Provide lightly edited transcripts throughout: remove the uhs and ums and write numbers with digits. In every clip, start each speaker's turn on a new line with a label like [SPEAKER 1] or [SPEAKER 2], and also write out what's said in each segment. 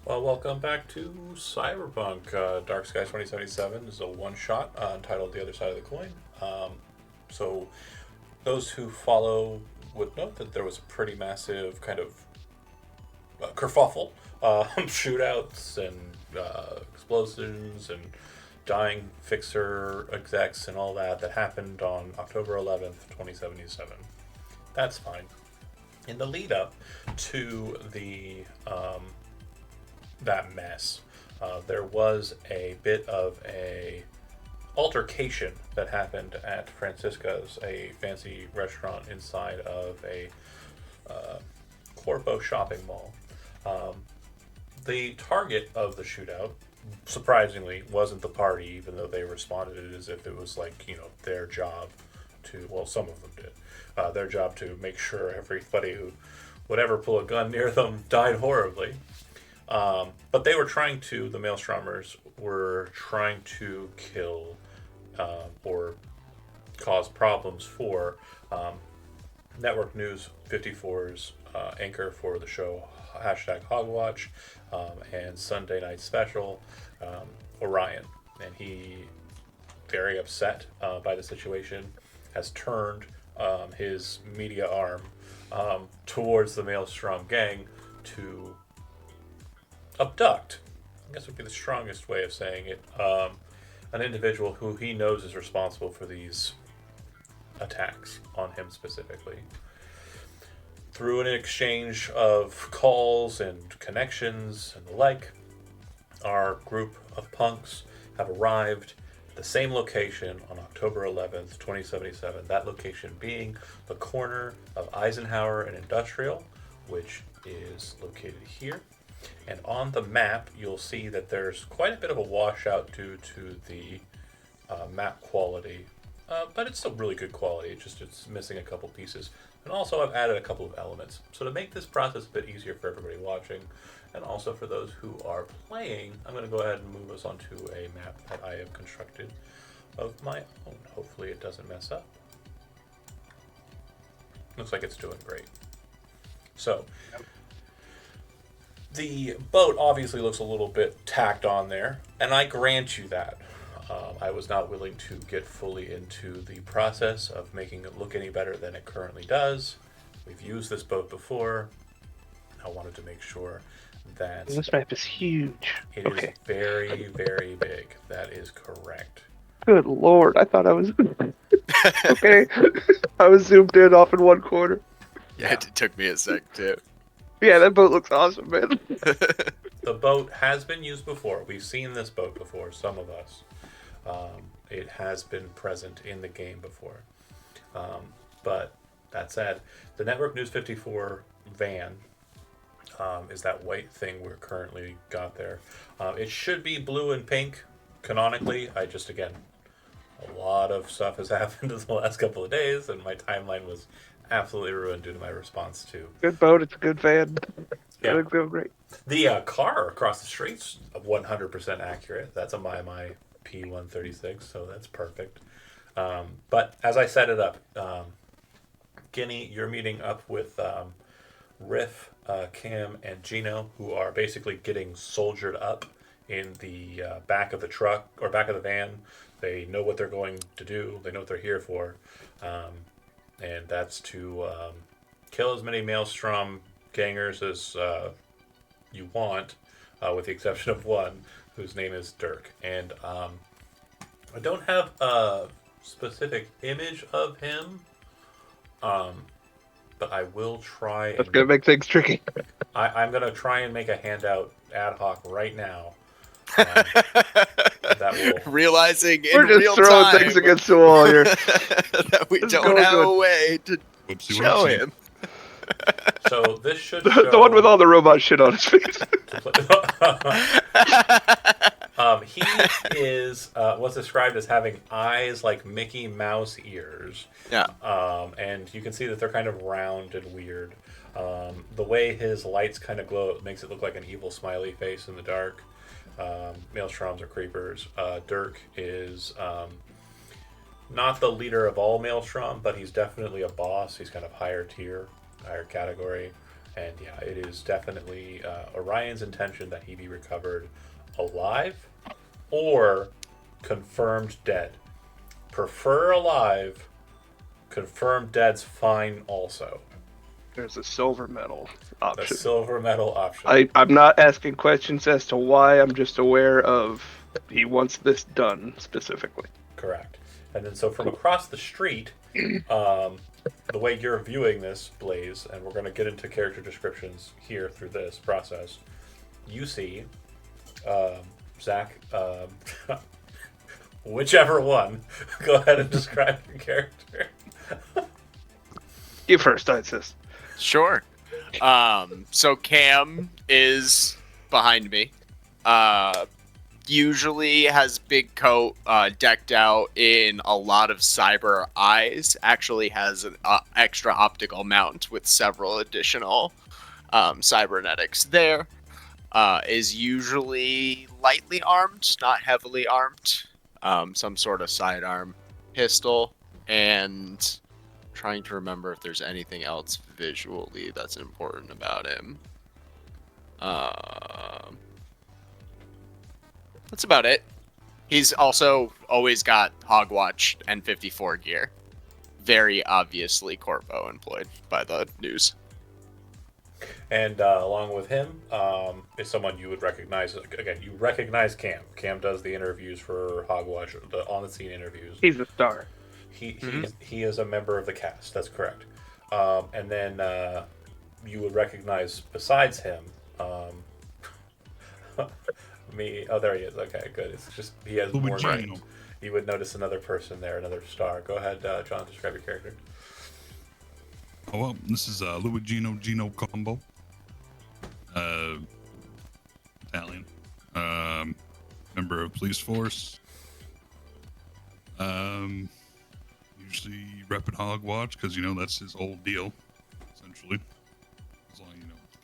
[SPEAKER 1] Well, welcome back to Cyberpunk. Dark Skies 2077 is a one-shot entitled The Other Side of the Coin. So those who follow would note that there was a pretty massive kind of kerfuffle, shootouts and explosions and dying fixer execs and all that happened on October 11th, 2077. That's fine. In the lead up to the that mess, there was a bit of a altercation that happened at Francisca's, a fancy restaurant inside of a Corpo shopping mall. Um, the target of the shootout, surprisingly, wasn't the party, even though they responded as if it was like, their job to, well, some of them did, their job to make sure everybody who would ever pull a gun near them died horribly. But they were trying to, the Maelstromers were trying to kill or cause problems for Network News 54's anchor for the show, hashtag Hogwatch, and Sunday Night Special, Orion. And he, very upset by the situation, has turned his media arm towards the Maelstrom gang to abduct, I guess would be the strongest way of saying it, an individual who he knows is responsible for these attacks on him specifically. Through an exchange of calls and connections and the like, our group of punks have arrived at the same location on October 11th, 2077. That location being the corner of Eisenhower and Industrial, which is located here. And on the map, you'll see that there's quite a bit of a washout due to the map quality, but it's still really good quality. It's missing a couple pieces. And also, I've added a couple of elements. So to make this process a bit easier for everybody watching, and also for those who are playing, I'm going to go ahead and move us onto a map that I have constructed of my own. Hopefully it doesn't mess up. Looks like it's doing great. So, the boat obviously looks a little bit tacked on there, and I grant you that. I was not willing to get fully into the process of making it look any better than it currently does. We've used this boat before. I wanted to make sure that
[SPEAKER 2] This map is huge.
[SPEAKER 1] it is very, very big. That is correct.
[SPEAKER 2] Good lord, I thought I was okay. I was zoomed in off in one corner.
[SPEAKER 3] Yeah, it took me a sec too.
[SPEAKER 2] Yeah, that boat looks awesome, man.
[SPEAKER 1] The boat has been used before. We've seen this boat before, some of us. It has been present in the game before. But that said, the Network News 54 van is that white thing we're currently got there. It should be blue and pink, canonically. Again, a lot of stuff has happened in the last couple of days, and my timeline was absolutely ruined due to my response to...
[SPEAKER 2] Good boat, it's a good van.
[SPEAKER 1] Yeah.
[SPEAKER 2] It'll go great.
[SPEAKER 1] The car across the street's 100% accurate. That's a my P136, so that's perfect. But as I set it up, Guinea, you're meeting up with Riff, Cam, and Gino, who are basically getting soldiered up in the back of the truck, or back of the van. They know what they're going to do. They know what they're here for. And that's to kill as many Maelstrom gangers as you want, with the exception of one, whose name is Dirk. And I don't have a specific image of him, but I will try.
[SPEAKER 2] That's gonna make things tricky.
[SPEAKER 1] I'm going to try and make a handout ad hoc right now. That will...
[SPEAKER 3] Realizing in
[SPEAKER 2] We're just
[SPEAKER 3] real
[SPEAKER 2] throwing
[SPEAKER 3] time
[SPEAKER 2] things against the wall here.
[SPEAKER 3] that we
[SPEAKER 2] It's
[SPEAKER 3] don't
[SPEAKER 2] going
[SPEAKER 3] have
[SPEAKER 2] good.
[SPEAKER 3] a way to show him.
[SPEAKER 1] So this should show...
[SPEAKER 2] The one with all the robot shit on his face.
[SPEAKER 1] He is what's described as having eyes like Mickey Mouse ears.
[SPEAKER 3] Yeah.
[SPEAKER 1] And you can see that they're kind of round and weird. The way his lights kind of glow, it makes it look like an evil smiley face in the dark. Maelstroms are creepers. Dirk is not the leader of all Maelstrom, but he's definitely a boss. He's kind of higher tier, higher category. And yeah, it is definitely Orion's intention that he be recovered alive or confirmed dead. Prefer alive. Confirmed dead's fine also.
[SPEAKER 2] There's a silver medal
[SPEAKER 1] The
[SPEAKER 2] option.
[SPEAKER 1] silver medal option.
[SPEAKER 2] I'm not asking questions as to why. I'm just aware of he wants this done specifically.
[SPEAKER 1] Correct. And then so from across the street, the way you're viewing this, Blaze, and we're going to get into character descriptions here through this process, you see Zach, whichever one, go ahead and describe your character.
[SPEAKER 2] You first, I insist.
[SPEAKER 3] Sure. So Cam is behind me. Usually has big coat, decked out in a lot of cyber eyes. Actually has an extra optical mount with several additional cybernetics there. Is usually lightly armed, not heavily armed. Some sort of sidearm pistol, and trying to remember if there's anything else visually that's important about him. That's about it. He's also always got Hogwatch N54 gear. Very obviously Corpo employed by the news.
[SPEAKER 1] And along with him is someone you would recognize. Again, you recognize Cam. Cam does the interviews for Hogwatch, the on-the-scene interviews.
[SPEAKER 2] He's a star.
[SPEAKER 1] He is a member of the cast. That's correct. And then you would recognize besides him me. Oh, there he is. Okay, good. It's just he has more.
[SPEAKER 4] Right.
[SPEAKER 1] You would notice another person there, another star. Go ahead, John. Describe your character.
[SPEAKER 4] Oh, well, this is Luigino Gino Combo. Italian. Member of police force. Usually repping Hogwatch because, that's his old deal, essentially. As long as,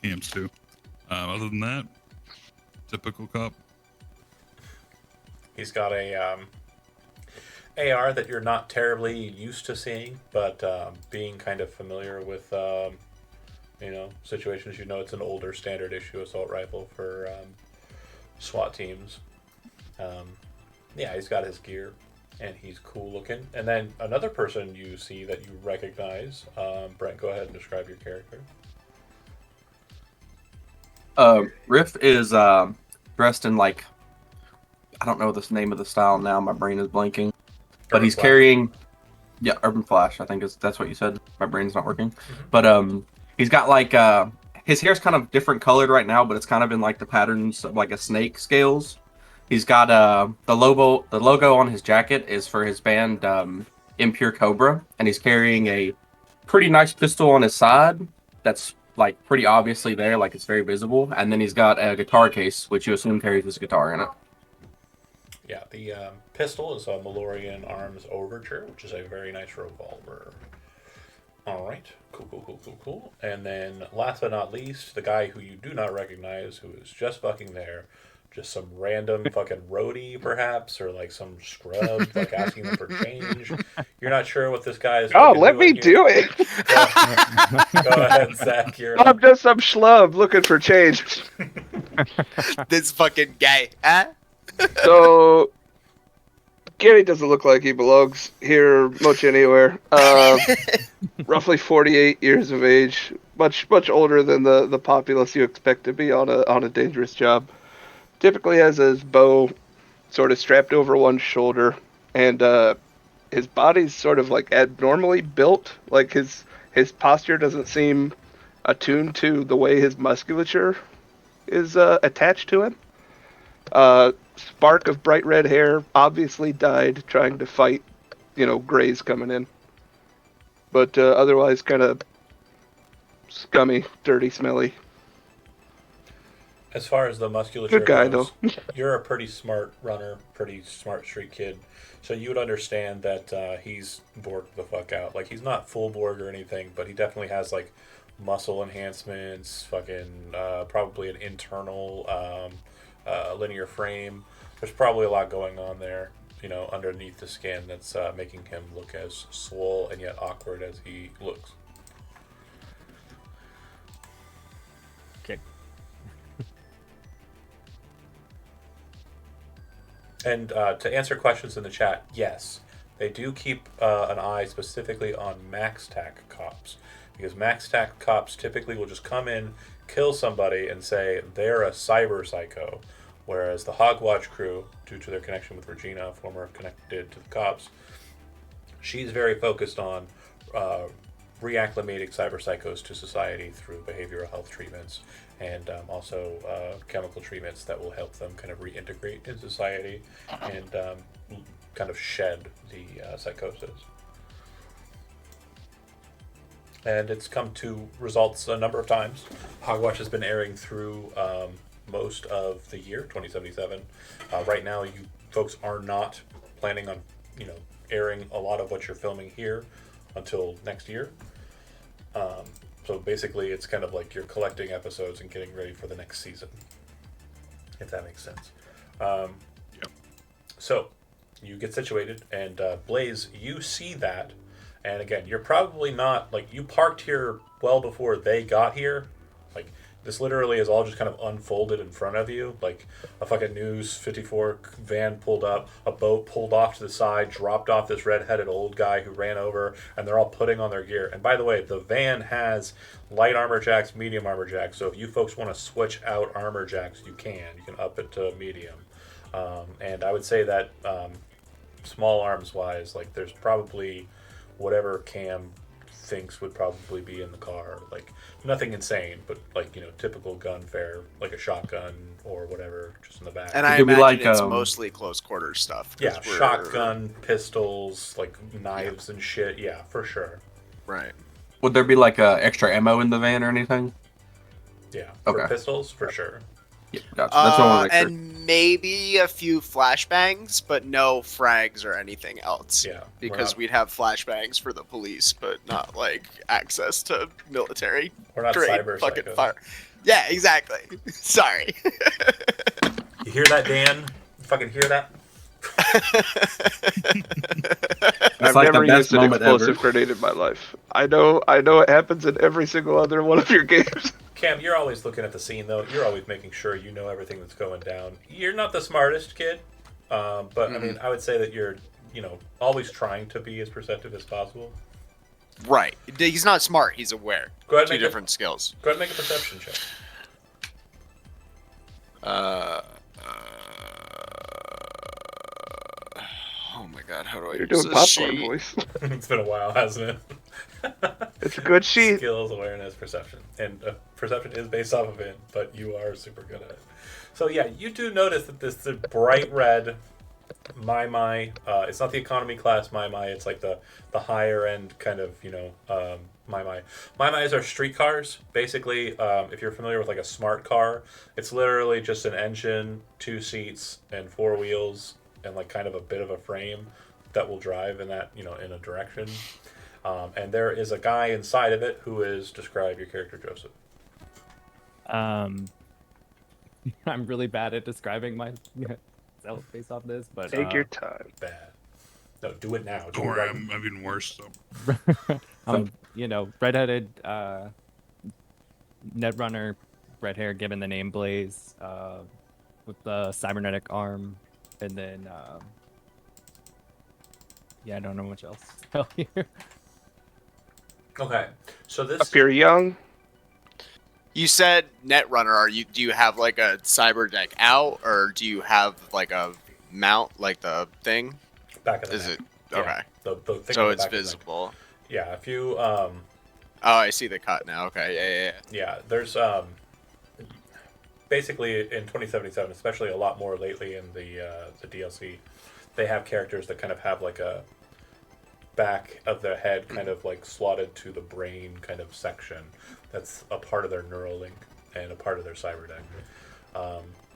[SPEAKER 4] Cam's too. Other than that, typical cop.
[SPEAKER 1] He's got a AR that you're not terribly used to seeing, but being kind of familiar with, situations, it's an older standard issue assault rifle for SWAT teams. He's got his gear, and he's cool looking. And then another person you see that you recognize, Brent, go ahead and describe your character.
[SPEAKER 5] Riff is dressed in I don't know the name of the style now. My brain is blanking. But
[SPEAKER 1] Urban
[SPEAKER 5] he's
[SPEAKER 1] Flash.
[SPEAKER 5] carrying, Urban Flash. I think that's what you said. My brain's not working. But he's got his hair's kind of different colored right now, but it's kind of in the patterns of a snake scales. He's got the logo on his jacket is for his band Impure Cobra, and he's carrying a pretty nice pistol on his side. That's pretty obviously there, it's very visible. And then he's got a guitar case, which you assume carries his guitar in it.
[SPEAKER 1] Yeah, the pistol is a Malorian Arms Overture, which is a very nice revolver. All right, cool. And then, last but not least, the guy who you do not recognize, who is just fucking there, just some random fucking roadie, perhaps, or some scrub, asking them for change. You're not sure what this guy is.
[SPEAKER 2] Oh, let me do it.
[SPEAKER 1] Go ahead, Zach.
[SPEAKER 2] I'm just some schlub looking for change.
[SPEAKER 3] This fucking guy, huh?
[SPEAKER 2] So, Gary doesn't look like he belongs here much anywhere. Roughly 48 years of age, much older than the populace you expect to be on a dangerous job. Typically has his bow sort of strapped over one shoulder, and his body's sort of abnormally built. His posture doesn't seem attuned to the way his musculature is attached to him. Spark of bright red hair, obviously dyed trying to fight, grays coming in. But otherwise kind of scummy, dirty, smelly.
[SPEAKER 1] As far as the musculature
[SPEAKER 2] Good guy,
[SPEAKER 1] goes,
[SPEAKER 2] though.
[SPEAKER 1] You're a pretty smart runner, pretty smart street kid. So you would understand that he's Borged the fuck out. He's not full Borg or anything, but he definitely has, muscle enhancements, fucking probably an internal linear frame. There's probably a lot going on there, underneath the skin that's making him look as swole and yet awkward as he looks. And to answer questions in the chat, yes, they do keep an eye specifically on max tac cops, because max tac cops typically will just come in, kill somebody, and say they're a cyber psycho, whereas the Hogwatch crew, due to their connection with Regina, former connected to the cops, she's very focused on reacclimating cyber psychos to society through behavioral health treatments and also chemical treatments that will help them kind of reintegrate in society and kind of shed the psychosis. And it's come to results a number of times. Hogwatch has been airing through most of the year, 2077. Right now, you folks are not planning on, airing a lot of what you're filming here until next year. So basically, it's kind of like you're collecting episodes and getting ready for the next season, if that makes sense.
[SPEAKER 4] Yep.
[SPEAKER 1] So you get situated, and Blaze, you see that, and again, you're probably not, like, you parked here well before they got here. Like, this literally is all just kind of unfolded in front of you. Like, a fucking News 54 van pulled up, a boat pulled off to the side, dropped off this red-headed old guy who ran over, and they're all putting on their gear. And by the way, the van has light armor jacks, medium armor jacks, so if you folks want to switch out armor jacks, you can. You can up it to medium. And I would say that small arms-wise, like, there's probably whatever Cam thinks would probably be in the car. Like, nothing insane, but, like, typical gun fare, like a shotgun or whatever, just in the back.
[SPEAKER 3] And I
[SPEAKER 5] could be
[SPEAKER 3] imagine
[SPEAKER 5] like,
[SPEAKER 3] it's mostly close quarters stuff. 'Cause
[SPEAKER 1] Yeah, shotgun, pistols, like knives and shit. Yeah, for sure.
[SPEAKER 3] Right.
[SPEAKER 5] Would there be like extra ammo in the van or anything?
[SPEAKER 1] Yeah, for
[SPEAKER 5] Okay.
[SPEAKER 1] pistols, for sure.
[SPEAKER 5] Yeah, gotcha. That's what I want to make sure.
[SPEAKER 3] And maybe a few flashbangs, but no frags or anything else.
[SPEAKER 1] Yeah,
[SPEAKER 3] Because we'd have flashbangs for the police, but not like access to military
[SPEAKER 1] we're not
[SPEAKER 3] grade
[SPEAKER 1] cyber
[SPEAKER 3] fucking
[SPEAKER 1] psychos.
[SPEAKER 3] fire. Yeah, exactly. Sorry.
[SPEAKER 1] You hear that, Dan? You fucking hear that?
[SPEAKER 2] I've
[SPEAKER 5] like the
[SPEAKER 2] never
[SPEAKER 5] best
[SPEAKER 2] used an
[SPEAKER 5] moment
[SPEAKER 2] explosive
[SPEAKER 5] ever.
[SPEAKER 2] grenade in my life. I know it happens in every single other one of your games.
[SPEAKER 1] Cam, you're always looking at the scene, though. You're always making sure you know everything that's going down. You're not the smartest kid, but I mean, I would say that you're, always trying to be as perceptive as possible.
[SPEAKER 3] Right. He's not smart. He's aware.
[SPEAKER 1] Go ahead and
[SPEAKER 3] Two
[SPEAKER 1] make
[SPEAKER 3] different skills.
[SPEAKER 1] Go ahead and make a perception check.
[SPEAKER 3] Oh my god, how do I
[SPEAKER 2] You're
[SPEAKER 3] use
[SPEAKER 2] doing
[SPEAKER 3] this
[SPEAKER 2] popcorn
[SPEAKER 3] sheet?
[SPEAKER 2] voice.
[SPEAKER 1] It's been a while, hasn't it?
[SPEAKER 2] It's a good sheet.
[SPEAKER 1] Skills, awareness, perception. And perception is based off of it, but you are super good at it. So yeah, you do notice that this the bright red My. It's not the economy class My. It's like the higher end kind of, My. My are street cars. Basically, if you're familiar with like a smart car, it's literally just an engine, 2 seats, and 4 wheels, and like kind of a bit of a frame that will drive in that, in a direction. And there is a guy inside of it who is, describe your character, Joseph.
[SPEAKER 6] I'm really bad at describing myself based off this, but
[SPEAKER 2] Take your time.
[SPEAKER 1] Bad. No, do it now. Do
[SPEAKER 4] Don't
[SPEAKER 1] it
[SPEAKER 4] worry,
[SPEAKER 1] right.
[SPEAKER 4] I'm even worse. So.
[SPEAKER 6] Redheaded Netrunner, red hair, given the name Blaze, with the cybernetic arm, and then I don't know much else to tell you.
[SPEAKER 1] Okay, so this
[SPEAKER 2] Appear young.
[SPEAKER 3] You said Netrunner. Do you have like a cyber deck out, or do you have like a mount, like the thing?
[SPEAKER 1] back of the
[SPEAKER 3] Is
[SPEAKER 1] neck.
[SPEAKER 3] it
[SPEAKER 1] Yeah,
[SPEAKER 3] okay?
[SPEAKER 1] the thing
[SPEAKER 3] So
[SPEAKER 1] on the
[SPEAKER 3] it's
[SPEAKER 1] back of the neck.
[SPEAKER 3] visible.
[SPEAKER 1] Yeah, if you
[SPEAKER 3] Oh, I see the cut now. Okay, yeah.
[SPEAKER 1] yeah, there's basically in 2077, especially a lot more lately in the DLC, they have characters that kind of have like a back of their head kind of like slotted to the brain kind of section. That's a part of their neural link and a part of their cyber deck.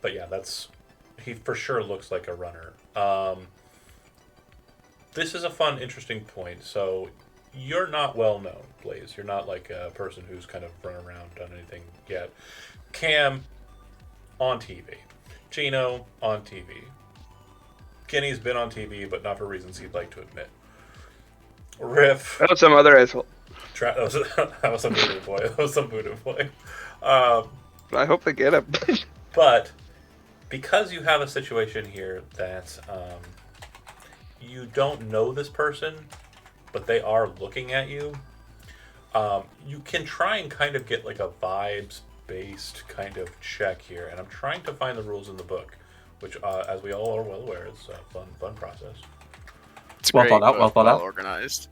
[SPEAKER 1] But yeah, he for sure looks like a runner. This is a fun, interesting point. So you're not well known, Blaze. You're not like a person who's kind of run around, done anything yet. Cam, on TV. Gino, on TV. Kenny's been on TV, but not for reasons he'd like to admit. Riff.
[SPEAKER 2] That was some other asshole.
[SPEAKER 1] That was some voodoo boy. That was some voodoo boy.
[SPEAKER 2] I hope they get him.
[SPEAKER 1] But because you have a situation here that you don't know this person, but they are looking at you. You can try and kind of get like a vibes-based kind of check here, and I'm trying to find the rules in the book, which, as we all are well aware, is a fun process.
[SPEAKER 3] It's
[SPEAKER 5] Well
[SPEAKER 3] great,
[SPEAKER 5] thought out,
[SPEAKER 3] but
[SPEAKER 5] well thought out.
[SPEAKER 3] organized.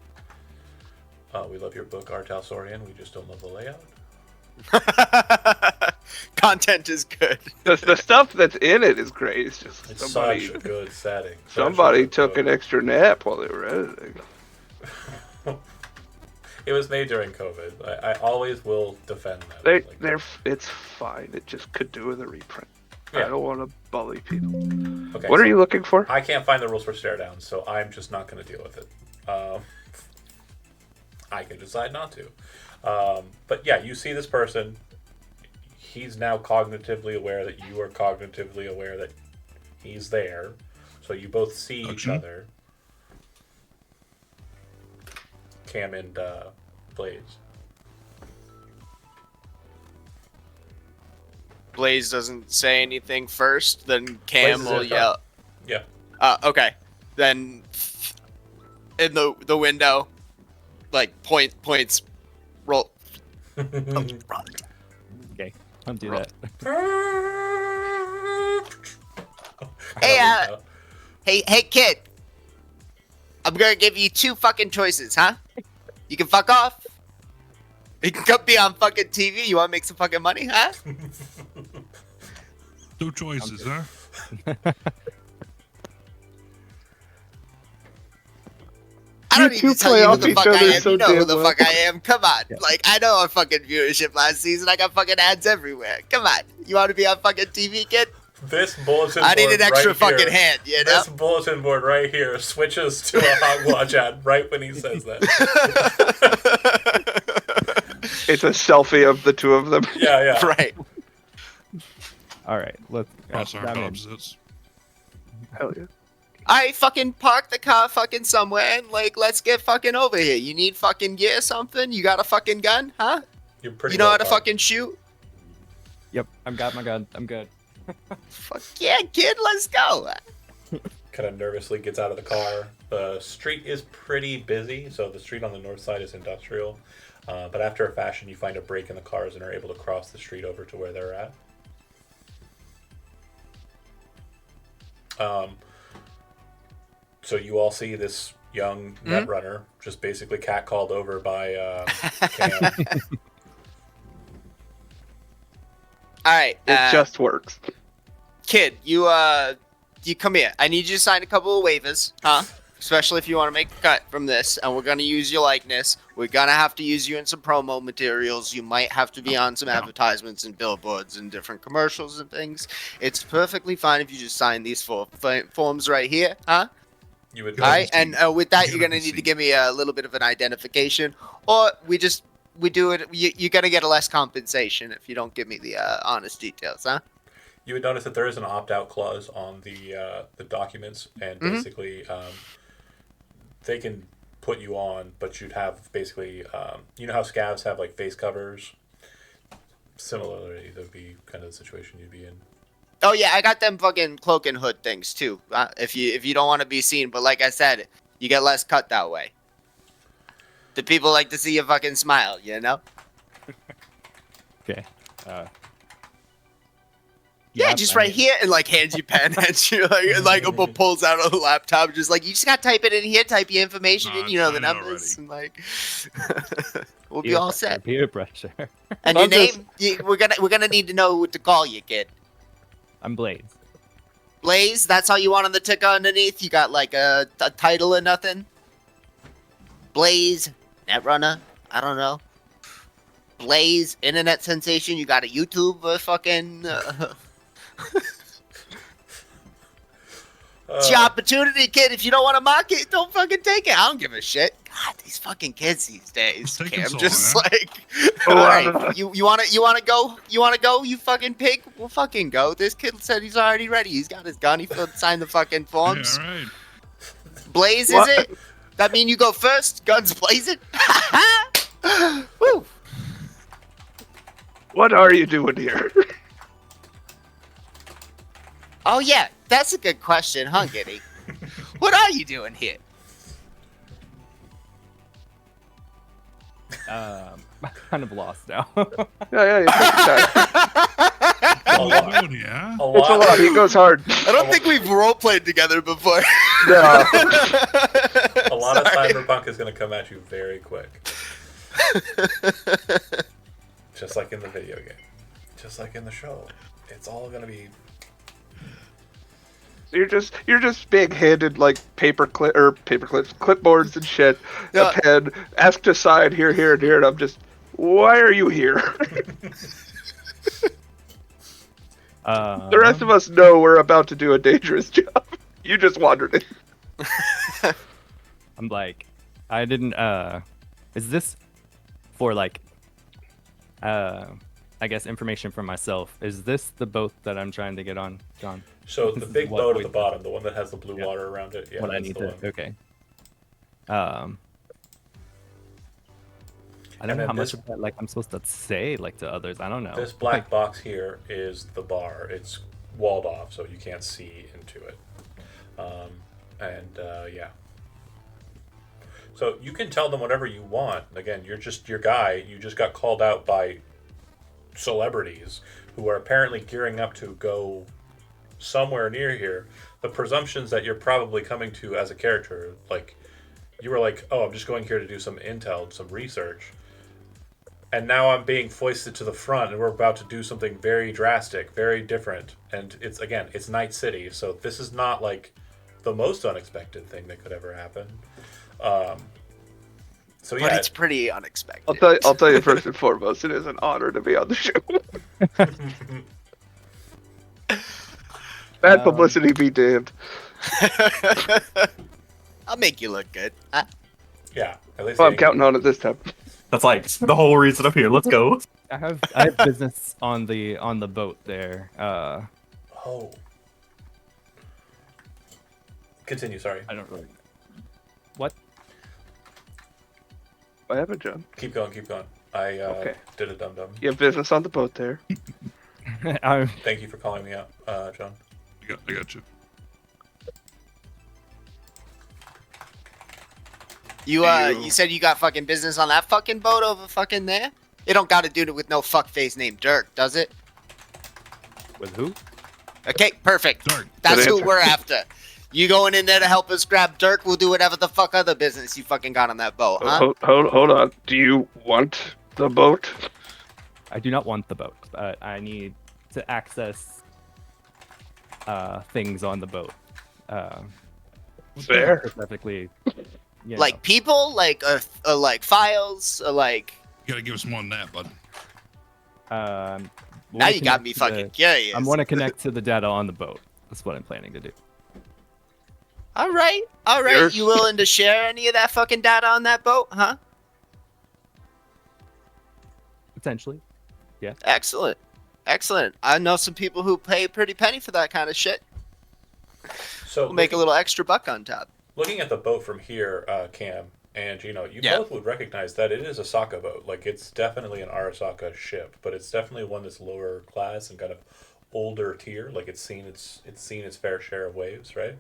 [SPEAKER 1] We love your book, Artal Sorian. We just don't love the layout.
[SPEAKER 3] Content is good.
[SPEAKER 2] The stuff that's in it is great. It's just
[SPEAKER 1] It's
[SPEAKER 2] somebody
[SPEAKER 1] such a good setting.
[SPEAKER 2] somebody took an extra nap while they were editing.
[SPEAKER 1] It was made during COVID. I always will defend them.
[SPEAKER 2] It's fine. It just could do with a reprint.
[SPEAKER 1] Yeah.
[SPEAKER 2] I don't want to bully people.
[SPEAKER 1] Okay,
[SPEAKER 2] What
[SPEAKER 1] so
[SPEAKER 2] are you looking for?
[SPEAKER 1] I can't find the rules for stare down, so I'm just not going to deal with it. I can decide not to. But yeah, you see this person. He's now cognitively aware that you are cognitively aware that he's there. So you both see each
[SPEAKER 4] Gotcha.
[SPEAKER 1] other. Cam and Blaze.
[SPEAKER 3] Blaze doesn't say anything first, then Cam
[SPEAKER 1] Blaze is
[SPEAKER 3] will
[SPEAKER 1] in
[SPEAKER 3] yell.
[SPEAKER 1] Yeah.
[SPEAKER 3] Okay. Then in the window, like points, roll.
[SPEAKER 6] Okay, don't do that.
[SPEAKER 3] Hey, Hey, kid. I'm gonna give you two fucking choices, huh? You can fuck off. You can come be on fucking TV. You wanna make some fucking money, huh?
[SPEAKER 4] Two choices, huh?
[SPEAKER 3] I don't
[SPEAKER 2] You
[SPEAKER 3] need
[SPEAKER 2] two
[SPEAKER 3] to tell
[SPEAKER 2] play
[SPEAKER 3] you who
[SPEAKER 2] off
[SPEAKER 3] the
[SPEAKER 2] each
[SPEAKER 3] fuck I
[SPEAKER 2] other
[SPEAKER 3] am.
[SPEAKER 2] so
[SPEAKER 3] You know who
[SPEAKER 2] damn
[SPEAKER 3] the
[SPEAKER 2] well.
[SPEAKER 3] fuck I am. Come on.
[SPEAKER 6] Yeah.
[SPEAKER 3] Like, I know our fucking viewership last season. I got fucking ads everywhere. Come on. You want to be on fucking TV, kid?
[SPEAKER 1] This bulletin
[SPEAKER 3] I need
[SPEAKER 1] board
[SPEAKER 3] an extra
[SPEAKER 1] right
[SPEAKER 3] fucking
[SPEAKER 1] here,
[SPEAKER 3] hand, you know?
[SPEAKER 1] This bulletin board right here switches to a Hogwatch ad right when he says that.
[SPEAKER 2] It's a selfie of the two of them.
[SPEAKER 1] Yeah.
[SPEAKER 3] Right.
[SPEAKER 6] All right, let's.
[SPEAKER 4] Cross armed
[SPEAKER 6] I'm in.
[SPEAKER 4] opposites.
[SPEAKER 2] Hell yeah.
[SPEAKER 3] I fucking park the car fucking somewhere and, like, let's get fucking over here. You need fucking gear something? You got a fucking gun? Huh?
[SPEAKER 1] You're pretty
[SPEAKER 3] You know
[SPEAKER 1] well
[SPEAKER 3] how to
[SPEAKER 1] parked.
[SPEAKER 3] fucking shoot?
[SPEAKER 6] Yep, I've got my gun. I'm good.
[SPEAKER 3] Fuck yeah, kid. Let's go.
[SPEAKER 1] Kind of nervously gets out of the car. The street is pretty busy, so the street on the north side is industrial. But after a fashion, you find a break in the cars and are able to cross the street over to where they're at. So you all see this young net runner just basically catcalled over by Cam.
[SPEAKER 3] All right.
[SPEAKER 2] It just works.
[SPEAKER 3] Kid, you come here. I need you to sign a couple of waivers, huh? Especially if you want to make a cut from this, and we're gonna use your likeness. We're gonna have to use you in some promo materials. You might have to be on some advertisements and billboards and different commercials and things. It's perfectly fine if you just sign these four forms right here, huh?
[SPEAKER 1] You would
[SPEAKER 3] All right, and with that,
[SPEAKER 4] Give
[SPEAKER 3] you're
[SPEAKER 4] it
[SPEAKER 3] gonna
[SPEAKER 4] a
[SPEAKER 3] need to
[SPEAKER 4] seat.
[SPEAKER 3] give me a little bit of an identification, or we do it. You're gonna get a less compensation if you don't give me the honest details, huh?
[SPEAKER 1] You would notice that there is an opt-out clause on the documents, and basically they can put you on, but you'd have basically you know how scavs have like face covers. Similarly, that'd be kind of the situation you'd be in.
[SPEAKER 3] Oh yeah, I got them fucking cloak and hood things too. If you don't want to be seen, but like I said, you get less cut that way. The people like to see you fucking smile, you know?
[SPEAKER 6] Okay.
[SPEAKER 3] Yeah,
[SPEAKER 6] Yep,
[SPEAKER 3] just
[SPEAKER 6] I
[SPEAKER 3] right
[SPEAKER 6] mean-
[SPEAKER 3] here and like hands you pen, hands you like pulls out a laptop, just like you just gotta type it in here, type your information in, you know the
[SPEAKER 4] Nah, it's
[SPEAKER 3] numbers, and like we'll be
[SPEAKER 6] Peer
[SPEAKER 3] all
[SPEAKER 6] pressure,
[SPEAKER 3] set.
[SPEAKER 6] Peer pressure.
[SPEAKER 3] And your
[SPEAKER 2] I'm just-
[SPEAKER 3] name, we're gonna need to know what to call you, kid.
[SPEAKER 6] I'm Blaze.
[SPEAKER 3] Blaze, that's all you want on the ticker underneath? You got like a title or nothing? Blaze, Netrunner, I don't know. Blaze, internet sensation, you got a YouTube fucking... It's your opportunity, kid. If you don't want to mock it, don't fucking take it. I don't give a shit. God, these fucking kids these days.
[SPEAKER 4] Taking
[SPEAKER 3] I'm
[SPEAKER 4] so
[SPEAKER 3] just
[SPEAKER 4] long,
[SPEAKER 3] like,
[SPEAKER 2] Oh,
[SPEAKER 3] all right, you wanna go? You wanna go? You fucking pig? We'll fucking go. This kid said he's already ready. He's got his gun. He signed the fucking forms.
[SPEAKER 4] Yeah, all right.
[SPEAKER 3] Blaze,
[SPEAKER 2] What?
[SPEAKER 3] is it? That mean you go first? Guns blazing? Woo!
[SPEAKER 2] What are you doing here?
[SPEAKER 3] Oh yeah, that's a good question, huh, Giddy? What are you doing here?
[SPEAKER 6] I'm kind of lost now.
[SPEAKER 2] Yeah, you take your time.
[SPEAKER 1] A
[SPEAKER 4] What
[SPEAKER 1] lot.
[SPEAKER 4] are you doing, yeah?
[SPEAKER 1] A
[SPEAKER 2] It's a lot. He goes hard.
[SPEAKER 3] I don't think we've role played together before.
[SPEAKER 2] No.
[SPEAKER 1] A lot of
[SPEAKER 3] Sorry.
[SPEAKER 1] cyberpunk is going to come at you very quick, just like in the video game, just like in the show. It's all going to be.
[SPEAKER 2] You're just being handed like paper clips, clipboards and shit.
[SPEAKER 3] Yeah.
[SPEAKER 2] A pen. Ask to sign here, and here, and I'm just. Why are you here? The rest of us know we're about to do a dangerous job. You just wandered in.
[SPEAKER 6] I'm like, I didn't. Is this for like, I guess information for myself? Is this the boat that I'm trying to get on, John?
[SPEAKER 1] So
[SPEAKER 6] This
[SPEAKER 1] the
[SPEAKER 6] is
[SPEAKER 1] big
[SPEAKER 6] what
[SPEAKER 1] boat at
[SPEAKER 6] we-
[SPEAKER 1] the bottom, the one that has the blue
[SPEAKER 6] Yeah.
[SPEAKER 1] water around it. Yeah,
[SPEAKER 6] what I
[SPEAKER 1] that's
[SPEAKER 6] need
[SPEAKER 1] the
[SPEAKER 6] to.
[SPEAKER 1] one.
[SPEAKER 6] Okay. I don't
[SPEAKER 1] And
[SPEAKER 6] know
[SPEAKER 1] then
[SPEAKER 6] how much
[SPEAKER 1] this-
[SPEAKER 6] of that like I'm supposed to say like to others. I don't know.
[SPEAKER 1] This black box here is the bar. It's walled off, so you can't see into it. Yeah. So you can tell them whatever you want. Again, you're just your guy. You just got called out by celebrities who are apparently gearing up to go somewhere near here. The presumptions that you're probably coming to as a character, like you were like, oh, I'm just going here to do some intel, some research. And now I'm being foisted to the front, and we're about to do something very drastic, very different. And it's Night City, so this is not like the most unexpected thing that could ever happen. So
[SPEAKER 3] But
[SPEAKER 1] yeah,
[SPEAKER 3] it's pretty unexpected.
[SPEAKER 2] I'll tell you first and foremost, it is an honor to be on the show. Bad publicity be damned.
[SPEAKER 3] I'll make you look good.
[SPEAKER 1] yeah. At least
[SPEAKER 2] Well, I'm
[SPEAKER 1] they-
[SPEAKER 2] counting on it this time.
[SPEAKER 5] That's like the whole reason I'm here. Let's go.
[SPEAKER 6] I have business on the boat there.
[SPEAKER 1] Oh. Continue. Sorry.
[SPEAKER 6] I don't really. What?
[SPEAKER 2] What happened, John?
[SPEAKER 1] Keep going. I
[SPEAKER 2] Okay.
[SPEAKER 1] did a dum dum.
[SPEAKER 2] You have business on the boat there.
[SPEAKER 6] I'm
[SPEAKER 1] Thank you for calling me out, John.
[SPEAKER 4] I got you.
[SPEAKER 3] You said you got fucking business on that fucking boat over fucking there? It don't got to do it with no fuckface named Dirk, does it?
[SPEAKER 6] with who?
[SPEAKER 3] Okay, perfect.
[SPEAKER 4] Dirk.
[SPEAKER 3] That's
[SPEAKER 2] Good
[SPEAKER 3] who
[SPEAKER 2] answer.
[SPEAKER 3] we're after. You going in there to help us grab Dirk? We'll do whatever the fuck other business you fucking got on that boat, huh?
[SPEAKER 2] Hold on. Do you want the boat?
[SPEAKER 6] I do not want the boat, but I need to access things on the boat.
[SPEAKER 2] Fair.
[SPEAKER 6] Specifically, you
[SPEAKER 3] Like people, like files, like.
[SPEAKER 4] You gotta give us more than that, bud.
[SPEAKER 3] Now you got me fucking curious.
[SPEAKER 6] I want to connect to the data on the boat. That's what I'm planning to do.
[SPEAKER 3] All right.
[SPEAKER 2] Yours?
[SPEAKER 3] You willing to share any of that fucking data on that boat, huh?
[SPEAKER 6] Potentially.
[SPEAKER 3] Excellent. I know some people who pay a pretty penny for that kind of shit.
[SPEAKER 1] So
[SPEAKER 3] We'll make a little extra buck on top.
[SPEAKER 1] looking at the boat from here, Cam and Gino, you
[SPEAKER 3] Yeah.
[SPEAKER 1] both would recognize that it is a Sokka boat. Like it's definitely an Arasaka ship, but it's definitely one that's lower class and kind of older tier. Like it's seen its fair share of waves, right?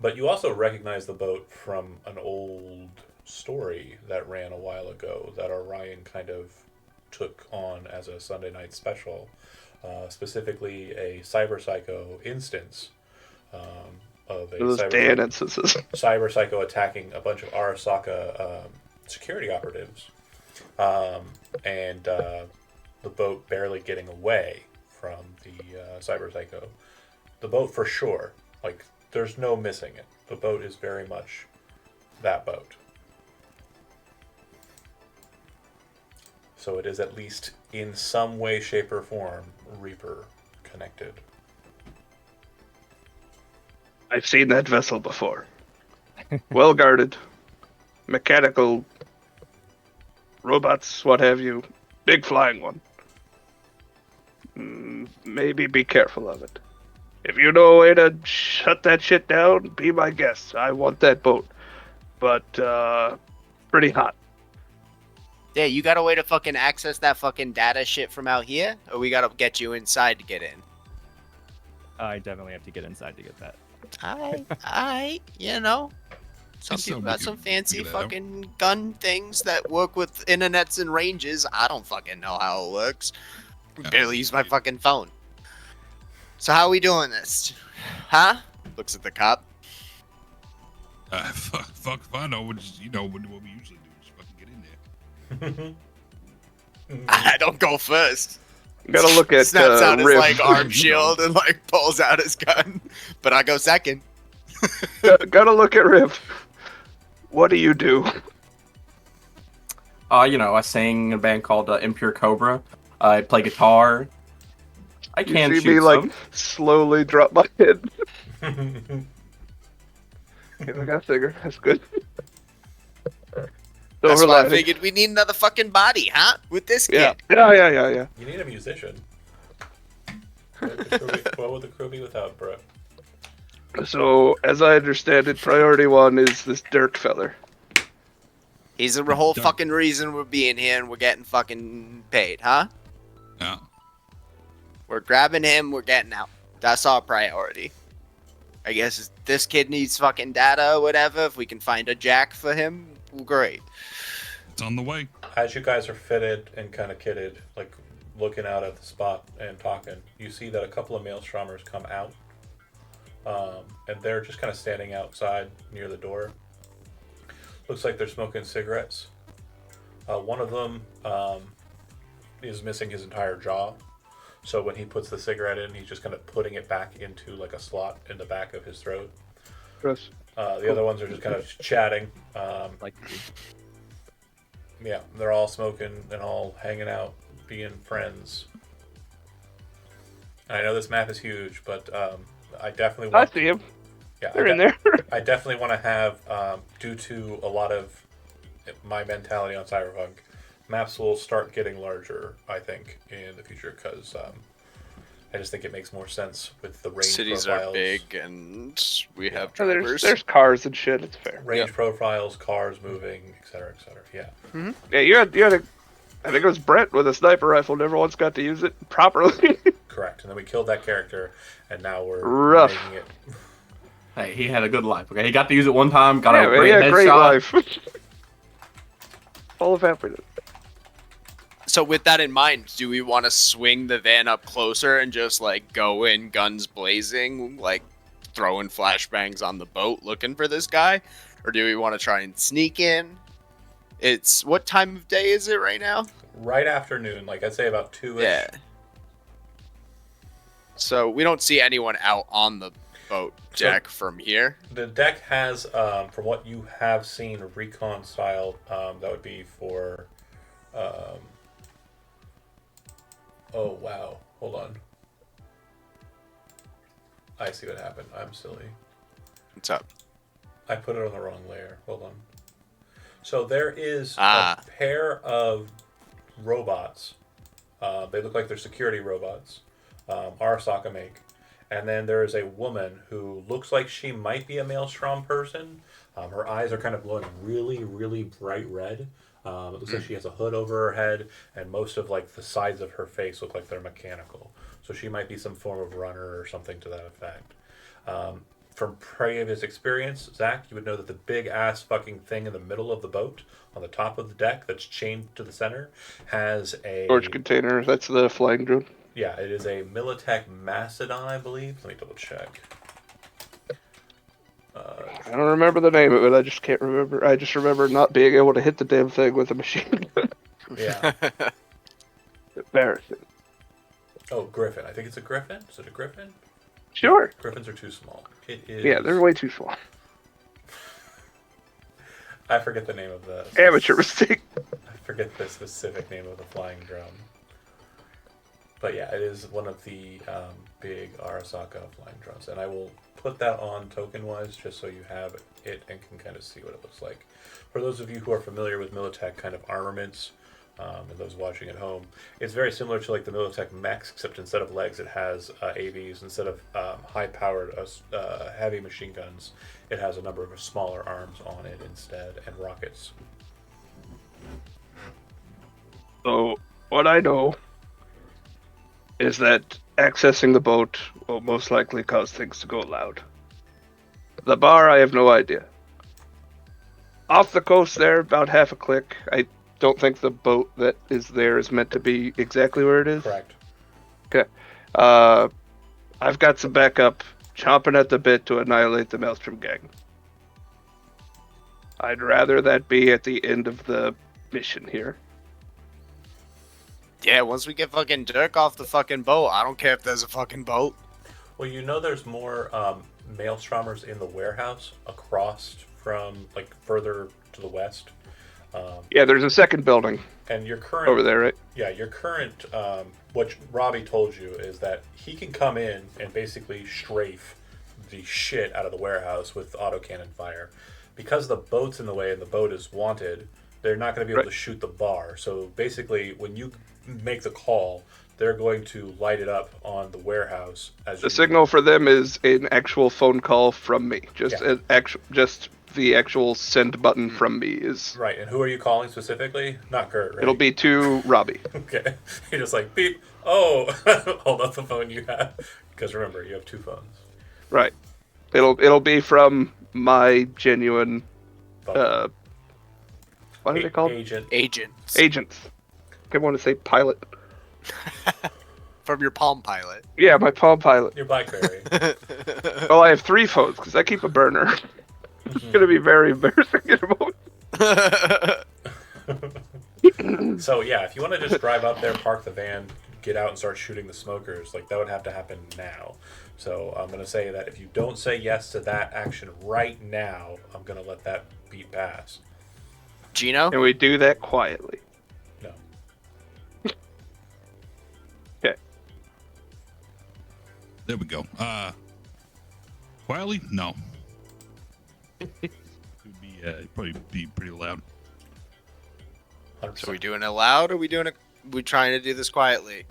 [SPEAKER 1] But you also recognize the boat from an old story that ran a while ago that Orion kind of took on as a Sunday night special, specifically a Cyber Psycho instance of a
[SPEAKER 2] Those
[SPEAKER 1] cyber
[SPEAKER 2] Dan instances.
[SPEAKER 1] Cyber Psycho attacking a bunch of Arasaka security operatives, and the boat barely getting away from the Cyber Psycho. The boat for sure, like there's no missing it. The boat is very much that boat. So it is at least in some way, shape, or form Reaper connected.
[SPEAKER 2] I've seen that vessel before. Well guarded. Mechanical robots, what have you. Big flying one. Maybe be careful of it. If you know a way to shut that shit down, be my guest. I want that boat. But, pretty hot.
[SPEAKER 3] Yeah, you got a way to fucking access that fucking data shit from out here? Or we gotta get you inside to get in?
[SPEAKER 6] I definitely have to get inside to get that.
[SPEAKER 3] You know. Some
[SPEAKER 4] It's
[SPEAKER 3] people
[SPEAKER 4] something
[SPEAKER 3] got
[SPEAKER 4] we
[SPEAKER 3] some
[SPEAKER 4] can
[SPEAKER 3] fancy
[SPEAKER 4] figure that out.
[SPEAKER 3] fucking gun things that work with internets and ranges. I don't fucking know how it works.
[SPEAKER 4] Yeah,
[SPEAKER 3] Barely use my
[SPEAKER 4] indeed.
[SPEAKER 3] fucking phone. So how are we doing this? Huh? Looks at the cop.
[SPEAKER 4] Fuck if I know. What we usually do. Just fucking get in there.
[SPEAKER 3] I don't go first.
[SPEAKER 2] You gotta look at
[SPEAKER 3] Snaps out his
[SPEAKER 2] Riff.
[SPEAKER 3] like arm
[SPEAKER 4] You
[SPEAKER 3] shield and like pulls out his gun. But I go second.
[SPEAKER 2] Gotta look at Riff. What do you do?
[SPEAKER 5] I sing in a band called Impure Cobra. I play guitar. I
[SPEAKER 2] You
[SPEAKER 5] can
[SPEAKER 2] see
[SPEAKER 5] shoot
[SPEAKER 2] me like
[SPEAKER 5] some.
[SPEAKER 2] slowly drop my head. Okay, I got a figure. That's good.
[SPEAKER 3] That's
[SPEAKER 2] Silver
[SPEAKER 3] why I
[SPEAKER 2] lining.
[SPEAKER 3] figured we need another fucking body, huh? With this
[SPEAKER 2] Yeah.
[SPEAKER 3] kid.
[SPEAKER 2] Yeah.
[SPEAKER 1] You need a musician. What would the crew be without, bro?
[SPEAKER 2] So, as I understand it, priority one is this Dirk feller.
[SPEAKER 3] He's the whole
[SPEAKER 4] Done.
[SPEAKER 3] fucking reason we're being here and we're getting fucking paid, huh?
[SPEAKER 4] Yeah.
[SPEAKER 3] We're grabbing him, we're getting out. That's our priority. I guess this kid needs fucking data or whatever. If we can find a jack for him, great.
[SPEAKER 4] It's on the way.
[SPEAKER 1] As you guys are fitted and kind of kitted, like looking out at the spot and talking, you see that a couple of Maelstrommers come out. And they're just kind of standing outside near the door. Looks like they're smoking cigarettes. One of them is missing his entire jaw. So when he puts the cigarette in, he's just kind of putting it back into like a slot in the back of his throat.
[SPEAKER 2] Chris.
[SPEAKER 1] The other ones are just kind of chatting.
[SPEAKER 6] Like,
[SPEAKER 1] Yeah, they're all smoking and all hanging out, being friends. And I know this map is huge, but I definitely
[SPEAKER 2] I
[SPEAKER 1] want.
[SPEAKER 2] see him.
[SPEAKER 1] Yeah,
[SPEAKER 2] They're in there.
[SPEAKER 1] I definitely want to have, due to a lot of my mentality on Cyberpunk, maps will start getting larger, I think, in the future, because I just think it makes more sense with the range
[SPEAKER 3] Cities
[SPEAKER 1] profiles.
[SPEAKER 3] are big and we have
[SPEAKER 2] Oh,
[SPEAKER 3] drivers.
[SPEAKER 2] there's cars and shit. It's fair.
[SPEAKER 1] Range profiles, cars moving, etc., etc. Yeah.
[SPEAKER 2] Yeah, you had a. I think it was Brett with a sniper rifle. Never once got to use it properly.
[SPEAKER 1] Correct. And then we killed that character, and now we're
[SPEAKER 2] Rough.
[SPEAKER 1] making it.
[SPEAKER 5] Hey, he had a good life. Okay, he got to use it one time. Got
[SPEAKER 2] Yeah,
[SPEAKER 5] a
[SPEAKER 2] man,
[SPEAKER 5] great
[SPEAKER 2] he had a great
[SPEAKER 5] headshot.
[SPEAKER 2] life. Full of happiness.
[SPEAKER 3] So with that in mind, do we want to swing the van up closer and just like go in guns blazing, like throwing flashbangs on the boat looking for this guy? Or do we want to try and sneak in? It's what time of day is it right now?
[SPEAKER 1] Right afternoon, like I'd say about 2-ish.
[SPEAKER 3] Yeah. So we don't see anyone out on the boat deck from here.
[SPEAKER 1] The deck has, from what you have seen, recon style. That would be for. Oh wow! Hold on. I see what happened. I'm silly.
[SPEAKER 3] What's up?
[SPEAKER 1] I put it on the wrong layer. Hold on. So there is
[SPEAKER 3] Ah.
[SPEAKER 1] a pair of robots. They look like they're security robots. Arasaka make. And then there is a woman who looks like she might be a Maelstrom person. Her eyes are kind of glowing really, really bright red. It looks like she has a hood over her head, and most of like the sides of her face look like they're mechanical. So she might be some form of runner or something to that effect. From previous experience, Zach, you would know that the big ass fucking thing in the middle of the boat, on the top of the deck, that's chained to the center, has a
[SPEAKER 2] Storage container. That's the flying drone.
[SPEAKER 1] Yeah, it is a Militech Macedon, I believe. Let me double check.
[SPEAKER 2] I don't remember the name of it. I just can't remember. I just remember not being able to hit the damn thing with a machine gun.
[SPEAKER 1] Yeah.
[SPEAKER 2] Embarrassing.
[SPEAKER 1] Oh, Griffin. I think it's a Griffin. Is it a Griffin?
[SPEAKER 2] Sure.
[SPEAKER 1] Griffins are too small. It is.
[SPEAKER 2] Yeah, they're way too small.
[SPEAKER 1] I forget the name of the.
[SPEAKER 2] Amateur mistake.
[SPEAKER 1] I forget the specific name of the flying drone. But yeah, it is one of the big Arasaka flying drones, and I will put that on token-wise just so you have it and can kind of see what it looks like. For those of you who are familiar with Militech kind of armaments, and those watching at home, it's very similar to like the Militech mechs, except instead of legs, it has AVs. Instead of high-powered heavy machine guns, it has a number of smaller arms on it instead, and rockets.
[SPEAKER 2] So, what I know is that accessing the boat will most likely cause things to go loud. The bar, I have no idea. Off the coast there, about half a click. I don't think the boat that is there is meant to be exactly where it is.
[SPEAKER 1] Correct.
[SPEAKER 2] Okay. I've got some backup, chomping at the bit to annihilate the Maelstrom gang. I'd rather that be at the end of the mission here.
[SPEAKER 3] Yeah, once we get fucking Dirk off the fucking boat, I don't care if there's a fucking boat.
[SPEAKER 1] Well, you know, there's more Maelstrommers in the warehouse across from, like, further to the west.
[SPEAKER 2] Yeah, there's a second building
[SPEAKER 1] And your current
[SPEAKER 2] over there, right?
[SPEAKER 1] Yeah, your current, what Robbie told you is that he can come in and basically strafe the shit out of the warehouse with autocannon fire. Because the boat's in the way and the boat is wanted, they're not going to be able to shoot the bar. So basically, when you make the call, they're going to light it up on the warehouse.
[SPEAKER 2] The signal for them is an actual phone call from me. Just just the actual send button from me is.
[SPEAKER 1] Right, and who are you calling specifically? Not Gert, right?
[SPEAKER 2] It'll be to Robbie.
[SPEAKER 1] Okay. You're just like, beep. Oh, hold up the phone you have. Because remember, you have two phones.
[SPEAKER 2] Right. It'll be from my genuine. What are they called?
[SPEAKER 1] Agent.
[SPEAKER 3] Agents.
[SPEAKER 2] Agents. I want to say pilot.
[SPEAKER 3] From your Palm Pilot.
[SPEAKER 2] Yeah, my Palm Pilot.
[SPEAKER 1] Your BlackBerry.
[SPEAKER 2] Well, I have 3 phones because I keep a burner. It's gonna be very embarrassing in a moment.
[SPEAKER 1] So yeah, if you want to just drive up there, park the van, get out and start shooting the smokers, like that would have to happen now. So I'm gonna say that if you don't say yes to that action right now, I'm gonna let that beat pass.
[SPEAKER 3] Gino?
[SPEAKER 2] And we do that quietly.
[SPEAKER 1] No.
[SPEAKER 2] Okay.
[SPEAKER 4] There we go. Quietly? No. It would be probably be pretty loud.
[SPEAKER 1] 100%.
[SPEAKER 3] So we doing it loud or we doing it? We trying to do this quietly?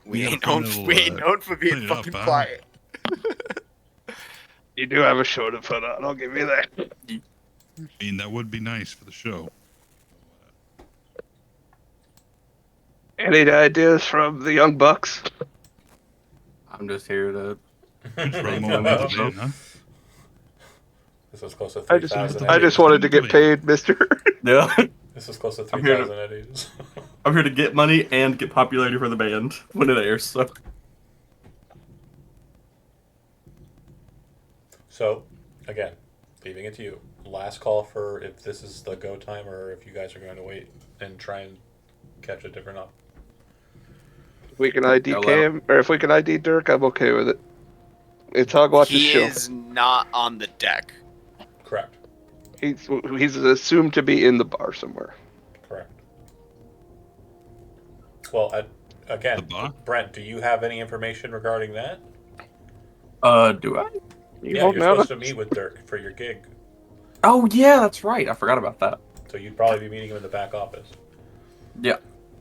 [SPEAKER 3] We
[SPEAKER 4] Yeah,
[SPEAKER 3] ain't
[SPEAKER 4] put a
[SPEAKER 3] known.
[SPEAKER 4] little,
[SPEAKER 3] We ain't known for being
[SPEAKER 4] put it up,
[SPEAKER 3] fucking
[SPEAKER 4] huh?
[SPEAKER 3] quiet.
[SPEAKER 2] You do have a show to put on. I'll give you that.
[SPEAKER 4] I mean, that would be nice for the show.
[SPEAKER 2] Any ideas from the young bucks?
[SPEAKER 5] I'm just here to.
[SPEAKER 4] Throw them all into the van, huh?
[SPEAKER 1] This was close to
[SPEAKER 2] I just
[SPEAKER 1] 3,000
[SPEAKER 2] I
[SPEAKER 1] eddies.
[SPEAKER 2] just wanted to get paid, Mister.
[SPEAKER 5] Yeah.
[SPEAKER 1] This was close to
[SPEAKER 5] I'm here to-
[SPEAKER 1] 3,000 eddies.
[SPEAKER 5] I'm here to get money and get popularity for the band when it airs. So.
[SPEAKER 1] So, again, leaving it to you. Last call for if this is the go time or if you guys are going to wait and try and catch a different up.
[SPEAKER 2] We can ID
[SPEAKER 5] Hello.
[SPEAKER 2] Cam, or if we can ID Dirk, I'm okay with it. It's Hogwatch's
[SPEAKER 3] He
[SPEAKER 2] show.
[SPEAKER 3] is not on the deck.
[SPEAKER 1] Correct.
[SPEAKER 2] He's assumed to be in the bar somewhere.
[SPEAKER 1] Correct. Well,
[SPEAKER 4] The
[SPEAKER 1] again,
[SPEAKER 4] bar?
[SPEAKER 1] Brent, do you have any information regarding that?
[SPEAKER 5] Do I?
[SPEAKER 1] Yeah,
[SPEAKER 2] holding
[SPEAKER 1] you're
[SPEAKER 2] out
[SPEAKER 1] supposed
[SPEAKER 2] a-
[SPEAKER 1] to meet with Dirk for your gig.
[SPEAKER 5] Oh yeah, that's right. I forgot about that.
[SPEAKER 1] So you'd probably be meeting him in the back office.
[SPEAKER 5] Yeah,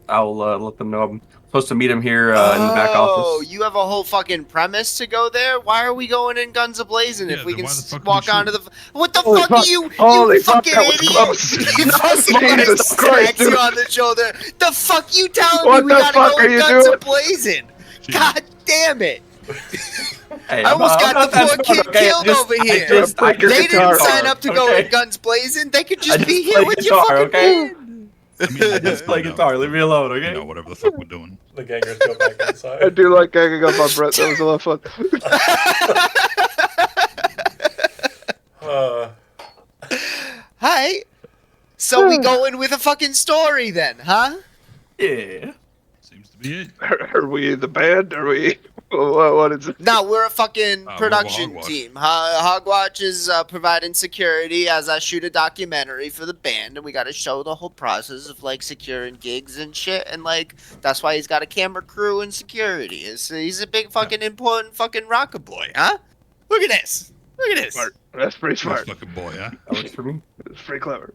[SPEAKER 5] I'll let them know I'm supposed to meet him here in the back office.
[SPEAKER 3] Oh, you have a whole fucking premise to go there? Why are we going in guns a-blazing
[SPEAKER 4] Yeah,
[SPEAKER 3] if we
[SPEAKER 4] then
[SPEAKER 3] can
[SPEAKER 4] why the fuck
[SPEAKER 3] walk
[SPEAKER 4] we
[SPEAKER 3] onto
[SPEAKER 4] shoot?
[SPEAKER 3] the... What the
[SPEAKER 2] Holy
[SPEAKER 3] fuck
[SPEAKER 2] fuck.
[SPEAKER 3] are you?
[SPEAKER 2] Holy
[SPEAKER 3] You
[SPEAKER 2] fuck,
[SPEAKER 3] fucking
[SPEAKER 2] that was
[SPEAKER 3] idiot!
[SPEAKER 2] close.
[SPEAKER 3] You fucking
[SPEAKER 2] Jesus Christ,
[SPEAKER 3] smacks you
[SPEAKER 2] dude.
[SPEAKER 3] on the shoulder. The fuck you telling
[SPEAKER 2] What
[SPEAKER 3] me we
[SPEAKER 2] the
[SPEAKER 3] gotta
[SPEAKER 2] fuck
[SPEAKER 3] go
[SPEAKER 2] are
[SPEAKER 3] in
[SPEAKER 2] you
[SPEAKER 3] guns
[SPEAKER 2] doing?
[SPEAKER 3] a-blazing?
[SPEAKER 4] Jeez.
[SPEAKER 3] God damn it.
[SPEAKER 5] Hey,
[SPEAKER 3] I almost
[SPEAKER 5] I'm
[SPEAKER 3] got
[SPEAKER 5] not
[SPEAKER 3] the poor
[SPEAKER 5] that
[SPEAKER 3] kid
[SPEAKER 5] smart, okay?
[SPEAKER 3] killed over here.
[SPEAKER 2] Break your
[SPEAKER 3] They
[SPEAKER 2] guitar.
[SPEAKER 3] didn't sign up to go
[SPEAKER 5] Okay.
[SPEAKER 3] in guns blazing. They could
[SPEAKER 5] I
[SPEAKER 3] just
[SPEAKER 5] just
[SPEAKER 3] be here
[SPEAKER 5] play
[SPEAKER 3] with your
[SPEAKER 5] guitar,
[SPEAKER 3] fucking
[SPEAKER 5] okay?
[SPEAKER 3] band.
[SPEAKER 4] I mean, I
[SPEAKER 5] Let's play guitar. Leave me alone, okay?
[SPEAKER 4] You know, whatever the fuck we're doing.
[SPEAKER 1] The gangers go back
[SPEAKER 2] I
[SPEAKER 1] inside.
[SPEAKER 2] do like ganging up on Brett. That was a lot of fun.
[SPEAKER 3] Hi. So we go in with a fucking story then, huh?
[SPEAKER 5] Yeah.
[SPEAKER 4] Seems to be it.
[SPEAKER 2] Are we the band? Are we? What is it?
[SPEAKER 3] No, we're a fucking
[SPEAKER 4] we're
[SPEAKER 3] production
[SPEAKER 4] Hogwatch.
[SPEAKER 3] team. Hogwatch is providing security as I shoot a documentary for the band, and we got to show the whole process of like securing gigs and shit. And like that's why he's got a camera crew and security. He's a big fucking important fucking rocker boy, huh? Look at this. Look at this.
[SPEAKER 2] Smart. That's pretty
[SPEAKER 4] Nice
[SPEAKER 2] smart.
[SPEAKER 4] fucking boy, huh?
[SPEAKER 5] That works for me.
[SPEAKER 2] It's pretty clever.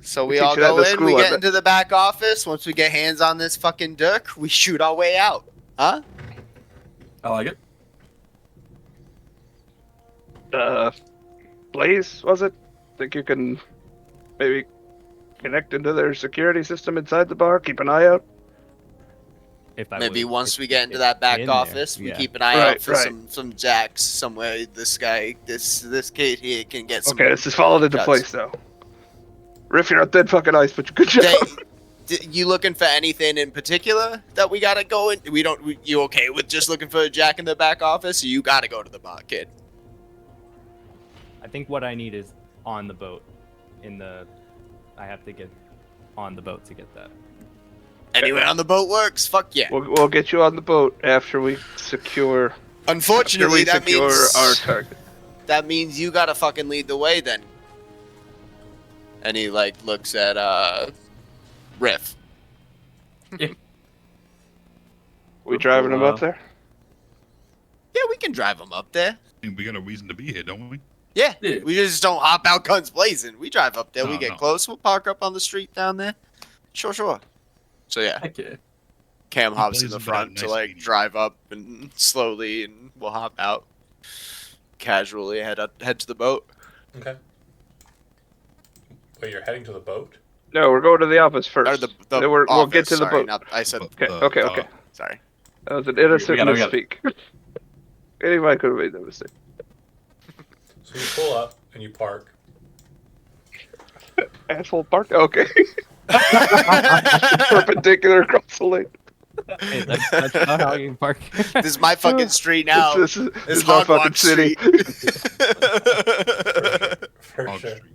[SPEAKER 3] So we
[SPEAKER 2] teach
[SPEAKER 3] all
[SPEAKER 2] you that
[SPEAKER 3] go
[SPEAKER 2] in
[SPEAKER 3] in,
[SPEAKER 2] school,
[SPEAKER 3] we
[SPEAKER 2] I
[SPEAKER 3] get
[SPEAKER 2] bet.
[SPEAKER 3] into the back office. Once we get hands on this fucking Dirk, we shoot our way out, huh?
[SPEAKER 5] I like it.
[SPEAKER 2] Blaze, was it? Think you can maybe connect into their security system inside the bar? Keep an eye out?
[SPEAKER 6] if I
[SPEAKER 3] Maybe
[SPEAKER 6] would-
[SPEAKER 3] once
[SPEAKER 6] if-
[SPEAKER 3] we get
[SPEAKER 6] if-
[SPEAKER 3] into
[SPEAKER 6] if
[SPEAKER 3] that back
[SPEAKER 6] in there,
[SPEAKER 3] office, we
[SPEAKER 6] yeah.
[SPEAKER 3] keep an eye
[SPEAKER 2] Right,
[SPEAKER 3] out for
[SPEAKER 2] right.
[SPEAKER 3] some jacks somewhere. This kid here can get some.
[SPEAKER 2] Okay, this is falling into
[SPEAKER 3] shots.
[SPEAKER 2] place now. Riff, you're not dead fucking ice, but good job.
[SPEAKER 3] You looking for anything in particular that we gotta go in? You okay with just looking for a jack in the back office? Or you gotta go to the bar, kid.
[SPEAKER 6] I think what I need is on the boat. I have to get on the boat to get that.
[SPEAKER 3] Anywhere on the boat works. Fuck yeah.
[SPEAKER 2] We'll get you on the boat after we secure.
[SPEAKER 3] Unfortunately, that means
[SPEAKER 2] our target.
[SPEAKER 3] that means you gotta fucking lead the way then. And he like looks at Riff.
[SPEAKER 2] We driving him up there?
[SPEAKER 3] Yeah, we can drive him up there.
[SPEAKER 4] I think we got a reason to be here, don't we?
[SPEAKER 3] Yeah,
[SPEAKER 5] Yeah.
[SPEAKER 3] we just don't hop out guns blazing. We drive up there.
[SPEAKER 4] No,
[SPEAKER 3] we get
[SPEAKER 4] no.
[SPEAKER 3] close. We'll park up on the street down there. Sure. So yeah,
[SPEAKER 5] Heck yeah.
[SPEAKER 3] Cam hops in the
[SPEAKER 4] blazing
[SPEAKER 3] front
[SPEAKER 4] bad,
[SPEAKER 3] to
[SPEAKER 4] nice
[SPEAKER 3] like
[SPEAKER 4] meeting.
[SPEAKER 3] drive up and slowly, and we'll hop out casually. Head to the boat.
[SPEAKER 1] Okay. Wait, you're heading to the boat?
[SPEAKER 2] No, we're going to the office first.
[SPEAKER 3] Or the
[SPEAKER 2] Then we'll
[SPEAKER 3] office,
[SPEAKER 2] get to the
[SPEAKER 3] sorry,
[SPEAKER 2] boat.
[SPEAKER 3] not- I said
[SPEAKER 2] Okay,
[SPEAKER 4] Uh,
[SPEAKER 2] okay.
[SPEAKER 3] sorry.
[SPEAKER 2] That was an innocent
[SPEAKER 5] We got it.
[SPEAKER 2] misspeak. Anybody could have made that mistake.
[SPEAKER 1] So you pull up and you park.
[SPEAKER 2] Asshole park. Okay. Perpendicular across the lane.
[SPEAKER 6] Hey, that's not how you park.
[SPEAKER 3] This is my fucking street now.
[SPEAKER 2] This is
[SPEAKER 3] It's
[SPEAKER 2] my fucking
[SPEAKER 3] Hogwarts
[SPEAKER 2] city.
[SPEAKER 1] For
[SPEAKER 4] Hog
[SPEAKER 1] sure.
[SPEAKER 4] Street.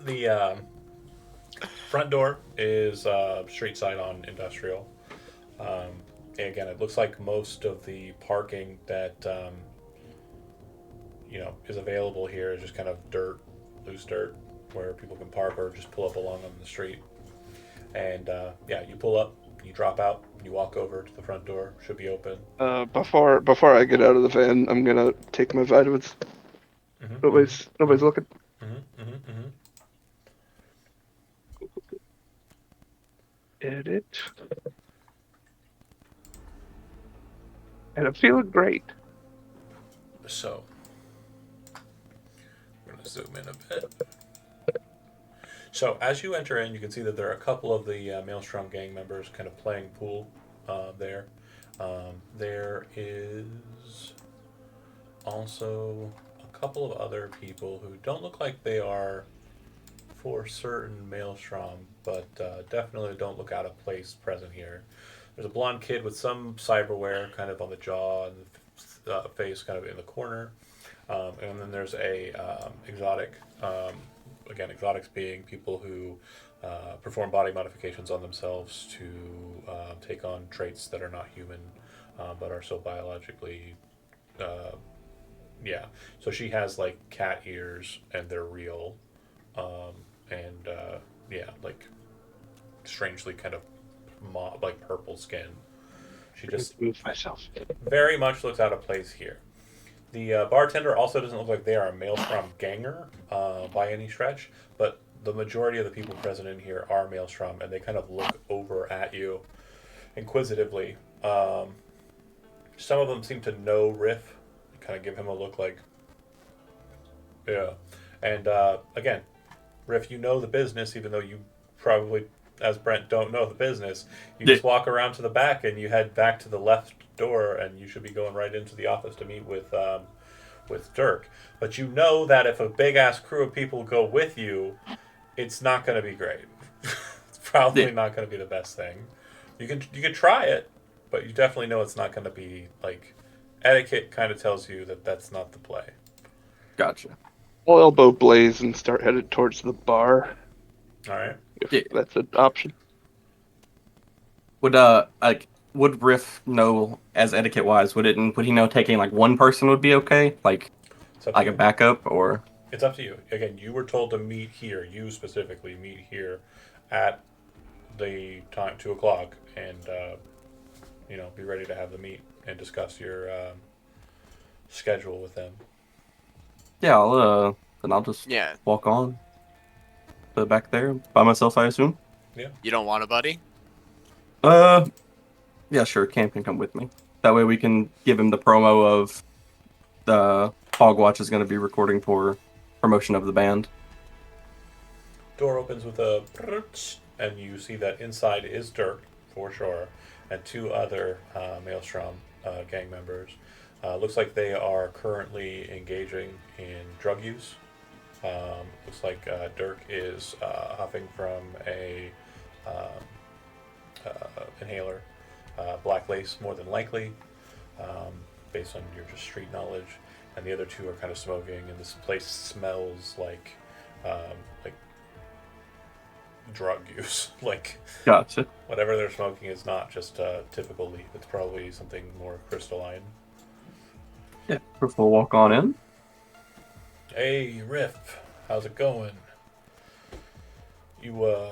[SPEAKER 1] The front door is street side on industrial. And again, it looks like most of the parking that is available here is just kind of dirt, loose dirt, where people can park or just pull up along on the street. And you pull up, you drop out, you walk over to the front door. Should be open.
[SPEAKER 2] Before I get out of the van, I'm gonna take my vitamins.
[SPEAKER 1] Mm-hmm.
[SPEAKER 2] Nobody's looking. Edit. And I'm feeling great.
[SPEAKER 1] So, I'm going to zoom in a bit. So, as you enter in, you can see that there are a couple of the Maelstrom gang members kind of playing pool there. There is also a couple of other people who don't look like they are for certain Maelstrom, but definitely don't look out of place present here. There's a blonde kid with some cyberware kind of on the jaw and the face kind of in the corner. And then there's a exotic, again, exotics being people who perform body modifications on themselves to take on traits that are not human, but are so biologically, So she has like cat ears and they're real, like strangely kind of like purple skin. She just
[SPEAKER 2] Move myself.
[SPEAKER 1] very much looks out of place here. The bartender also doesn't look like they are a Maelstrom ganger by any stretch, but the majority of the people present in here are Maelstrom, and they kind of look over at you inquisitively. Some of them seem to know Riff, kind of give him a look like, yeah. And again, Riff, you know the business, even though you probably, as Brent, don't know the business. You just walk around to the back and you head back to the left door, and you should be going right into the office to meet with Dirk. But you know that if a big ass crew of people go with you, it's not going to be great. It's probably not going to be the best thing. You can try it, but you definitely know it's not going to be like etiquette. Kind of tells you that that's not the play.
[SPEAKER 5] Gotcha.
[SPEAKER 2] We'll elbow Blaze and start headed towards the bar.
[SPEAKER 1] All right.
[SPEAKER 2] If that's an option.
[SPEAKER 5] Would Riff know, as etiquette wise, would he know taking like one person would be okay? Like
[SPEAKER 1] It's up to
[SPEAKER 5] a
[SPEAKER 1] you.
[SPEAKER 5] backup, or
[SPEAKER 1] It's up to you. Again, you were told to meet here. You specifically meet here at the time 2:00, and be ready to have the meet and discuss your schedule with them.
[SPEAKER 5] yeah, I'll just
[SPEAKER 3] Yeah.
[SPEAKER 5] walk on to back there by myself, I assume.
[SPEAKER 3] You don't want a buddy?
[SPEAKER 5] Yeah, sure. Cam can come with me. That way we can give him the promo of the Hogwatch is going to be recording for promotion of the band.
[SPEAKER 1] Door opens with a and you see that inside is Dirk for sure, and two other Maelstrom gang members. Looks like they are currently engaging in drug use. Looks like Dirk is huffing from a inhaler, black lace more than likely, based on your just street knowledge. And the other two are kind of smoking, and this place smells like drug use. Like
[SPEAKER 5] Gotcha.
[SPEAKER 1] whatever they're smoking is not just typical leaf. It's probably something more crystalline.
[SPEAKER 5] Yeah, Riff will walk on in.
[SPEAKER 1] Hey, Riff, how's it going? You,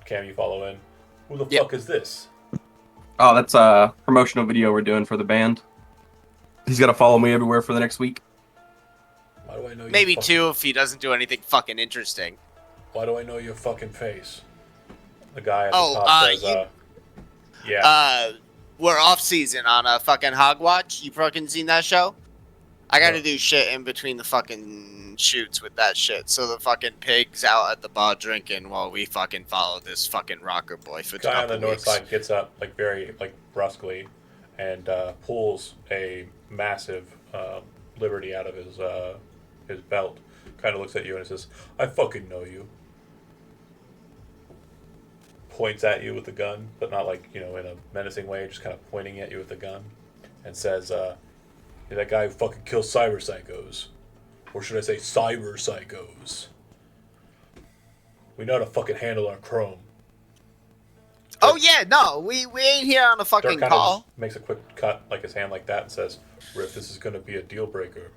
[SPEAKER 1] Cam, you follow in. Who the
[SPEAKER 3] Yep.
[SPEAKER 1] fuck is this?
[SPEAKER 5] Oh, that's a promotional video we're doing for the band. He's got to follow me everywhere for the next week.
[SPEAKER 1] Why do I know you?
[SPEAKER 3] Maybe two if he doesn't do anything fucking interesting.
[SPEAKER 1] Why do I know your fucking face? The guy at the
[SPEAKER 3] Oh,
[SPEAKER 1] top says,
[SPEAKER 3] you-
[SPEAKER 1] yeah.
[SPEAKER 3] We're off season on a fucking Hogwatch. You fucking seen that show? I gotta
[SPEAKER 1] No.
[SPEAKER 3] do shit in between the fucking shoots with that shit. So the fucking pig's out at the bar drinking while we fucking follow this fucking rocker boy for a
[SPEAKER 1] Guy on
[SPEAKER 3] couple
[SPEAKER 1] the north
[SPEAKER 3] weeks.
[SPEAKER 1] side gets up like very like brusquely and pulls a massive liberty out of his belt. Kind of looks at you and says, "I fucking know you." Points at you with the gun, but not like, in a menacing way, just kind of pointing at you with the gun, and says, "You're that guy who fucking kills cyber psychos, or should I say cyber psychos? We know how to fucking handle our chrome."
[SPEAKER 3] Oh yeah, no, we ain't here on a fucking
[SPEAKER 1] Dirk kind
[SPEAKER 3] call.
[SPEAKER 1] of makes a quick cut, like his hand like that, and says, "Riff, this is going to be a deal breaker."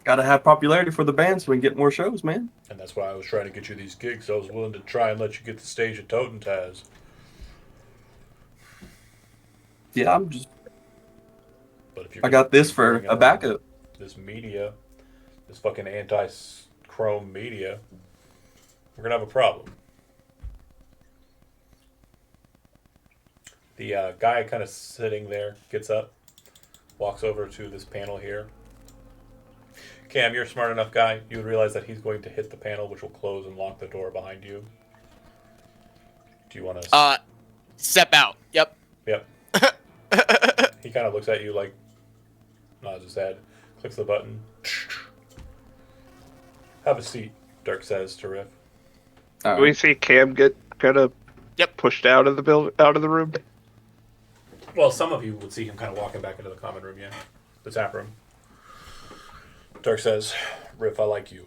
[SPEAKER 5] Got to have popularity for the band so we can get more shows, man.
[SPEAKER 1] And that's why I was trying to get you these gigs. I was willing to try and let you get the stage at Totentaz.
[SPEAKER 5] Yeah, I'm just.
[SPEAKER 1] But if you're
[SPEAKER 5] I got this for
[SPEAKER 1] bringing
[SPEAKER 5] a
[SPEAKER 1] on
[SPEAKER 5] backup.
[SPEAKER 1] This media, this fucking anti-chrome media, we're gonna have a problem. The guy kind of sitting there gets up, walks over to this panel here. Cam, you're a smart enough guy. You would realize that he's going to hit the panel, which will close and lock the door behind you. Do you want to?
[SPEAKER 3] Step out. Yep.
[SPEAKER 1] Yep. He kind of looks at you like, nods his head, clicks the button. Have a seat, Dirk says to Riff.
[SPEAKER 5] All
[SPEAKER 2] We
[SPEAKER 5] right.
[SPEAKER 2] see Cam get kind of pushed out of the room.
[SPEAKER 1] Well, some of you would see him kind of walking back into the common room, yeah. The tap room. Dirk says, Riff, I like you.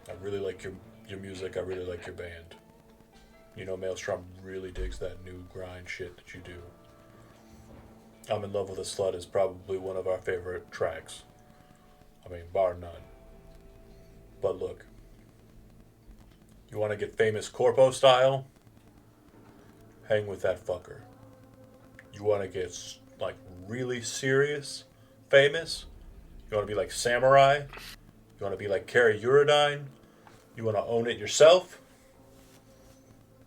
[SPEAKER 1] I really like your music. I really like your band. Maelstrom really digs that new grind shit that you do. I'm in Love with a Slut is probably one of our favorite tracks. I mean, bar none. But look, you want to get famous corpo style? Hang with that fucker. You want to get, like, really serious famous? You want to be like Samurai? You want to be like Carrie Uridine? You want to own it yourself?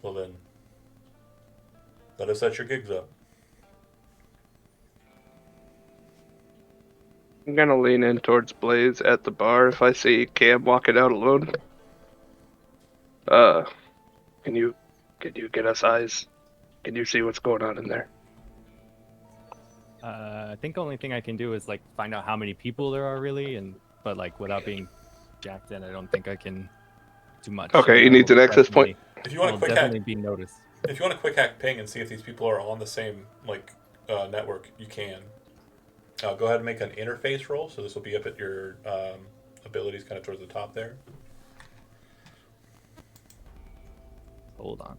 [SPEAKER 1] Well then, let us set your gigs up.
[SPEAKER 2] I'm gonna lean in towards Blaze at the bar if I see Cam walking out alone. Can you get us eyes? Can you see what's going on in there?
[SPEAKER 6] I think the only thing I can do is like find out how many people there are really, but like without being jacked in, I don't think I can do much.
[SPEAKER 2] Okay, he
[SPEAKER 6] I
[SPEAKER 2] needs
[SPEAKER 6] will
[SPEAKER 2] an access point.
[SPEAKER 6] definitely-
[SPEAKER 1] If you want
[SPEAKER 6] will
[SPEAKER 1] a quick
[SPEAKER 6] definitely
[SPEAKER 1] hack,
[SPEAKER 6] be noticed.
[SPEAKER 1] if you want a quick hack ping and see if these people are on the same network, you can. Go ahead and make an interface roll. So this will be up at your abilities, kind of towards the top there.
[SPEAKER 6] Hold on,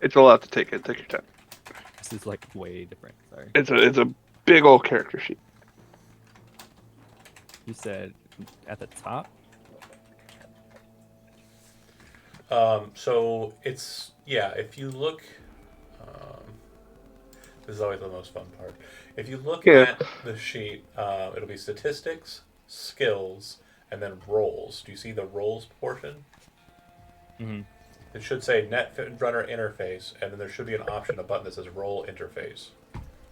[SPEAKER 2] It's a lot to take in. Take your time.
[SPEAKER 6] this is like way different. Sorry,
[SPEAKER 2] It's a big old character sheet.
[SPEAKER 6] you said at the top.
[SPEAKER 1] So it's, if you look, this is always the most fun part. If you look
[SPEAKER 2] Yeah.
[SPEAKER 1] at the sheet, it'll be statistics, skills, and then roles. Do you see the roles portion?
[SPEAKER 6] Mm-hmm.
[SPEAKER 1] It should say Netrunner interface, and then there should be an option, a button that says role interface.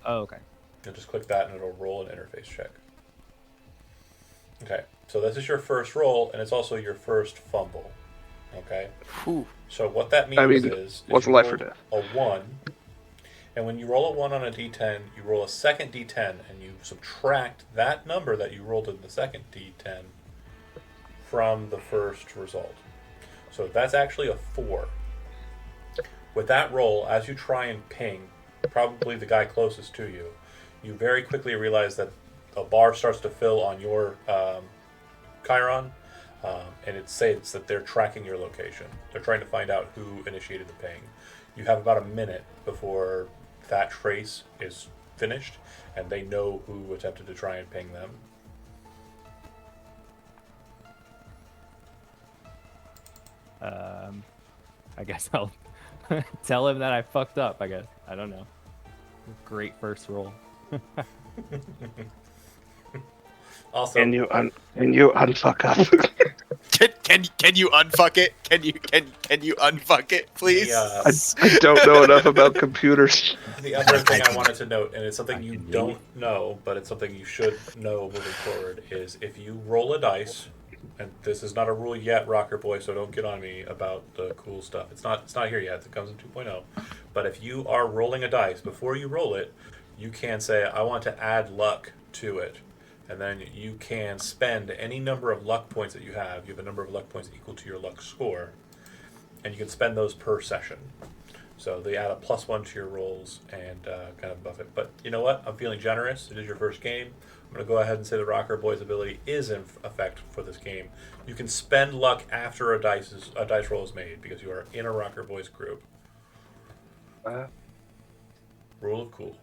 [SPEAKER 6] Oh, okay.
[SPEAKER 1] You'll just click that and it'll roll an interface check. Okay. So this is your first roll, and it's also your first fumble. Okay.
[SPEAKER 3] Whew.
[SPEAKER 1] So what that means
[SPEAKER 2] I mean,
[SPEAKER 1] is
[SPEAKER 2] what's
[SPEAKER 1] you
[SPEAKER 2] life or
[SPEAKER 1] rolled
[SPEAKER 2] death?
[SPEAKER 1] a 1, and when you roll a 1 on a d10, you roll a second d10, and you subtract that number that you rolled in the second d10 from the first result. So that's actually a 4. With that roll, as you try and ping, probably the guy closest to you, you very quickly realize that a bar starts to fill on your Chiron, and it states that they're tracking your location. They're trying to find out who initiated the ping. You have about a minute before that trace is finished, and they know who attempted to try and ping them.
[SPEAKER 6] I guess I'll tell him that I fucked up. I guess I don't know. Great first roll.
[SPEAKER 1] Also,
[SPEAKER 2] Can you unfuck up?
[SPEAKER 3] Can you unfuck it? Can you unfuck it, please?
[SPEAKER 2] I don't know enough about computers.
[SPEAKER 1] the other thing I
[SPEAKER 3] can-
[SPEAKER 1] wanted to note, and it's something
[SPEAKER 6] I
[SPEAKER 1] you
[SPEAKER 6] can
[SPEAKER 1] don't know, but it's something you should know moving forward, is if you roll a dice, and this is not a rule yet, Rocker Boy, so don't get on me about the cool stuff. It's not here yet. It comes in 2.0. But if you are rolling a dice, before you roll it, you can say, I want to add luck to it. And then you can spend any number of luck points that you have. You have a number of luck points equal to your luck score. And you can spend those per session. So they add a +1 to your rolls and kind of buff it. But you know what? I'm feeling generous. It is your first game. I'm going to go ahead and say the Rocker Boy's ability is in effect for this game. You can spend luck after a dice roll is made because you are in a Rocker Boys group. Rule of cool.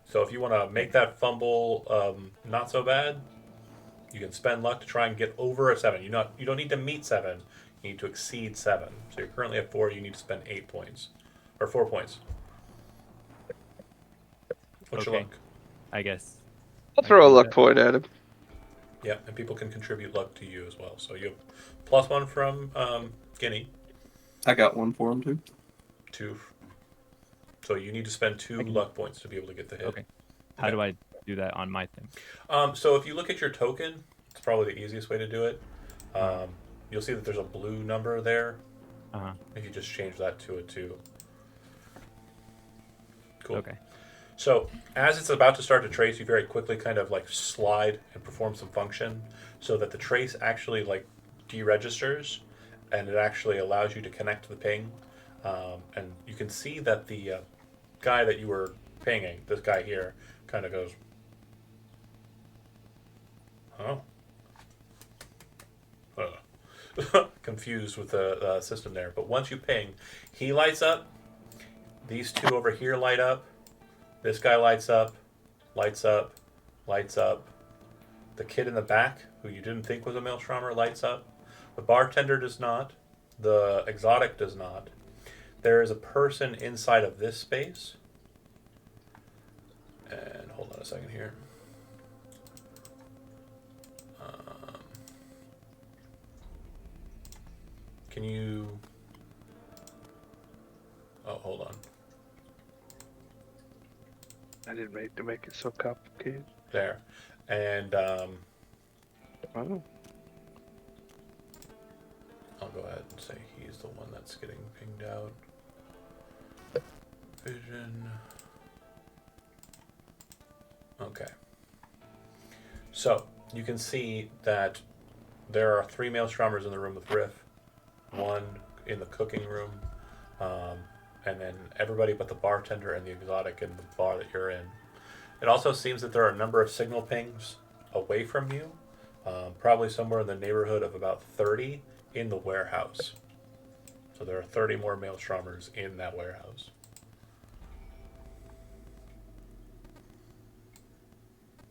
[SPEAKER 1] So if you want to make that fumble not so bad, you can spend luck to try and get over a 7. You don't need to meet 7. You need to exceed 7. So you're currently at 4. You need to spend 8 points or 4 points. What's your
[SPEAKER 6] Okay.
[SPEAKER 1] luck?
[SPEAKER 6] I guess.
[SPEAKER 2] I'll throw a luck point at him.
[SPEAKER 1] Yeah, and people can contribute luck to you as well. So you have +1 from Guinea.
[SPEAKER 5] I got one for him too.
[SPEAKER 1] 2. So you need to spend 2 luck points to be able to get the hit.
[SPEAKER 6] Okay. How do I do that on my thing?
[SPEAKER 1] So if you look at your token, it's probably the easiest way to do it. You'll see that there's a blue number there.
[SPEAKER 6] Uh-huh.
[SPEAKER 1] If you just change that to a 2. Cool.
[SPEAKER 6] Okay.
[SPEAKER 1] So as it's about to start to trace, you very quickly kind of like slide and perform some function so that the trace actually like deregisters, and it actually allows you to connect to the ping. And you can see that the guy that you were pinging, this guy here, kind of goes, oh. Confused with the system there. But once you ping, he lights up. These two over here light up. This guy lights up, lights up, lights up. The kid in the back, who you didn't think was a Maelstrommer, lights up. The bartender does not. The exotic does not. There is a person inside of this space. And hold on a second here. Can you... Oh, hold on.
[SPEAKER 2] I didn't make to make it so complicated.
[SPEAKER 1] There. And
[SPEAKER 2] Oh.
[SPEAKER 1] I'll go ahead and say he's the one that's getting pinged out. Vision. Okay. So, you can see that there are 3 Maelstrommers in the room with Riff, 1 in the cooking room, and then everybody but the bartender and the exotic in the bar that you're in. It also seems that there are a number of signal pings away from you, probably somewhere in the neighborhood of about 30 in the warehouse. So there are 30 more Maelstrommers in that warehouse.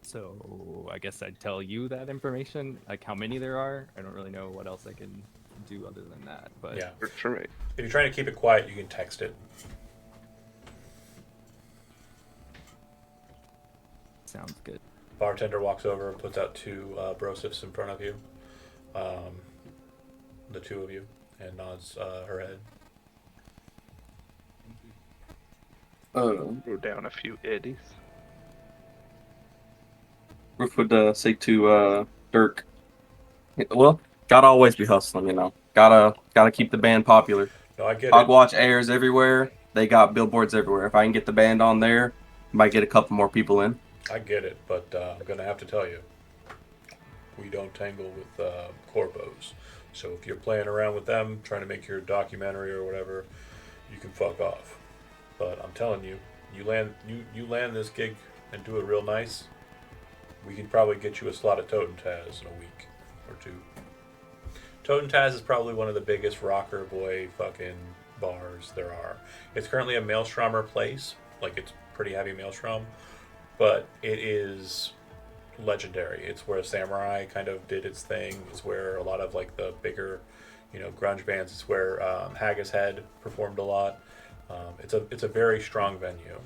[SPEAKER 6] So I guess I'd tell you that information, like how many there are. I don't really know what else I can do other than that. But
[SPEAKER 1] Yeah.
[SPEAKER 2] Works for me.
[SPEAKER 1] If you're trying to keep it quiet, you can text it.
[SPEAKER 6] sounds good.
[SPEAKER 1] Bartender walks over and puts out 2 brosifs in front of you. The 2 of you, and nods her head.
[SPEAKER 2] Throw down a few eddies.
[SPEAKER 5] Roof would say to Dirk, Well, gotta always be hustling, you know. Gotta keep the band popular.
[SPEAKER 1] No, I get it.
[SPEAKER 5] Hogwatch airs everywhere. They got billboards everywhere. If I can get the band on there, might get a couple more people in.
[SPEAKER 1] I get it, but I'm gonna have to tell you, we don't tangle with corpos. So if you're playing around with them, trying to make your documentary or whatever, you can fuck off. But I'm telling you, you land this gig and do it real nice. We could probably get you a slot at Totem Taz in a week or two. Totem Taz is probably one of the biggest rocker boy fucking bars there are. It's currently a Maelstromer place, like it's pretty heavy Maelstrom, but it is legendary. It's where Samurai kind of did its thing. It's where a lot of like the bigger, grunge bands. It's where Haggis Head performed a lot. It's a very strong venue.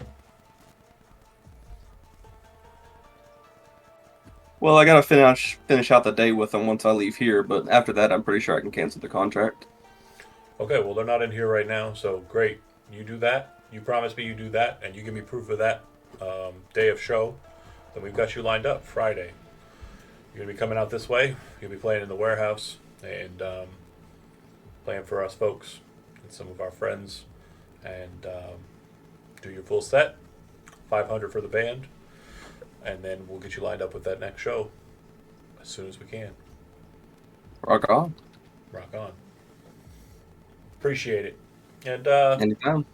[SPEAKER 5] Well, I gotta finish out the day with them once I leave here, but after that, I'm pretty sure I can cancel the contract.
[SPEAKER 1] Okay, well they're not in here right now, so great. You do that. You promise me you do that, and you give me proof of that day of show. Then we've got you lined up Friday. You're gonna be coming out this way. You'll be playing in the warehouse and playing for us folks and some of our friends, and do your full set. 500 for the band, and then we'll get you lined up with that next show as soon as we can.
[SPEAKER 5] Rock on.
[SPEAKER 1] Rock on. Appreciate it. And
[SPEAKER 5] Anytime.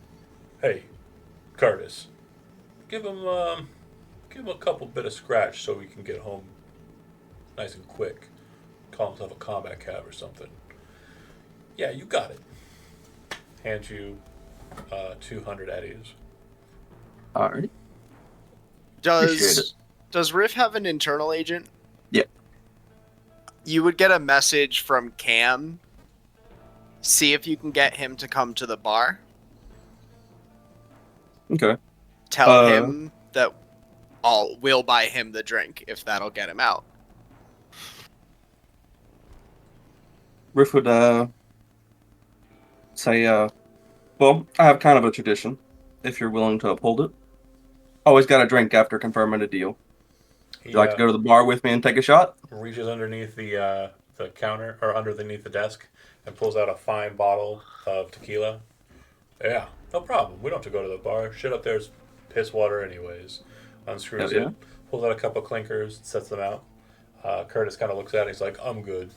[SPEAKER 1] hey, Curtis, give him a couple bit of scratch so we can get home nice and quick. Call himself a combat cab or something. Yeah, you got it. Hand you 200 eddies.
[SPEAKER 5] All right. Appreciate it.
[SPEAKER 3] Does Riff have an internal agent?
[SPEAKER 5] Yeah.
[SPEAKER 3] You would get a message from Cam. See if you can get him to come to the bar.
[SPEAKER 5] Okay.
[SPEAKER 3] Tell him that we'll buy him the drink if that'll get him out.
[SPEAKER 5] Riff would say, well, I have kind of a tradition, if you're willing to uphold it. Always got a drink after confirming a deal.
[SPEAKER 1] He
[SPEAKER 5] Would you like to go to the bar with me and take a shot?
[SPEAKER 1] reaches underneath the counter or underneath the desk and pulls out a fine bottle of tequila. Yeah, no problem. We don't have to go to the bar. Shit up there's piss water anyways. Unscrews
[SPEAKER 5] Hell yeah.
[SPEAKER 1] it, pulls out a couple clinkers, sets them out. Curtis kind of looks at it. He's like, I'm good.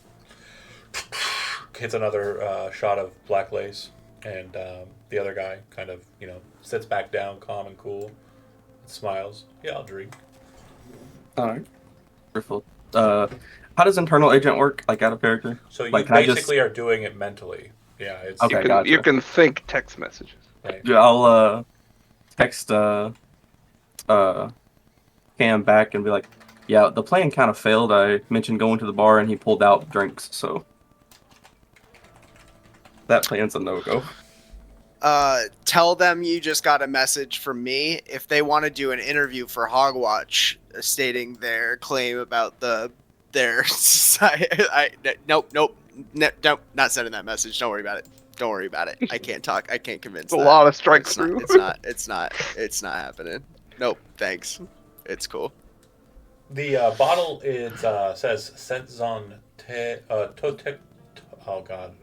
[SPEAKER 1] Hits another shot of black lace, and the other guy kind of, sits back down, calm and cool, smiles. Yeah, I'll drink.
[SPEAKER 5] All right. Wonderful. How does internal agent work, like out of character?
[SPEAKER 1] So you
[SPEAKER 5] Like, can I
[SPEAKER 1] basically are doing it mentally. Yeah, it's
[SPEAKER 5] Okay.
[SPEAKER 2] You can,
[SPEAKER 5] gotcha.
[SPEAKER 2] you can think text messages.
[SPEAKER 1] right.
[SPEAKER 5] Yeah, I'll text Cam back and be like, yeah, the plan kind of failed. I mentioned going to the bar and he pulled out drinks, so that plan's a no-go.
[SPEAKER 3] Tell them you just got a message from me. If they want to do an interview for Hogwatch, stating their claim about their nope, not sending that message. Don't worry about it. Don't worry about it. I can't talk. I can't convince.
[SPEAKER 2] It's a
[SPEAKER 3] that.
[SPEAKER 2] lot of strike
[SPEAKER 3] It's
[SPEAKER 2] through.
[SPEAKER 3] not. It's not happening. Nope. Thanks. It's cool.
[SPEAKER 1] The bottle says Sentzon Totek. Oh God,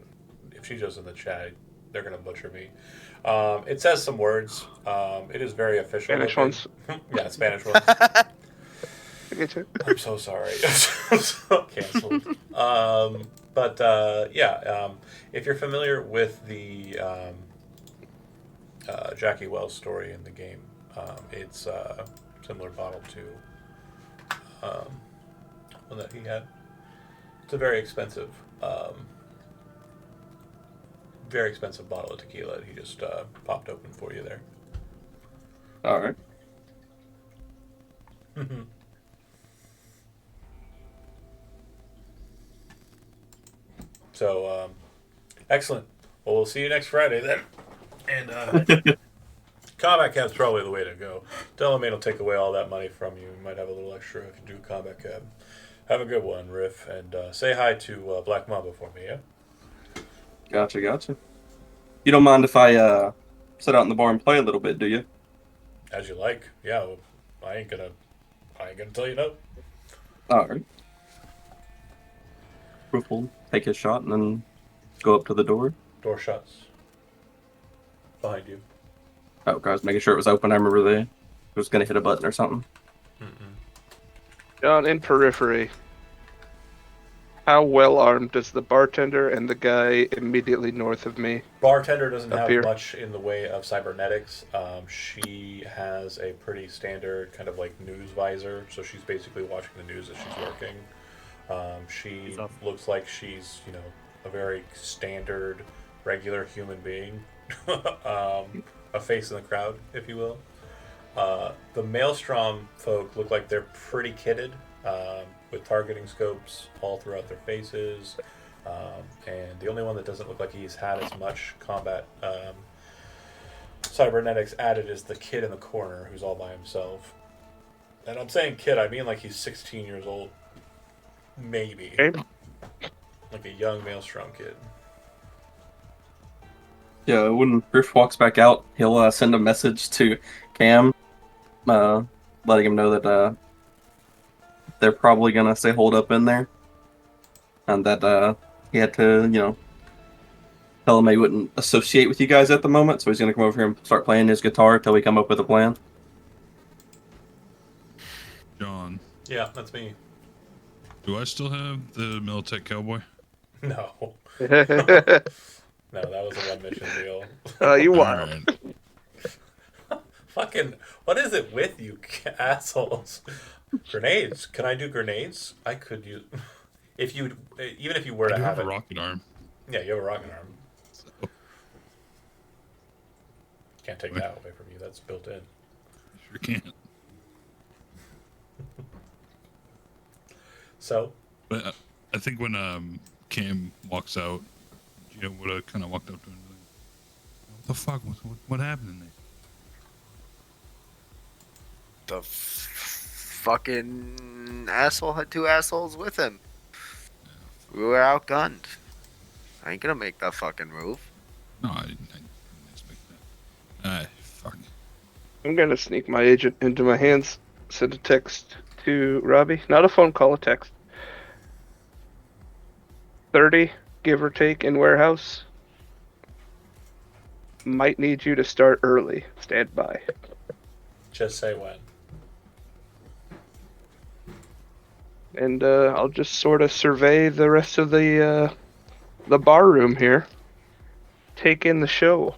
[SPEAKER 1] if she goes in the chat, they're gonna butcher me. It says some words. It is very official.
[SPEAKER 2] Spanish ones.
[SPEAKER 1] Yeah, Spanish ones.
[SPEAKER 2] I get you.
[SPEAKER 1] I'm so sorry. So canceled. If you're familiar with the Jackie Wells story in the game, it's a similar bottle to one that he had. It's a very expensive bottle of tequila that he just popped open for you there.
[SPEAKER 5] All right.
[SPEAKER 1] So, excellent. Well, we'll see you next Friday then. And combat cab's probably the way to go. Delamane will take away all that money from you. You might have a little extra if you do combat cab. Have a good one, Riff, and say hi to Black Mamba for me, yeah?
[SPEAKER 5] Gotcha. You don't mind if I sit out in the bar and play a little bit, do you?
[SPEAKER 1] As you like. Yeah, well, I ain't gonna tell you no.
[SPEAKER 5] All right. Roof will take his shot and then go up to the door.
[SPEAKER 1] Door shuts behind you.
[SPEAKER 5] Oh, I was making sure it was open. I remember they was gonna hit a button or something.
[SPEAKER 2] John, in periphery, how well armed is the bartender and the guy immediately north of me?
[SPEAKER 1] Bartender doesn't
[SPEAKER 2] Up
[SPEAKER 1] have
[SPEAKER 2] here.
[SPEAKER 1] much in the way of cybernetics. She has a pretty standard kind of like news visor, so she's basically watching the news as she's working. She
[SPEAKER 6] He's off.
[SPEAKER 1] looks like she's, a very standard, regular human being, a face in the crowd, if you will. The Maelstrom folk look like they're pretty kitted, with targeting scopes all throughout their faces. And the only one that doesn't look like he's had as much combat cybernetics added is the kid in the corner who's all by himself. And I'm saying kid, I mean like he's 16 years old. Maybe.
[SPEAKER 2] Okay.
[SPEAKER 1] Like a young Maelstrom kid.
[SPEAKER 5] Yeah, when Griff walks back out, he'll send a message to Cam, letting him know that they're probably gonna say hold up in there, and that he had to, tell him he wouldn't associate with you guys at the moment, so he's gonna come over here and start playing his guitar till we come up with a plan.
[SPEAKER 4] John,
[SPEAKER 1] Yeah, that's me.
[SPEAKER 4] do I still have the Militech Cowboy?
[SPEAKER 1] No.
[SPEAKER 2] You
[SPEAKER 1] No, that was a one mission deal.
[SPEAKER 2] wild.
[SPEAKER 4] Alright.
[SPEAKER 1] Fucking, what is it with you assholes? Grenades. Can I do grenades? I could use. Even if you were
[SPEAKER 4] I
[SPEAKER 1] to
[SPEAKER 4] do
[SPEAKER 1] have
[SPEAKER 4] have
[SPEAKER 1] it.
[SPEAKER 4] a rocket arm.
[SPEAKER 1] Yeah, you have a rocket arm.
[SPEAKER 4] So,
[SPEAKER 1] Can't take that away from you. That's built in.
[SPEAKER 4] sure can't.
[SPEAKER 1] So,
[SPEAKER 4] But I think when Cam walks out, Gio would have kind of walked up to him and like, what the fuck? What happened in there?
[SPEAKER 3] The fucking asshole had two assholes with him. We were outgunned. I ain't gonna make that fucking move.
[SPEAKER 4] No, I didn't expect that. Fuck.
[SPEAKER 2] I'm gonna sneak my agent into my hands. Send a text to Robbie. Not a phone call, a text. 30, give or take, in warehouse. Might need you to start early. Stand by.
[SPEAKER 1] just say when.
[SPEAKER 2] And I'll just sort of survey the rest of the bar room here. Take in the show.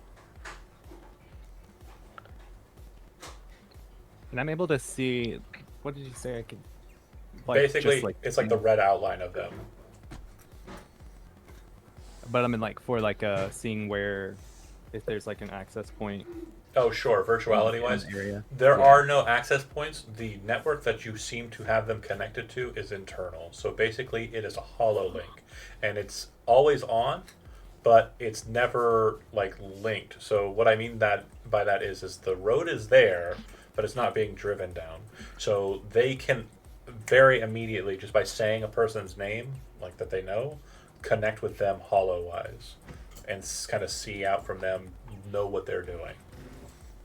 [SPEAKER 6] And I'm able to see. What did you say? I could.
[SPEAKER 1] Basically,
[SPEAKER 6] just,
[SPEAKER 1] it's like the red outline of them.
[SPEAKER 6] But I mean, like for seeing where, if there's like an access point.
[SPEAKER 1] Oh, sure. Virtuality wise,
[SPEAKER 6] Area.
[SPEAKER 1] there
[SPEAKER 6] Yeah.
[SPEAKER 1] are no access points. The network that you seem to have them connected to is internal. So basically, it is a hollow link, and it's always on, but it's never like linked. So what I mean by that is the road is there, but it's not being driven down. So they can very immediately, just by saying a person's name, like that they know, connect with them hollow wise, and kind of see out from them, know what they're doing.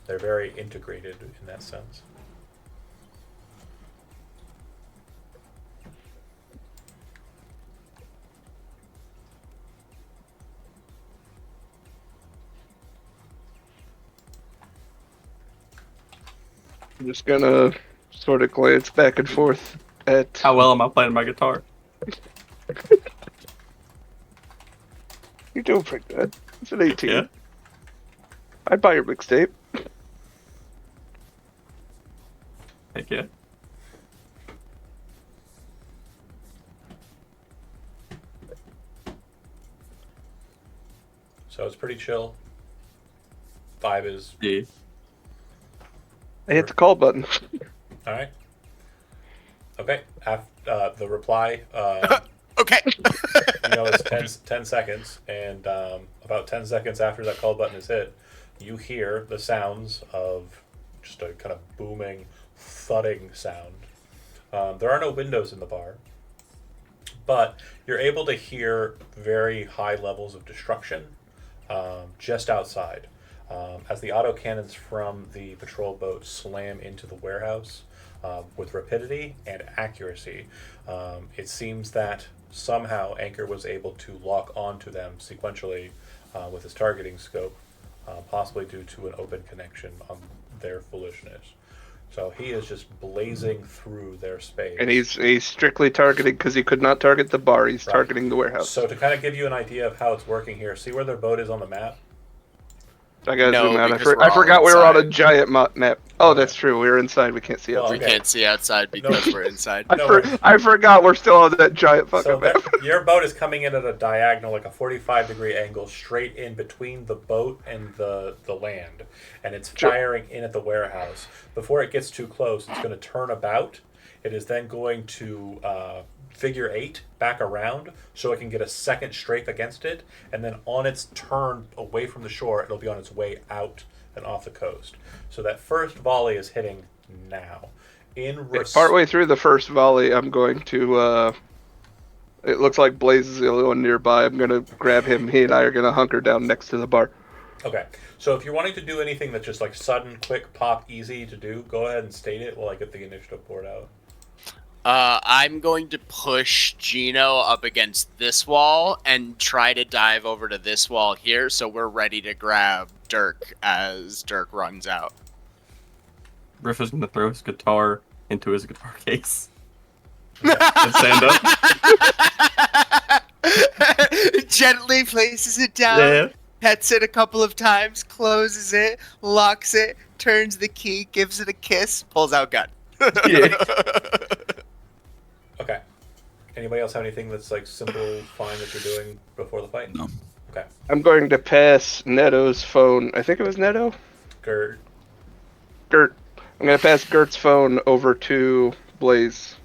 [SPEAKER 1] They're very integrated in that sense.
[SPEAKER 2] I'm just gonna sort of glance back and forth at.
[SPEAKER 5] How well am I playing my guitar?
[SPEAKER 2] You're doing pretty good. It's an 18.
[SPEAKER 5] Yeah.
[SPEAKER 2] I'd buy your mixtape.
[SPEAKER 5] Heck yeah.
[SPEAKER 1] So it's pretty chill. Vibe is
[SPEAKER 5] Yeah.
[SPEAKER 2] I hit the call button.
[SPEAKER 1] all right. Okay. The reply,
[SPEAKER 3] Okay.
[SPEAKER 1] is 10 seconds, and about 10 seconds after that call button is hit, you hear the sounds of just a kind of booming, thudding sound. There are no windows in the bar, but you're able to hear very high levels of destruction just outside. As the autocannons from the patrol boat slam into the warehouse with rapidity and accuracy, it seems that somehow Anchor was able to lock onto them sequentially with his targeting scope, possibly due to an open connection on their foolishness. So he is just blazing through their space.
[SPEAKER 2] And he's strictly targeting because he could not target the bar. He's targeting the warehouse.
[SPEAKER 1] So to kind of give you an idea of how it's working here, see where their boat is on the map?
[SPEAKER 2] I gotta
[SPEAKER 3] No,
[SPEAKER 2] zoom out.
[SPEAKER 3] because we're
[SPEAKER 2] I
[SPEAKER 3] all
[SPEAKER 2] forgot we were on a
[SPEAKER 3] inside.
[SPEAKER 2] giant map. Oh,
[SPEAKER 1] Okay.
[SPEAKER 2] that's true. We were inside. We can't see
[SPEAKER 1] Well,
[SPEAKER 2] outside.
[SPEAKER 3] We can't see outside because we're inside.
[SPEAKER 2] I forgot we're still on that giant fucking
[SPEAKER 1] So
[SPEAKER 2] map.
[SPEAKER 1] your boat is coming in at a diagonal, like a 45-degree angle, straight in between the boat and the land, and it's
[SPEAKER 2] Sure.
[SPEAKER 1] firing in at the warehouse. Before it gets too close, it's going to turn about. It is then going to figure 8 back around so it can get a second strake against it, and then on its turn away from the shore, it'll be on its way out and off the coast. So that first volley is hitting now.
[SPEAKER 2] Partway through the first volley, I'm going to. It looks like Blaze is the only one nearby. I'm gonna grab him. He and I are gonna hunker down next to the bar.
[SPEAKER 1] Okay, so if you're wanting to do anything that's just like sudden, quick, pop, easy to do, go ahead and state it while I get the initiative board out.
[SPEAKER 3] I'm going to push Gino up against this wall and try to dive over to this wall here, so we're ready to grab Dirk as Dirk runs out.
[SPEAKER 5] Griff is gonna throw his guitar into his guitar case. And stand up.
[SPEAKER 3] Gently places it down,
[SPEAKER 5] Yeah.
[SPEAKER 3] pets it a couple of times, closes it, locks it, turns the key, gives it a kiss, pulls out gun.
[SPEAKER 5] Yeah.
[SPEAKER 1] Okay. Anybody else have anything that's like simple, fine that you're doing before the fight?
[SPEAKER 4] No.
[SPEAKER 1] Okay.
[SPEAKER 2] I'm going to pass Neto's phone. I think it was Neto?
[SPEAKER 1] Gert.
[SPEAKER 2] Gert. I'm going to pass Gert's phone over to Blaze.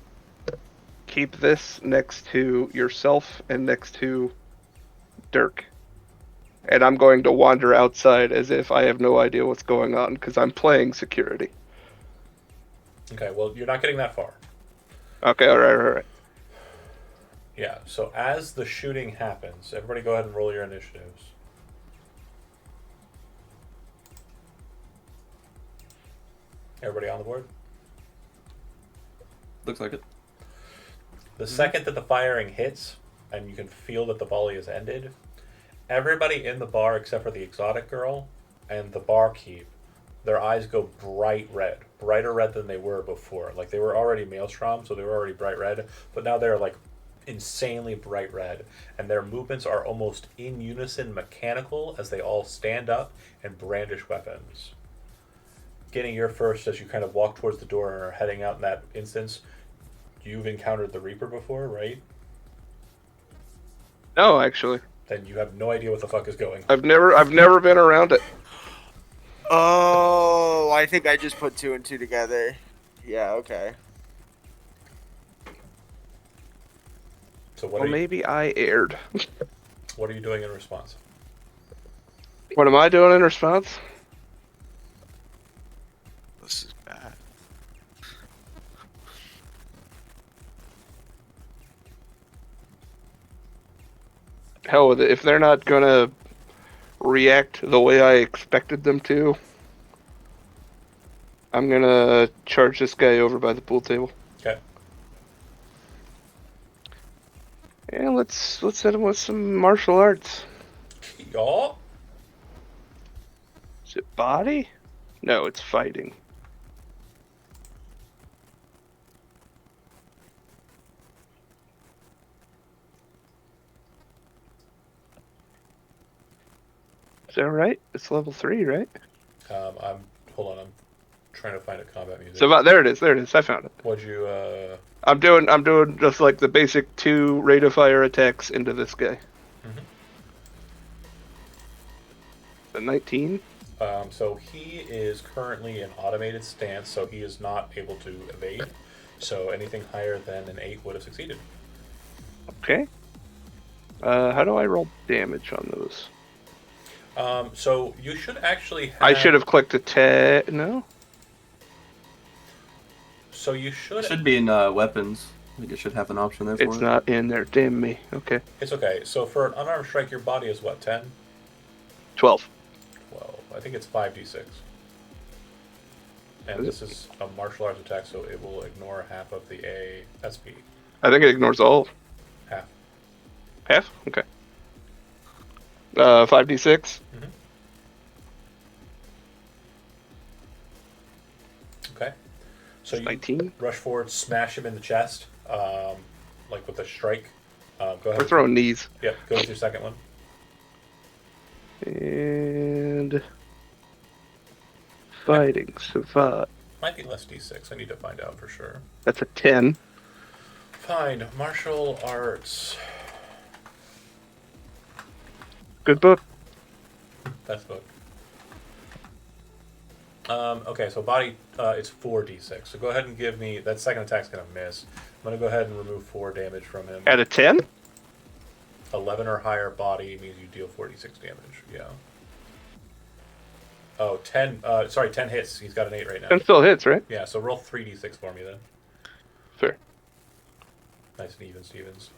[SPEAKER 2] Keep this next to yourself and next to Dirk. And I'm going to wander outside as if I have no idea what's going on because I'm playing security.
[SPEAKER 1] Okay, well, you're not getting that far.
[SPEAKER 2] Okay, alright.
[SPEAKER 1] Yeah, so as the shooting happens, everybody go ahead and roll your initiatives. Everybody on the board?
[SPEAKER 5] Looks like it.
[SPEAKER 1] The second that the firing hits, and you can feel that the volley has ended, everybody in the bar except for the exotic girl and the barkeep, their eyes go bright red. Brighter red than they were before. Like, they were already maelstrom, so they were already bright red, but now they're, like, insanely bright red. And their movements are almost in unison mechanical as they all stand up and brandish weapons. Getting your first as you kind of walk towards the door and are heading out in that instance, you've encountered the Reaper before, right?
[SPEAKER 2] No, actually.
[SPEAKER 1] Then you have no idea what the fuck is going on.
[SPEAKER 2] I've never been around it.
[SPEAKER 3] Oh, I think I just put 2 and 2 together. Yeah, okay.
[SPEAKER 1] So
[SPEAKER 2] Well, maybe I erred.
[SPEAKER 1] what are you doing in response?
[SPEAKER 2] What am I doing in response?
[SPEAKER 3] This is bad.
[SPEAKER 2] Hell with it. If they're not gonna react the way I expected them to, I'm gonna charge this guy over by the pool table.
[SPEAKER 1] Okay.
[SPEAKER 2] And let's hit him with some martial arts.
[SPEAKER 1] Y'all?
[SPEAKER 2] Is it body? No, it's fighting. Is that right? It's level 3, right?
[SPEAKER 1] Hold on, I'm trying to find a combat music.
[SPEAKER 2] So there it is. I found it.
[SPEAKER 1] What'd you,
[SPEAKER 2] I'm doing just like the basic 2 rate of fire attacks into this guy.
[SPEAKER 1] Mhm.
[SPEAKER 2] The 19.
[SPEAKER 1] So he is currently in automated stance, so he is not able to evade. So anything higher than an 8 would have succeeded.
[SPEAKER 2] Okay. How do I roll damage on those?
[SPEAKER 1] So you should actually have...
[SPEAKER 2] I should have clicked a 10. No?
[SPEAKER 1] So you should...
[SPEAKER 5] It should be in weapons. I think it should have an option there for
[SPEAKER 2] It's
[SPEAKER 5] it.
[SPEAKER 2] not in there. Damn me. Okay.
[SPEAKER 1] It's okay. So for an unarmed strike, your body is what, 10?
[SPEAKER 2] 12.
[SPEAKER 1] 12. I think it's 5d6. And this is a martial arts attack, so it will ignore half of the ASP.
[SPEAKER 2] I think it ignores all.
[SPEAKER 1] Half.
[SPEAKER 2] Half? Okay. 5d6.
[SPEAKER 1] Okay. So you
[SPEAKER 2] 19.
[SPEAKER 1] rush forward, smash him in the chest, like with a strike. Go ahead.
[SPEAKER 2] We're throwing knees.
[SPEAKER 1] Yep. Go with your second one.
[SPEAKER 2] And fighting, survive.
[SPEAKER 1] Might be less d6. I need to find out for sure.
[SPEAKER 2] That's a 10.
[SPEAKER 1] Find martial arts.
[SPEAKER 2] Good book.
[SPEAKER 1] That's book. Okay, so body, it's 4d6. So go ahead and give me that second attack's gonna miss. I'm gonna go ahead and remove 4 damage from him.
[SPEAKER 2] At a 10?
[SPEAKER 1] 11 or higher body means you deal 46 damage. Yeah. Oh, 10. Sorry, 10 hits. He's got an 8 right now.
[SPEAKER 2] 10 still hits, right?
[SPEAKER 1] Yeah. So roll 3d6 for me then.
[SPEAKER 2] Fair.
[SPEAKER 1] Nice and even, Stevens.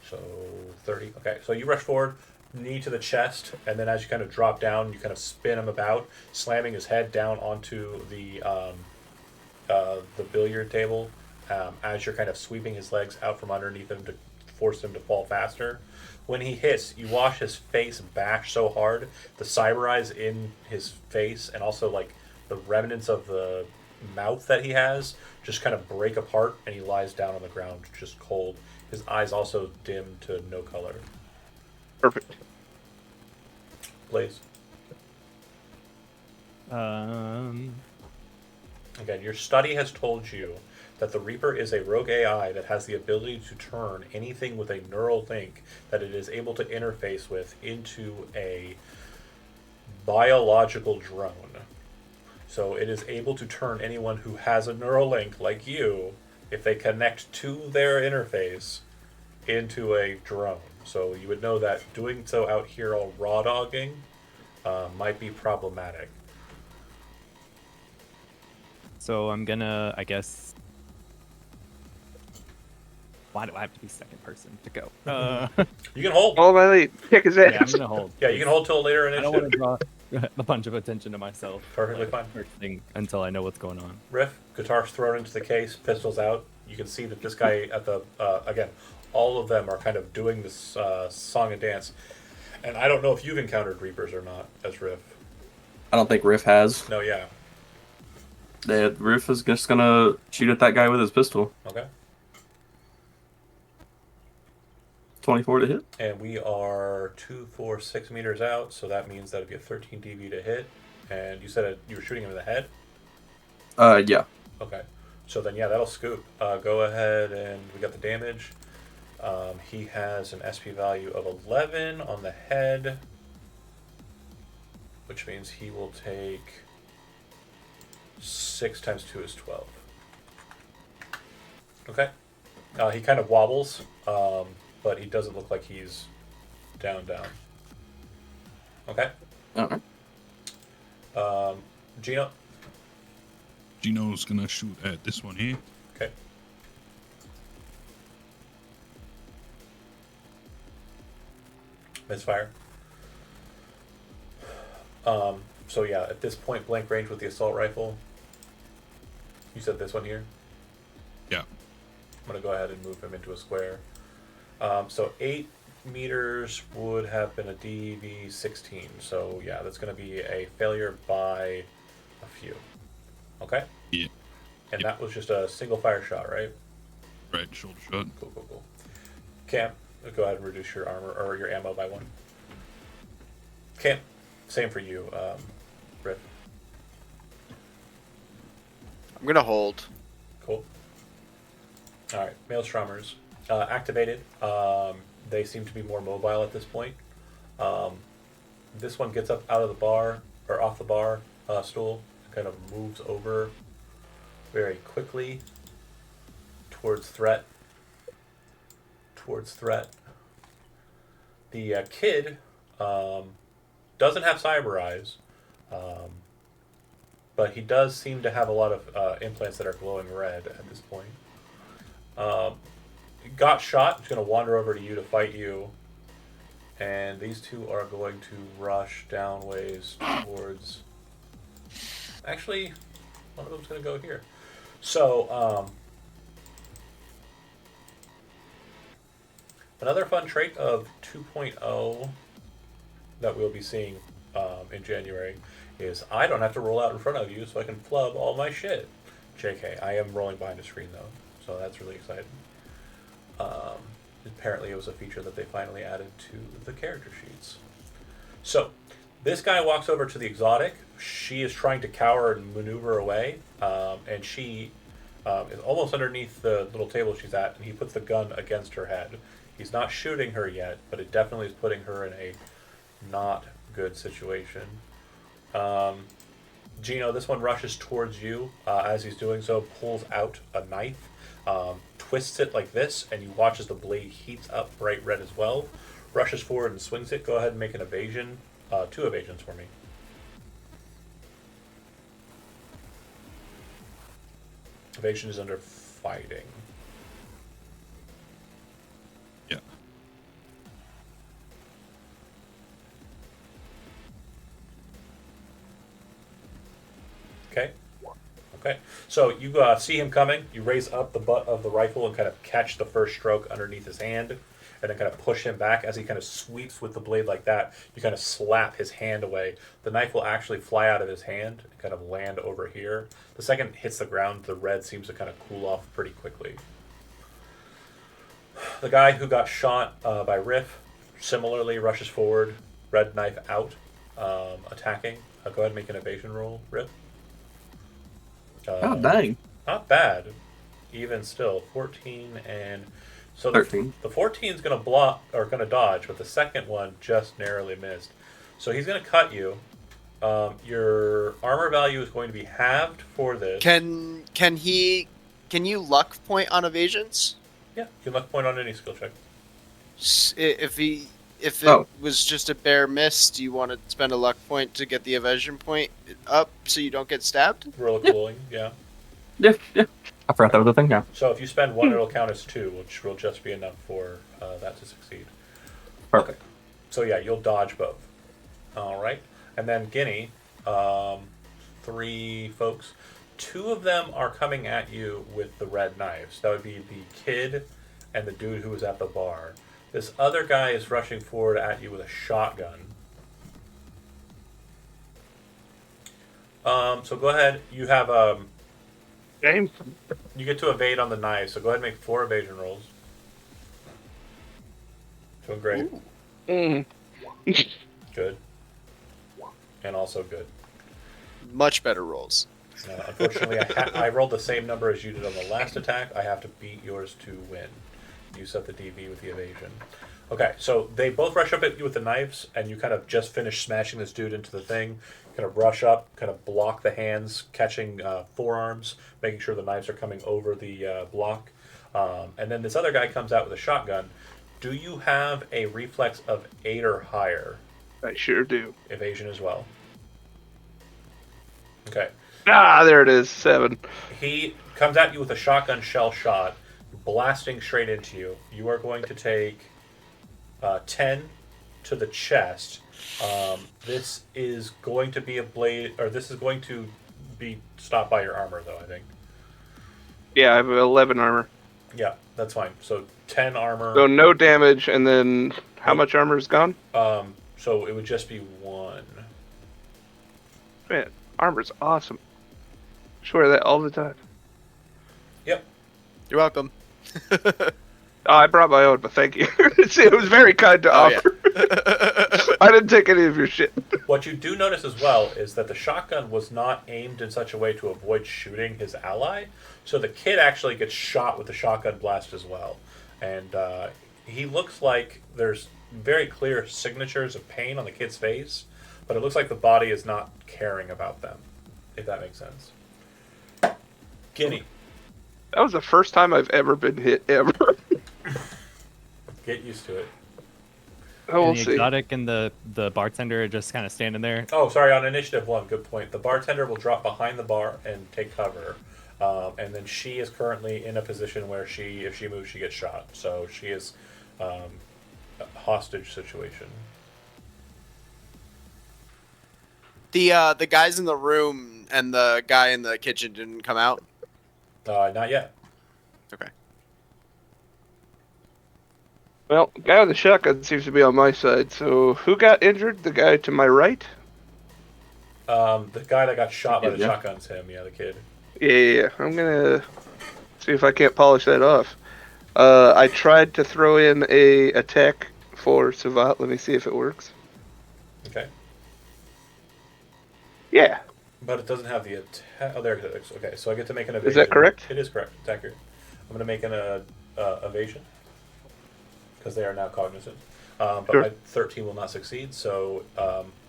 [SPEAKER 1] So 30. Okay, so you rush forward, knee to the chest, and then as you kind of drop down, you kind of spin him about, slamming his head down onto the billiard table. As you're kind of sweeping his legs out from underneath him to force him to fall faster. When he hits, you wash his face bash so hard, the cyber eyes in his face, and also like the remnants of the mouth that he has, just kind of break apart, and he lies down on the ground, just cold. His eyes also dim to no color.
[SPEAKER 2] Perfect.
[SPEAKER 1] Blaze.
[SPEAKER 6] Um,
[SPEAKER 1] Again, your study has told you that the Reaper is a rogue AI that has the ability to turn anything with a neural link that it is able to interface with into a biological drone. So it is able to turn anyone who has a neural link, like you, if they connect to their interface, into a drone. So you would know that doing so out here all raw dogging might be problematic.
[SPEAKER 6] so I'm gonna, I guess. Why do I have to be second person to go?
[SPEAKER 1] You can hold.
[SPEAKER 2] All my lead. Kick his ass.
[SPEAKER 6] Yeah, I'm gonna hold.
[SPEAKER 1] Yeah, you can hold till later
[SPEAKER 6] I don't want
[SPEAKER 1] initiative.
[SPEAKER 6] to draw a bunch of attention to myself.
[SPEAKER 1] Perfectly
[SPEAKER 6] like,
[SPEAKER 1] fine.
[SPEAKER 6] First thing until I know what's going on.
[SPEAKER 1] Riff, guitar thrown into the case, pistols out. You can see that this guy at the again, all of them are kind of doing this song and dance. And I don't know if you've encountered Reapers or not as Riff.
[SPEAKER 5] I don't think Riff has.
[SPEAKER 1] No, yeah.
[SPEAKER 5] Riff is just gonna shoot at that guy with his pistol.
[SPEAKER 1] Okay.
[SPEAKER 5] 24 to hit.
[SPEAKER 1] And we are 2, 4, 6 meters out, so that means that would be a 13 DV to hit. And you said you were shooting him in the head?
[SPEAKER 5] Yeah.
[SPEAKER 1] Okay. So then, yeah, that'll scoop. Go ahead and we got the damage. He has an SP value of 11 on the head, which means he will take 6 times 2 is 12. Okay. He kind of wobbles, but he doesn't look like he's down. Okay.
[SPEAKER 5] Alright.
[SPEAKER 1] Gino.
[SPEAKER 4] Gino's gonna shoot at this one here.
[SPEAKER 1] Okay. Misfire. So yeah, at this point blank range with the assault rifle. You said this one here?
[SPEAKER 4] Yeah.
[SPEAKER 1] I'm gonna go ahead and move him into a square. So 8 meters would have been a DV 16. So yeah, that's gonna be a failure by a few. Okay?
[SPEAKER 4] Yeah.
[SPEAKER 1] And
[SPEAKER 4] Yep.
[SPEAKER 1] that was just a single fire shot, right?
[SPEAKER 4] Right, shoulder shot.
[SPEAKER 1] Cool. Cam, go ahead and reduce your armor or your ammo by 1. Cam, same for you, Riff.
[SPEAKER 3] I'm gonna hold.
[SPEAKER 1] Cool. All right, Maelstrommers activated. They seem to be more mobile at this point. This one gets up out of the bar or off the bar stool, kind of moves over very quickly towards threat. The kid doesn't have cyber eyes, but he does seem to have a lot of implants that are glowing red at this point. Got shot. He's going to wander over to you to fight you. And these two are going to rush down ways towards... Actually, one of them's going to go here. So, Another fun trait of 2.0 that we'll be seeing in January is I don't have to roll out in front of you, so I can flub all my shit. JK, I am rolling behind the screen though, so that's really exciting. Apparently, it was a feature that they finally added to the character sheets. So, this guy walks over to the exotic. She is trying to cower and maneuver away, and she is almost underneath the little table she's at, and he puts the gun against her head. He's not shooting her yet, but it definitely is putting her in a not good situation. Gino, this one rushes towards you. As he's doing so, pulls out a knife, twists it like this, and you watch as the blade heats up bright red as well. Rushes forward and swings it. Go ahead and make an evasion. 2 evasions for me. Evasion is under fighting.
[SPEAKER 4] Yeah.
[SPEAKER 1] Okay. Okay. So you see him coming. You raise up the butt of the rifle and kind of catch the first stroke underneath his hand, and then kind of push him back as he kind of sweeps with the blade like that. You kind of slap his hand away. The knife will actually fly out of his hand and kind of land over here. The second it hits the ground, the red seems to kind of cool off pretty quickly. The guy who got shot by Riff similarly rushes forward, red knife out, attacking. Go ahead and make an evasion roll, Riff.
[SPEAKER 5] Oh, dang.
[SPEAKER 1] Not bad. Even still, 14 and so
[SPEAKER 5] 13.
[SPEAKER 1] The 14 is going to block or going to dodge, but the second one just narrowly missed. So he's going to cut you. Your armor value is going to be halved for this.
[SPEAKER 3] Can you luck point on evasions?
[SPEAKER 1] Yeah, you can luck point on any skill check.
[SPEAKER 3] If it
[SPEAKER 5] Oh.
[SPEAKER 3] was just a bare miss, do you want to spend a luck point to get the evasion point up so you don't get stabbed?
[SPEAKER 1] Roll a cooling, yeah.
[SPEAKER 5] Yeah. I forgot that was a thing now.
[SPEAKER 1] So if you spend 1, it'll count as 2, which will just be enough for that to succeed.
[SPEAKER 5] Perfect.
[SPEAKER 1] So yeah, you'll dodge both. All right, and then Guinea, 3 folks. 2 of them are coming at you with the red knives. That would be the kid and the dude who was at the bar. This other guy is rushing forward at you with a shotgun. So go ahead. You have
[SPEAKER 2] Game.
[SPEAKER 1] you get to evade on the knife. So go ahead and make 4 evasion rolls. Doing great.
[SPEAKER 2] Mm.
[SPEAKER 1] Good. And also good.
[SPEAKER 3] Much better rolls.
[SPEAKER 1] Unfortunately, I rolled the same number as you did on the last attack. I have to beat yours to win. You set the DV with the evasion. Okay, so they both rush up at you with the knives, and you kind of just finish smashing this dude into the thing. Kind of rush up, kind of block the hands, catching forearms, making sure the knives are coming over the block. And then this other guy comes out with a shotgun. Do you have a reflex of 8 or higher?
[SPEAKER 2] I sure do.
[SPEAKER 1] Evasion as well. Okay.
[SPEAKER 2] Ah, there it is. 7.
[SPEAKER 1] He comes at you with a shotgun shell shot, blasting straight into you. You are going to take 10 to the chest. This is going to be a blade, or this is going to be stopped by your armor, though, I think.
[SPEAKER 2] Yeah, I have 11 armor.
[SPEAKER 1] Yeah, that's fine. So 10 armor.
[SPEAKER 2] So no damage, and then how much armor is gone?
[SPEAKER 1] So it would just be 1.
[SPEAKER 2] Man, armor's awesome. Just wear that all the time.
[SPEAKER 1] Yep.
[SPEAKER 3] You're welcome.
[SPEAKER 2] Oh, I brought my own, but thank you. It was very kind to offer. I didn't take any of your shit.
[SPEAKER 1] What you do notice as well is that the shotgun was not aimed in such a way to avoid shooting his ally. So the kid actually gets shot with the shotgun blast as well. And he looks like there's very clear signatures of pain on the kid's face, but it looks like the body is not caring about them, if that makes sense. Guinea.
[SPEAKER 2] That was the first time I've ever been hit, ever.
[SPEAKER 1] Get used to it.
[SPEAKER 2] Oh, we'll
[SPEAKER 6] And the
[SPEAKER 2] see.
[SPEAKER 6] exotic and the bartender are just kind of standing there.
[SPEAKER 1] Oh, sorry, on initiative 1, good point. The bartender will drop behind the bar and take cover. And then she is currently in a position where if she moves, she gets shot. So she is a hostage situation.
[SPEAKER 3] The guys in the room and the guy in the kitchen didn't come out.
[SPEAKER 1] Not yet.
[SPEAKER 3] Okay.
[SPEAKER 2] Well, guy with the shotgun seems to be on my side. So who got injured? The guy to my right?
[SPEAKER 1] The guy that got shot by the
[SPEAKER 5] Yeah.
[SPEAKER 1] shotgun's him. Yeah, the kid.
[SPEAKER 2] Yeah. I'm gonna see if I can't polish that off. I tried to throw in a attack for Savat. Let me see if it works.
[SPEAKER 1] Okay.
[SPEAKER 2] Yeah.
[SPEAKER 1] But it doesn't have the attack. Oh, there it is. Okay, so I get to make an
[SPEAKER 2] Is
[SPEAKER 1] evasion.
[SPEAKER 2] that correct?
[SPEAKER 1] It is correct. It's accurate. I'm going to make an evasion because they are now cognizant. But
[SPEAKER 2] Sure.
[SPEAKER 1] my 13 will not succeed, so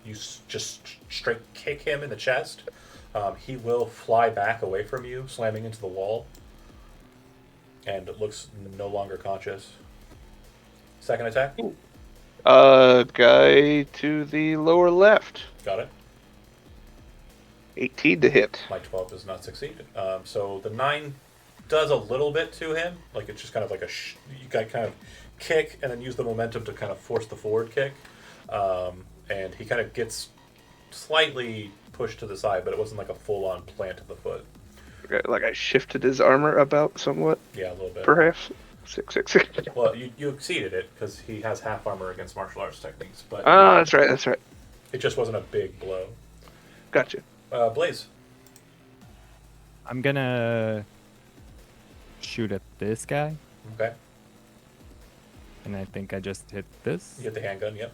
[SPEAKER 1] you just straight kick him in the chest. He will fly back away from you, slamming into the wall, and it looks no longer conscious. Second attack.
[SPEAKER 2] Guy to the lower left.
[SPEAKER 1] Got it.
[SPEAKER 2] 18 to hit.
[SPEAKER 1] My 12 does not succeed. So the 9 does a little bit to him. Like it's just kind of like you got kind of kick and then use the momentum to kind of force the forward kick. And he kind of gets slightly pushed to the side, but it wasn't like a full on plant of the foot.
[SPEAKER 2] Okay, like I shifted his armor about somewhat,
[SPEAKER 1] Yeah, a little bit.
[SPEAKER 2] perhaps. 666.
[SPEAKER 1] Well, you exceeded it because he has half armor against martial arts techniques, but
[SPEAKER 2] Ah, that's right. That's right.
[SPEAKER 1] it just wasn't a big blow.
[SPEAKER 2] Gotcha.
[SPEAKER 1] Blaze.
[SPEAKER 6] I'm gonna shoot at this guy,
[SPEAKER 1] Okay.
[SPEAKER 6] and I think I just hit this.
[SPEAKER 1] You get the handgun, yep.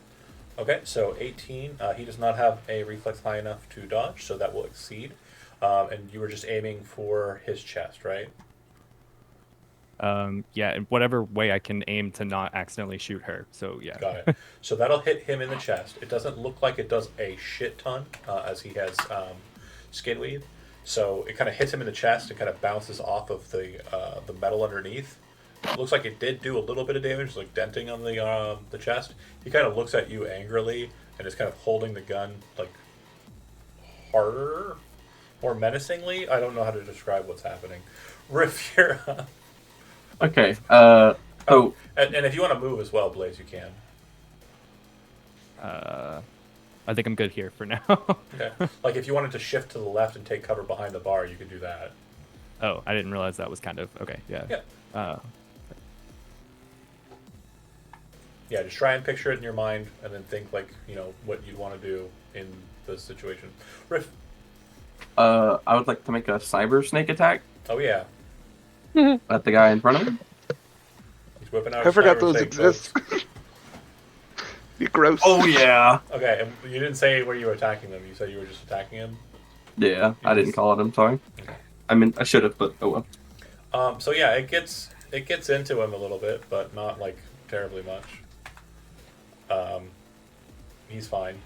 [SPEAKER 1] Okay, so 18. He does not have a reflex high enough to dodge, so that will exceed. And you were just aiming for his chest, right?
[SPEAKER 6] Yeah, in whatever way I can aim to not accidentally shoot her. So yeah.
[SPEAKER 1] Got it. So that'll hit him in the chest. It doesn't look like it does a shit ton, as he has skin weave. So it kind of hits him in the chest and kind of bounces off of the metal underneath. It looks like it did do a little bit of damage, like denting on the chest. He kind of looks at you angrily and is kind of holding the gun like harder, more menacingly. I don't know how to describe what's happening. Riff, you're up.
[SPEAKER 5] Okay.
[SPEAKER 1] Oh, and if you want to move as well, Blaze, you can.
[SPEAKER 6] I think I'm good here for now.
[SPEAKER 1] Okay. Like if you wanted to shift to the left and take cover behind the bar, you could do that.
[SPEAKER 6] Oh, I didn't realize that was kind of okay. Yeah.
[SPEAKER 1] Yeah. Yeah, just try and picture it in your mind and then think like, what you'd want to do in the situation. Riff.
[SPEAKER 5] I would like to make a cyber snake attack
[SPEAKER 1] Oh yeah.
[SPEAKER 5] at the guy in front of me.
[SPEAKER 1] He's whipping out
[SPEAKER 2] I
[SPEAKER 1] his
[SPEAKER 2] forgot
[SPEAKER 1] cyber
[SPEAKER 2] those
[SPEAKER 1] snake,
[SPEAKER 2] exist.
[SPEAKER 1] folks.
[SPEAKER 2] You gross.
[SPEAKER 5] Oh yeah.
[SPEAKER 1] Okay, and you didn't say where you were attacking them. You said you were just attacking him.
[SPEAKER 5] Yeah, I didn't call it. I'm sorry.
[SPEAKER 1] Okay.
[SPEAKER 5] I mean, I should have, but oh well.
[SPEAKER 1] So yeah, it gets into him a little bit, but not like terribly much. He's fine.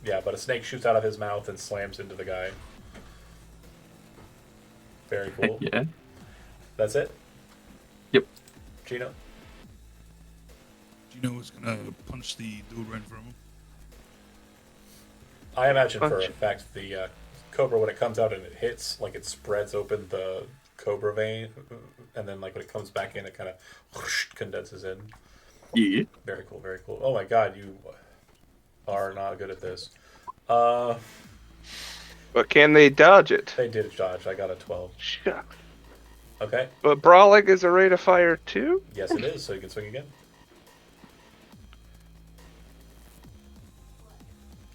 [SPEAKER 1] Yeah, but a snake shoots out of his mouth and slams into the guy. Very cool.
[SPEAKER 5] Yeah.
[SPEAKER 1] That's it?
[SPEAKER 5] Yep.
[SPEAKER 1] Gino?
[SPEAKER 4] Gino is gonna punch the dude right in front of him.
[SPEAKER 1] I imagine for a
[SPEAKER 2] Punch.
[SPEAKER 1] fact the cobra, when it comes out and it hits, like it spreads open the cobra vein, and then like when it comes back in, it kind of whoosh, condenses in.
[SPEAKER 5] Yeah.
[SPEAKER 1] Very cool, very cool. Oh my god, you are not good at this. They
[SPEAKER 2] But can they dodge it?
[SPEAKER 1] did dodge. I got a 12.
[SPEAKER 2] Shucks.
[SPEAKER 1] Okay.
[SPEAKER 2] But brawling is a rate of fire too?
[SPEAKER 1] Yes, it is. So you can swing again.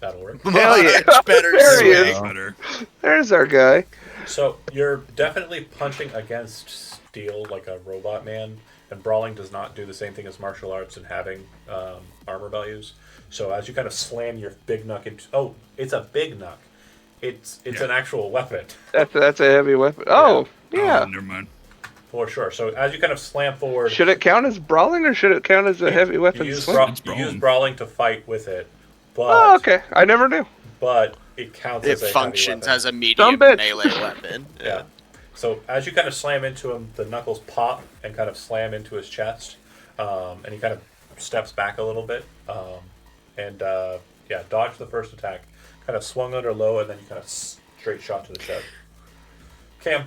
[SPEAKER 1] That'll work.
[SPEAKER 2] Hell yeah.
[SPEAKER 3] Much better
[SPEAKER 2] There he
[SPEAKER 3] swing.
[SPEAKER 2] is.
[SPEAKER 4] Better.
[SPEAKER 2] There's our guy.
[SPEAKER 1] So you're definitely punching against steel like a robot man, and brawling does not do the same thing as martial arts and having armor values. So as you kind of slam your big knuck into, it's a big knuck. It's
[SPEAKER 4] Yeah.
[SPEAKER 1] an actual weapon
[SPEAKER 2] That's a heavy weapon. Oh,
[SPEAKER 4] Oh,
[SPEAKER 2] yeah.
[SPEAKER 4] never mind.
[SPEAKER 1] for sure. So as you kind of slam forward,
[SPEAKER 2] Should it count as brawling or should it count as a heavy weapon
[SPEAKER 1] you use,
[SPEAKER 2] swing?
[SPEAKER 4] It's
[SPEAKER 1] you use
[SPEAKER 4] brawling.
[SPEAKER 1] brawling to fight with it, but
[SPEAKER 2] Oh, okay. I never knew.
[SPEAKER 1] but it counts
[SPEAKER 3] It
[SPEAKER 1] as a
[SPEAKER 3] functions
[SPEAKER 1] heavy
[SPEAKER 3] as a
[SPEAKER 2] Dumb
[SPEAKER 3] medium
[SPEAKER 2] bitch.
[SPEAKER 3] melee weapon.
[SPEAKER 1] Yeah. So as you kind of slam into him, the knuckles pop and kind of slam into his chest, and he kind of steps back a little bit, and dodge the first attack. Kind of swung under low, and then you kind of straight shot to the chest. Cam.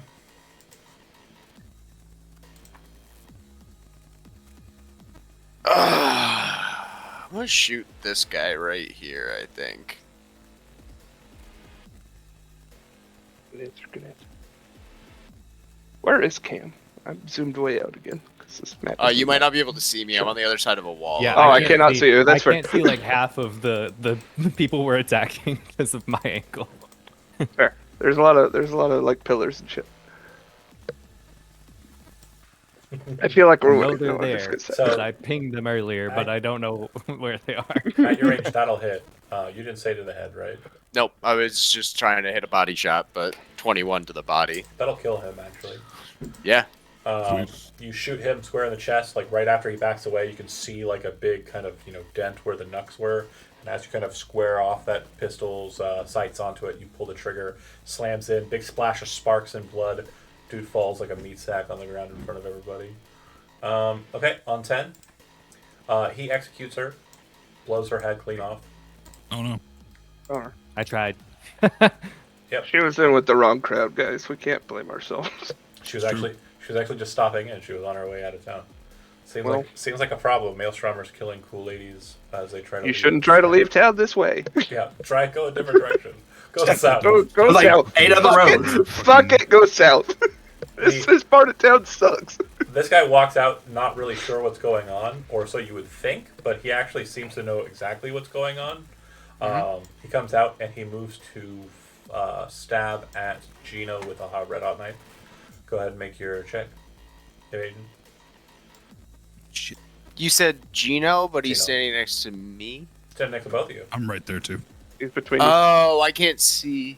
[SPEAKER 3] I'm gonna shoot this guy right here, I think.
[SPEAKER 2] Good answer. Where is Cam? I'm zoomed way out again. This map
[SPEAKER 3] You
[SPEAKER 2] isn't
[SPEAKER 3] might
[SPEAKER 2] that-
[SPEAKER 3] not be able to see me. I'm on the other side of a wall.
[SPEAKER 6] Yeah,
[SPEAKER 2] Oh, I
[SPEAKER 6] can't
[SPEAKER 2] cannot see you. That's
[SPEAKER 6] I
[SPEAKER 2] fair.
[SPEAKER 6] can't see like half of the people we're attacking because of my angle.
[SPEAKER 2] Fair. There's a lot of like pillars and shit. I feel like
[SPEAKER 6] I
[SPEAKER 2] we're
[SPEAKER 6] know
[SPEAKER 2] winning.
[SPEAKER 6] they're
[SPEAKER 2] No, I'm just
[SPEAKER 6] there
[SPEAKER 2] gonna say.
[SPEAKER 1] So-
[SPEAKER 6] because I pinged them earlier, but I don't know where they are.
[SPEAKER 1] At your range, that'll hit. You didn't say to the head, right?
[SPEAKER 3] Nope. I was just trying to hit a body shot, but 21 to the body.
[SPEAKER 1] That'll kill him, actually.
[SPEAKER 3] Yeah.
[SPEAKER 1] You shoot him square in the chest, like right after he backs away, you can see like a big kind of dent where the knucks were, and as you kind of square off that pistol's sights onto it, you pull the trigger, slams in, big splash of sparks and blood. Dude falls like a meat sack on the ground in front of everybody. Okay, on 10, he executes her, blows her head clean off.
[SPEAKER 4] Oh no.
[SPEAKER 2] Oh,
[SPEAKER 6] I tried.
[SPEAKER 2] she was in with the wrong crowd, guys. We can't blame ourselves.
[SPEAKER 1] She was actually just stopping in. She was on her way out of town. Seems like a problem. Male Strummers killing cool ladies as they try to.
[SPEAKER 2] You
[SPEAKER 1] leave.
[SPEAKER 2] shouldn't try to leave town this way.
[SPEAKER 1] Yeah, go a different direction. Go south.
[SPEAKER 2] Go
[SPEAKER 5] Like
[SPEAKER 2] south.
[SPEAKER 5] 8 other
[SPEAKER 2] Fuck
[SPEAKER 5] roads.
[SPEAKER 2] it. Fuck it. Go south. This part of town sucks.
[SPEAKER 1] This guy walks out not really sure what's going on, or so you would think, but he actually seems to know exactly what's going on. He comes out and he moves to stab at Gino with a red hot knife. Go ahead and make your check. Evasion.
[SPEAKER 4] Shit.
[SPEAKER 3] You said Gino, but he's
[SPEAKER 1] Gino.
[SPEAKER 3] standing next to me.
[SPEAKER 1] Stand next to both of you.
[SPEAKER 4] I'm right there too.
[SPEAKER 2] He's between you.
[SPEAKER 3] Oh, I can't see.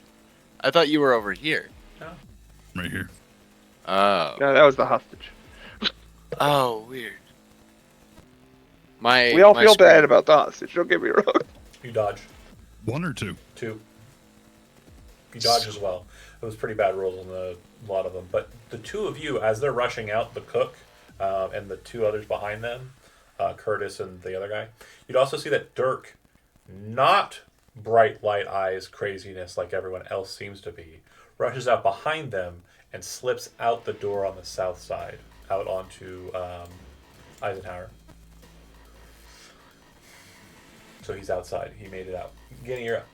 [SPEAKER 3] I thought you were over here.
[SPEAKER 4] Right here.
[SPEAKER 3] Oh.
[SPEAKER 2] No, that was the hostage.
[SPEAKER 3] Oh, weird. My
[SPEAKER 2] We all
[SPEAKER 3] my
[SPEAKER 2] feel
[SPEAKER 3] screen-
[SPEAKER 2] bad about the hostage. Don't get me wrong.
[SPEAKER 1] You dodge.
[SPEAKER 4] 1 or 2?
[SPEAKER 1] 2. You dodge as well. It was pretty bad rolls on a lot of them. But the two of you, as they're rushing out, the cook and the two others behind them, Curtis and the other guy, you'd also see that Dirk, not bright light eyes craziness like everyone else seems to be, rushes out behind them and slips out the door on the south side, out onto Eisenhower. So he's outside. He made it out. Guinea, you're up.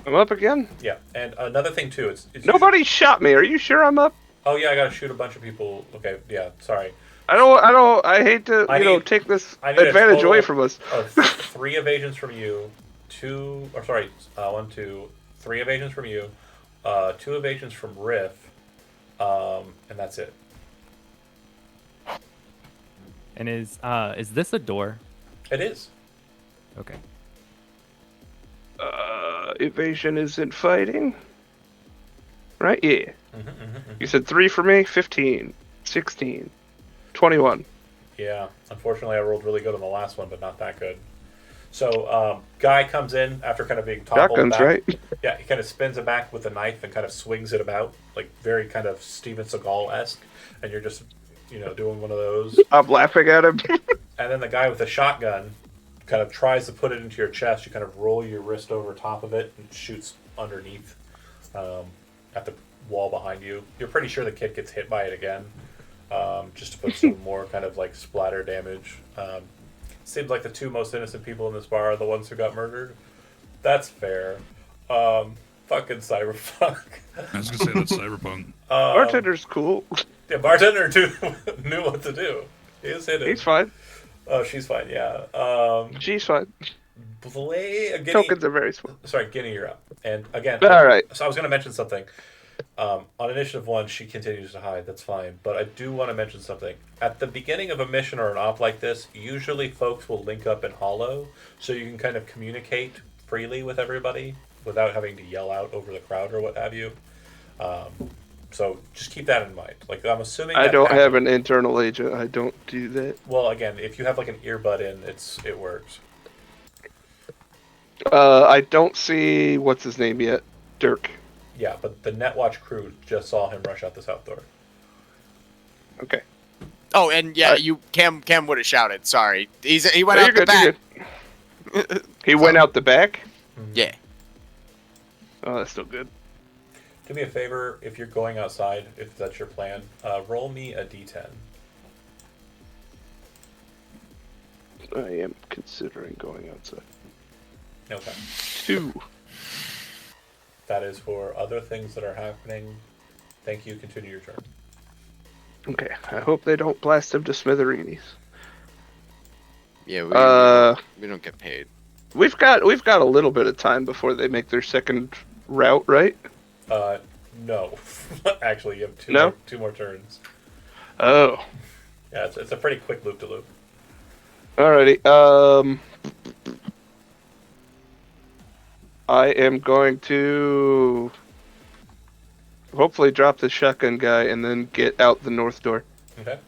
[SPEAKER 2] I'm up again.
[SPEAKER 1] Yeah, and another thing too, it's
[SPEAKER 2] Nobody shot me. Are you sure I'm up?
[SPEAKER 1] Oh yeah, I gotta shoot a bunch of people. Okay, yeah, sorry.
[SPEAKER 2] I hate to,
[SPEAKER 1] I need-
[SPEAKER 2] take this
[SPEAKER 1] I need a
[SPEAKER 2] advantage
[SPEAKER 1] total
[SPEAKER 2] away from us.
[SPEAKER 1] Of 3 evasions from you, 3 evasions from you, 2 evasions from Riff, and that's it.
[SPEAKER 6] And is this a door?
[SPEAKER 1] It is.
[SPEAKER 6] Okay.
[SPEAKER 2] Evasion isn't fighting. Right? Yeah. You said 3 for me? 15. 16. 21.
[SPEAKER 1] Yeah, unfortunately I rolled really good on the last one, but not that good. So, guy comes in after kind of being toppled
[SPEAKER 2] Shotguns,
[SPEAKER 1] back.
[SPEAKER 2] right?
[SPEAKER 1] Yeah, he kind of spins it back with a knife and kind of swings it about, like very kind of Steven Seagal-esque, and you're just, doing one of those.
[SPEAKER 2] I'm laughing at him.
[SPEAKER 1] And then the guy with the shotgun kind of tries to put it into your chest. You kind of roll your wrist over top of it and shoots underneath at the wall behind you. You're pretty sure the kid gets hit by it again, just to put some more kind of like splatter damage. Seems like the 2 most innocent people in this bar are the ones who got murdered. That's fair. Fucking Cyberpunk.
[SPEAKER 4] I was gonna say that's Cyberpunk.
[SPEAKER 2] Bartender's cool.
[SPEAKER 1] Yeah, bartender too knew what to do. He is hidden.
[SPEAKER 2] He's fine.
[SPEAKER 1] Oh, she's fine. Yeah.
[SPEAKER 2] She's fine.
[SPEAKER 1] Guinea,
[SPEAKER 2] Tokens are very small.
[SPEAKER 1] sorry, Guinea, you're up. And again,
[SPEAKER 2] All right.
[SPEAKER 1] So I was going to mention something. On initiative 1, she continues to hide. That's fine. But I do want to mention something. At the beginning of a mission or an op like this, usually folks will link up in Hollow, so you can kind of communicate freely with everybody without having to yell out over the crowd or what have you. So just keep that in mind. Like, I'm assuming
[SPEAKER 2] I
[SPEAKER 1] that
[SPEAKER 2] don't
[SPEAKER 1] happened.
[SPEAKER 2] have an internal agent. I don't do that.
[SPEAKER 1] Well, again, if you have like an earbud in, it works.
[SPEAKER 2] I don't see what's his name yet. Dirk.
[SPEAKER 1] Yeah, but the Netwatch crew just saw him rush out the south door.
[SPEAKER 2] Okay.
[SPEAKER 3] Oh, and yeah, Cam would have shouted. Sorry, he went
[SPEAKER 2] Oh,
[SPEAKER 3] out
[SPEAKER 2] you're
[SPEAKER 3] the
[SPEAKER 2] good, you're
[SPEAKER 3] back.
[SPEAKER 2] good. He went out the back?
[SPEAKER 3] Yeah.
[SPEAKER 2] Oh, that's still good.
[SPEAKER 1] Do me a favor, if you're going outside, if that's your plan, roll me a d10.
[SPEAKER 2] I am considering going outside.
[SPEAKER 1] Okay.
[SPEAKER 2] 2.
[SPEAKER 1] That is for other things that are happening. Thank you. Continue your turn.
[SPEAKER 2] Okay, I hope they don't blast him to smithereens.
[SPEAKER 3] Yeah,
[SPEAKER 2] Uh,
[SPEAKER 3] we don't get paid.
[SPEAKER 2] we've got a little bit of time before they make their second route, right?
[SPEAKER 1] Uh, no. Actually, you have
[SPEAKER 2] No?
[SPEAKER 1] two more turns.
[SPEAKER 2] Oh,
[SPEAKER 1] Yeah, it's a pretty quick loop to loop.
[SPEAKER 2] alrighty. I am going to hopefully drop the shotgun guy and then get out the north door.
[SPEAKER 1] Okay.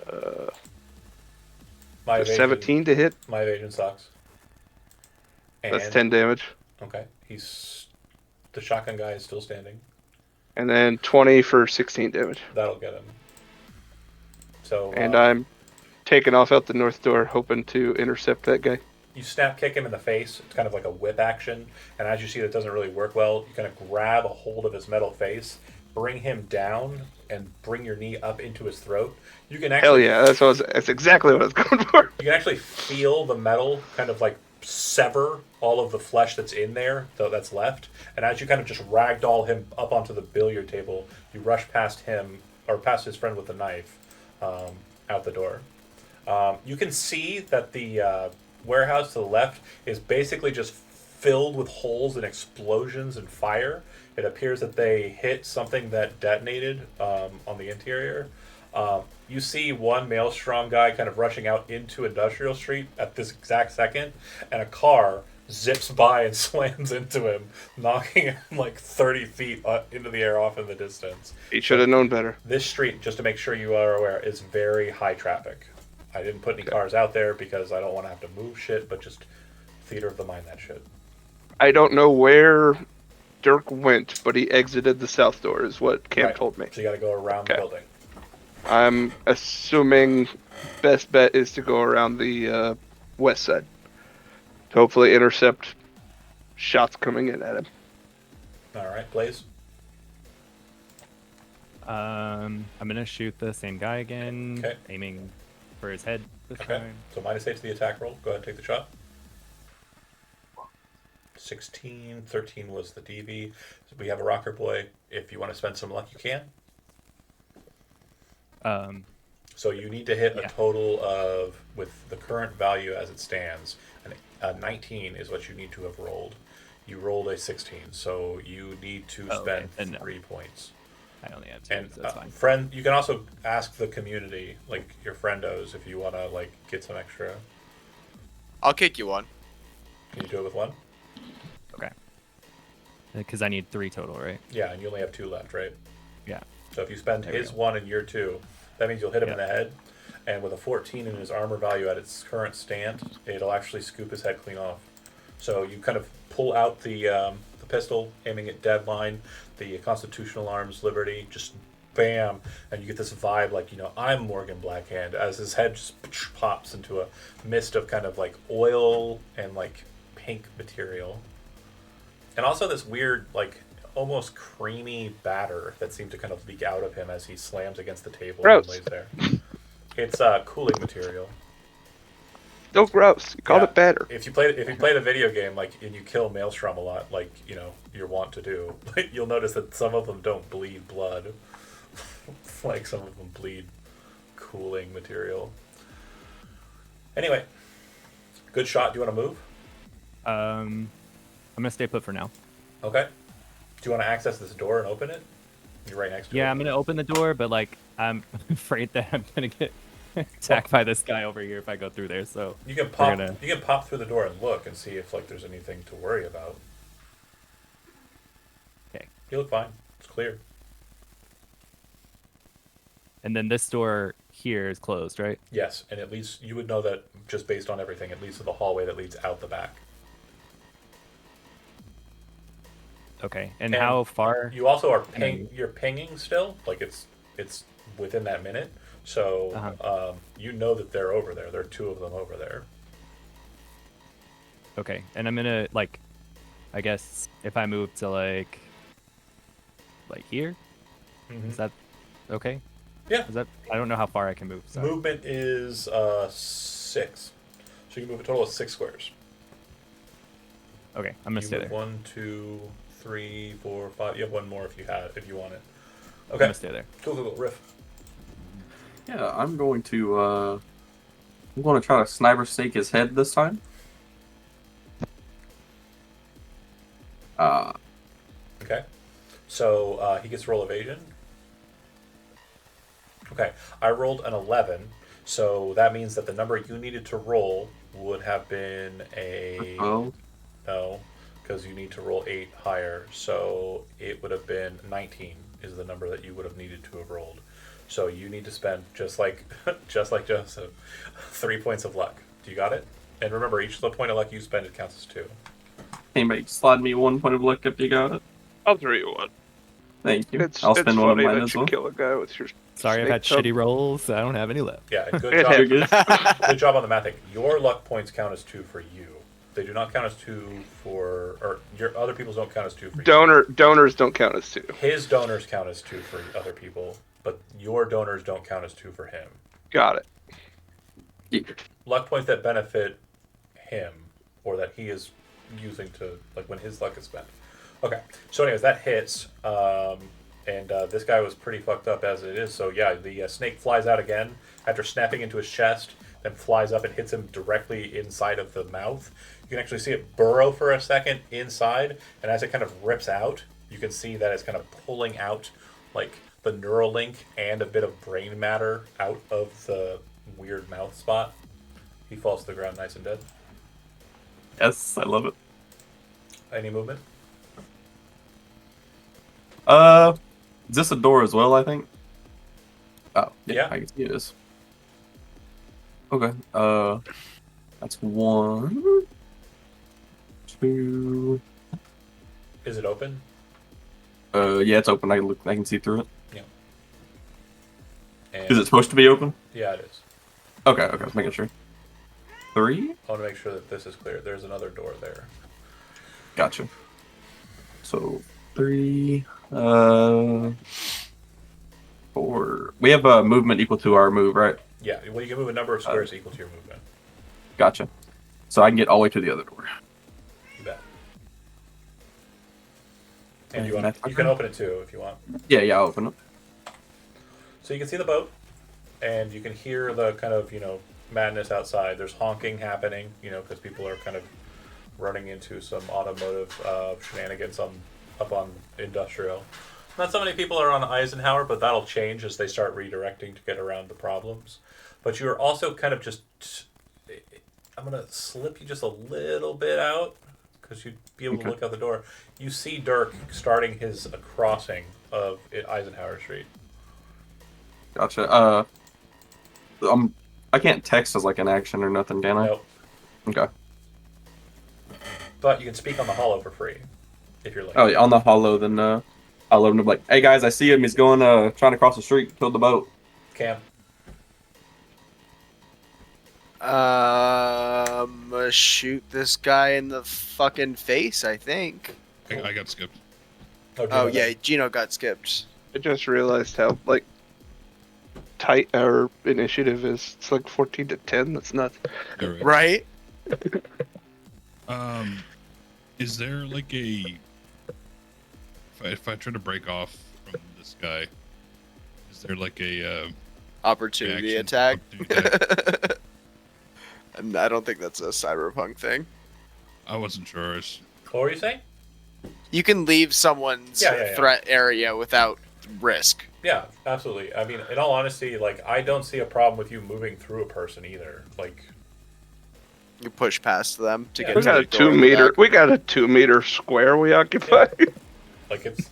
[SPEAKER 2] Uh,
[SPEAKER 1] My
[SPEAKER 2] so
[SPEAKER 1] evasion.
[SPEAKER 2] 17 to hit.
[SPEAKER 1] My evasion sucks. And
[SPEAKER 2] That's 10 damage.
[SPEAKER 1] Okay. The shotgun guy is still standing.
[SPEAKER 2] And then 20 for 16 damage.
[SPEAKER 1] That'll get him. So.
[SPEAKER 2] And I'm taking off out the north door, hoping to intercept that guy.
[SPEAKER 1] You snap kick him in the face. It's kind of like a whip action. And as you see, that doesn't really work well. You kind of grab a hold of his metal face, bring him down, and bring your knee up into his throat. You can actually.
[SPEAKER 2] Hell yeah, that's exactly what I was going for.
[SPEAKER 1] You can actually feel the metal kind of like sever all of the flesh that's in there, that's left. And as you kind of just ragdoll him up onto the billiard table, you rush past him, or past his friend with the knife, out the door. You can see that the warehouse to the left is basically just filled with holes and explosions and fire. It appears that they hit something that detonated on the interior. You see one Maelstrom guy kind of rushing out into Industrial Street at this exact second, and a car zips by and slams into him, knocking him like 30 feet into the air off in the distance.
[SPEAKER 2] He should have known better.
[SPEAKER 1] This street, just to make sure you are aware, is very high traffic. I didn't put any cars out there because I don't want to have to move shit, but just theater of the mind that shit.
[SPEAKER 2] I don't know where Dirk went, but he exited the south door, is what Cam
[SPEAKER 1] Right.
[SPEAKER 2] told me.
[SPEAKER 1] So you got to go around the
[SPEAKER 2] Okay.
[SPEAKER 1] building.
[SPEAKER 2] I'm assuming best bet is to go around the west side to hopefully intercept shots coming in at him.
[SPEAKER 1] All right, Blaze.
[SPEAKER 6] I'm gonna shoot the same guy again,
[SPEAKER 1] Okay.
[SPEAKER 6] aiming for his head this
[SPEAKER 1] Okay.
[SPEAKER 6] time.
[SPEAKER 1] So -8 to the attack roll. Go ahead and take the shot. 16, 13 was the DV. So we have a rocker boy. If you want to spend some luck, you can. So you need to hit a
[SPEAKER 6] Yeah.
[SPEAKER 1] total of, with the current value as it stands, a 19 is what you need to have rolled. You rolled a 16, so you need to
[SPEAKER 6] Oh,
[SPEAKER 1] spend
[SPEAKER 6] okay. Then no.
[SPEAKER 1] 3 points.
[SPEAKER 6] I only have two,
[SPEAKER 1] And
[SPEAKER 6] so that's fine.
[SPEAKER 1] friend, you can also ask the community, like your friendos, if you want to like get some extra.
[SPEAKER 3] I'll kick you one.
[SPEAKER 1] Can you do it with one?
[SPEAKER 6] Okay. Because I need 3 total, right?
[SPEAKER 1] Yeah, and you only have 2 left, right?
[SPEAKER 6] Yeah.
[SPEAKER 1] So if you spend
[SPEAKER 6] There we
[SPEAKER 1] his
[SPEAKER 6] go.
[SPEAKER 1] 1 and your 2, that means you'll hit him in
[SPEAKER 6] Yeah.
[SPEAKER 1] the head. And with a 14 in his armor value at its current stance, it'll actually scoop his head clean off. So you kind of pull out the pistol, aiming at deadline, the constitutional arms, liberty, just bam, and you get this vibe like, I'm Morgan Blackhand, as his head just pops into a mist of kind of like oil and like pink material. And also this weird, like, almost creamy batter that seemed to kind of leak out of him as he slams against the table
[SPEAKER 2] Gross.
[SPEAKER 1] and lays there. It's cooling material.
[SPEAKER 2] So gross. You called
[SPEAKER 1] Yeah.
[SPEAKER 2] it better.
[SPEAKER 1] If you play the video game, like, and you kill Maelstrom a lot, like, you're wont to do, you'll notice that some of them don't bleed blood. Like, some of them bleed cooling material. Anyway, good shot. Do you want to move?
[SPEAKER 6] I'm gonna stay put for now.
[SPEAKER 1] Okay. Do you want to access this door and open it? You're right next to it.
[SPEAKER 6] Yeah, I'm gonna open the door, but like I'm afraid that I'm gonna get attacked by this guy over here if I go through there. So
[SPEAKER 1] You can pop.
[SPEAKER 6] gonna-
[SPEAKER 1] You can pop through the door and look and see if like there's anything to worry about.
[SPEAKER 6] Okay.
[SPEAKER 1] You look fine. It's clear.
[SPEAKER 6] and then this door here is closed, right?
[SPEAKER 1] Yes, and at least you would know that just based on everything. It leads to the hallway that leads out the back.
[SPEAKER 6] Okay. And
[SPEAKER 1] And
[SPEAKER 6] how far?
[SPEAKER 1] You also are you're pinging still. Like it's within that minute. So you know that they're over there. There are 2 of them over there.
[SPEAKER 6] Okay. And I'm gonna like, I guess if I move to like here,
[SPEAKER 1] Mhm.
[SPEAKER 6] is that okay?
[SPEAKER 1] Yeah.
[SPEAKER 6] Is that I don't know how far I can move. Sorry.
[SPEAKER 1] Movement is 6, so you can move a total of 6 squares.
[SPEAKER 6] Okay, I'm gonna
[SPEAKER 1] You
[SPEAKER 6] stay
[SPEAKER 1] move
[SPEAKER 6] there.
[SPEAKER 1] 1, 2, 3, 4, 5. You have 1 more if you want it. Okay.
[SPEAKER 6] gonna stay there.
[SPEAKER 1] Cool. Riff.
[SPEAKER 5] Yeah, I'm going to try to sniper stake his head this time.
[SPEAKER 1] Okay. So he gets to roll evasion. Okay. I rolled an 11, so that means that the number you needed to roll would have been a
[SPEAKER 5] Oh,
[SPEAKER 1] no, because you need to roll 8 higher. So it would have been 19 is the number that you would have needed to have rolled. So you need to spend just like Joseph, 3 points of luck. Do you got it? And remember, each point of luck you spend it counts as 2.
[SPEAKER 5] anybody slide me 1 point of luck if you got it.
[SPEAKER 2] I'll throw you one.
[SPEAKER 5] Thank you.
[SPEAKER 2] It's
[SPEAKER 5] I'll spend one of
[SPEAKER 2] funny
[SPEAKER 5] mine
[SPEAKER 2] that
[SPEAKER 5] as
[SPEAKER 2] you
[SPEAKER 5] well.
[SPEAKER 2] kill a guy with your.
[SPEAKER 6] Sorry, I've had
[SPEAKER 2] snake
[SPEAKER 6] shitty rolls. I don't have any left.
[SPEAKER 1] Yeah, good
[SPEAKER 2] It
[SPEAKER 1] job.
[SPEAKER 5] You're good.
[SPEAKER 1] Good job on the math thing. Your luck points count as 2 for you. They do not count as 2 for, or your other people's don't count as 2 for you.
[SPEAKER 2] Donors don't count as 2.
[SPEAKER 1] His donors count as 2 for other people, but your donors don't count as 2 for him.
[SPEAKER 2] Got it.
[SPEAKER 5] Yeah.
[SPEAKER 1] Luck points that benefit him, or that he is using to, like when his luck is spent. Okay, so anyways, that hits, and this guy was pretty fucked up as it is, so yeah, the snake flies out again after snapping into his chest, then flies up and hits him directly inside of the mouth. You can actually see it burrow for a second inside, and as it kind of rips out, you can see that it's kind of pulling out like the neural link and a bit of brain matter out of the weird mouth spot. He falls to the ground nice and dead.
[SPEAKER 5] Yes, I love it.
[SPEAKER 1] Any movement?
[SPEAKER 5] Is this a door as well, I think? Oh,
[SPEAKER 1] Yeah.
[SPEAKER 5] I can see it is. Okay, that's 1, 2...
[SPEAKER 1] Is it open?
[SPEAKER 5] Yeah, it's open. I can see through it.
[SPEAKER 1] Yeah. And
[SPEAKER 5] Is it supposed to be open?
[SPEAKER 1] Yeah, it is.
[SPEAKER 5] Okay, I was making sure. 3?
[SPEAKER 1] I want to make sure that this is clear. There's another door there.
[SPEAKER 5] Gotcha. So, 3, 4. We have a movement equal to our move, right?
[SPEAKER 1] Yeah, well, you can move a number of squares equal to your movement.
[SPEAKER 5] Gotcha. So I can get all the way to the other door.
[SPEAKER 1] You bet. And
[SPEAKER 5] And that's
[SPEAKER 1] you can open it too if you want.
[SPEAKER 5] Yeah, I'll open it.
[SPEAKER 1] So you can see the boat, and you can hear the kind of, madness outside. There's honking happening, because people are kind of running into some automotive shenanigans up on Industrial. Not so many people are on Eisenhower, but that'll change as they start redirecting to get around the problems. But you're also kind of just... I'm going to slip you just a little bit out, because you'd be able to look out the door. You see Dirk starting his crossing of Eisenhower Street.
[SPEAKER 5] Gotcha. I can't text as like an action or nothing, can I?
[SPEAKER 1] Nope.
[SPEAKER 5] Okay.
[SPEAKER 1] But you can speak on the holo for free, if you're like...
[SPEAKER 5] Oh, yeah, on the hollow, then I'll let him know, like, hey guys, I see him. He's going, trying to cross the street, killed the boat.
[SPEAKER 1] Cam.
[SPEAKER 3] Shoot this guy in the fucking face, I think.
[SPEAKER 4] I got skipped.
[SPEAKER 3] Oh yeah, Gino got skipped.
[SPEAKER 2] I just realized how tight our initiative is. It's like 14 to 10. That's nuts.
[SPEAKER 4] You're right.
[SPEAKER 3] Right?
[SPEAKER 4] Is there like a... If I try to break off from this guy, is there like a...
[SPEAKER 3] Opportunity
[SPEAKER 4] reaction?
[SPEAKER 3] attack.
[SPEAKER 4] Opportunity attack?
[SPEAKER 3] And I don't think that's a cyberpunk thing.
[SPEAKER 4] I wasn't sure.
[SPEAKER 1] What were you saying?
[SPEAKER 3] You can leave someone's
[SPEAKER 1] Yeah.
[SPEAKER 3] threat area without risk.
[SPEAKER 1] Yeah, absolutely. I mean, in all honesty, like, I don't see a problem with you moving through a person either. Like,
[SPEAKER 3] You push past them to
[SPEAKER 1] Yeah.
[SPEAKER 3] get
[SPEAKER 2] We
[SPEAKER 3] to
[SPEAKER 2] got
[SPEAKER 3] the
[SPEAKER 2] a
[SPEAKER 3] door in the
[SPEAKER 2] 2-meter.
[SPEAKER 3] back.
[SPEAKER 2] We got a 2-meter square we occupy.
[SPEAKER 1] like it's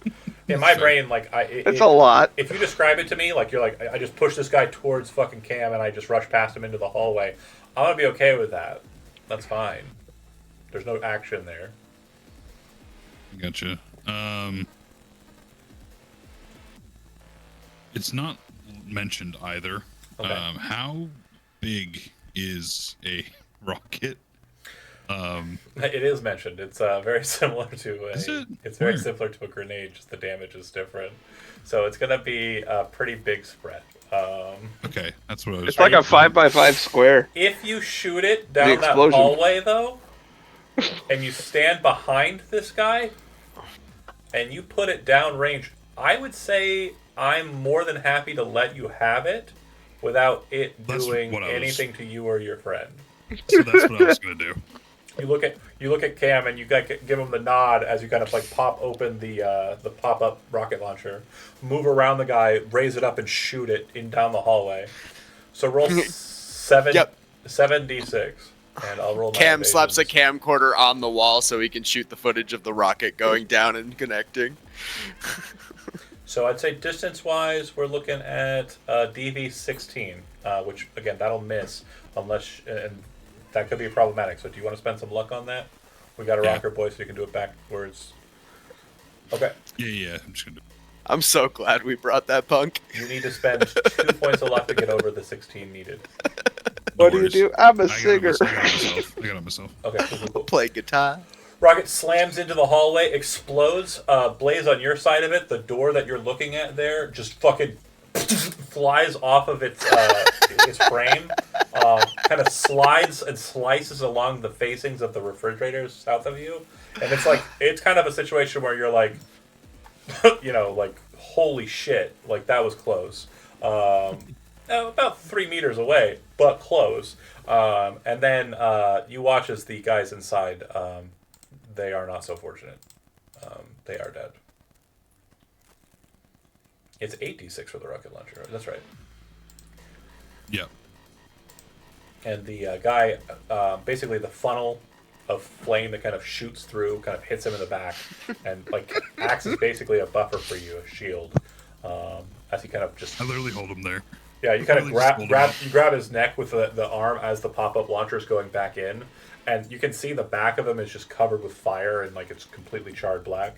[SPEAKER 1] in my brain. Like,
[SPEAKER 2] It's a lot.
[SPEAKER 1] If you describe it to me, like you're like, I just push this guy towards fucking Cam and I just rush past him into the hallway. I'm gonna be okay with that. That's fine. There's no action there.
[SPEAKER 4] Gotcha. It's not mentioned either.
[SPEAKER 1] Okay.
[SPEAKER 4] How big is a rocket?
[SPEAKER 1] It is mentioned. It's very similar to a.
[SPEAKER 4] Is it?
[SPEAKER 1] It's very
[SPEAKER 4] Where?
[SPEAKER 1] similar to a grenade. Just the damage is different. So it's gonna be a pretty big spread.
[SPEAKER 4] Okay, that's what I was.
[SPEAKER 2] It's like a 5x5 square.
[SPEAKER 1] If you shoot it down that
[SPEAKER 2] explosion.
[SPEAKER 1] hallway, though, and you stand behind this guy, and you put it down range, I would say I'm more than happy to let you have it without it
[SPEAKER 4] That's
[SPEAKER 1] doing
[SPEAKER 4] what I was-
[SPEAKER 1] anything to you or your friend.
[SPEAKER 4] So that's what I was gonna do.
[SPEAKER 1] You look at Cam and you give him the nod as you kind of like pop open the pop up rocket launcher, move around the guy, raise it up and shoot it in down the hallway. So roll seven
[SPEAKER 3] Yep.
[SPEAKER 1] 7d6, and I'll roll my
[SPEAKER 3] Cam slaps a
[SPEAKER 1] evasions.
[SPEAKER 3] camcorder on the wall so he can shoot the footage of the rocket going down and connecting.
[SPEAKER 1] So I'd say distance-wise, we're looking at DV16, which again that'll miss unless and that could be problematic. So do you want to spend some luck on that? We got a
[SPEAKER 4] Yeah.
[SPEAKER 1] rocker boy, so you can do it backwards. Okay.
[SPEAKER 4] Yeah. I'm just gonna do.
[SPEAKER 3] I'm so glad we brought that punk.
[SPEAKER 1] You need to spend 2 points of luck to get over the 16 needed.
[SPEAKER 2] What do you do? I'm a
[SPEAKER 4] I got
[SPEAKER 2] singer.
[SPEAKER 4] it myself. I got it myself.
[SPEAKER 1] Okay, cool.
[SPEAKER 3] Play guitar.
[SPEAKER 1] Rocket slams into the hallway, explodes. Blaze on your side of it, the door that you're looking at there just fucking flies off of its frame, kind of slides and slices along the facings of the refrigerators south of you, and it's kind of a situation where you're like, like holy shit, like that was close. About 3 meters away, but close. And then you watch as the guys inside, they are not so fortunate. They are dead. It's 8d6 for the rocket launcher. That's right.
[SPEAKER 4] Yeah.
[SPEAKER 1] And the guy, basically the funnel of flame that kind of shoots through, kind of hits him in the back, and like acts as basically a buffer for you, a shield. As he kind of just
[SPEAKER 4] I literally hold him there.
[SPEAKER 1] Yeah, you kind of
[SPEAKER 4] Literally just
[SPEAKER 1] grab his neck with the arm as the pop-up launcher is going back in, and you can see the back of him is just covered with fire and like it's completely charred black.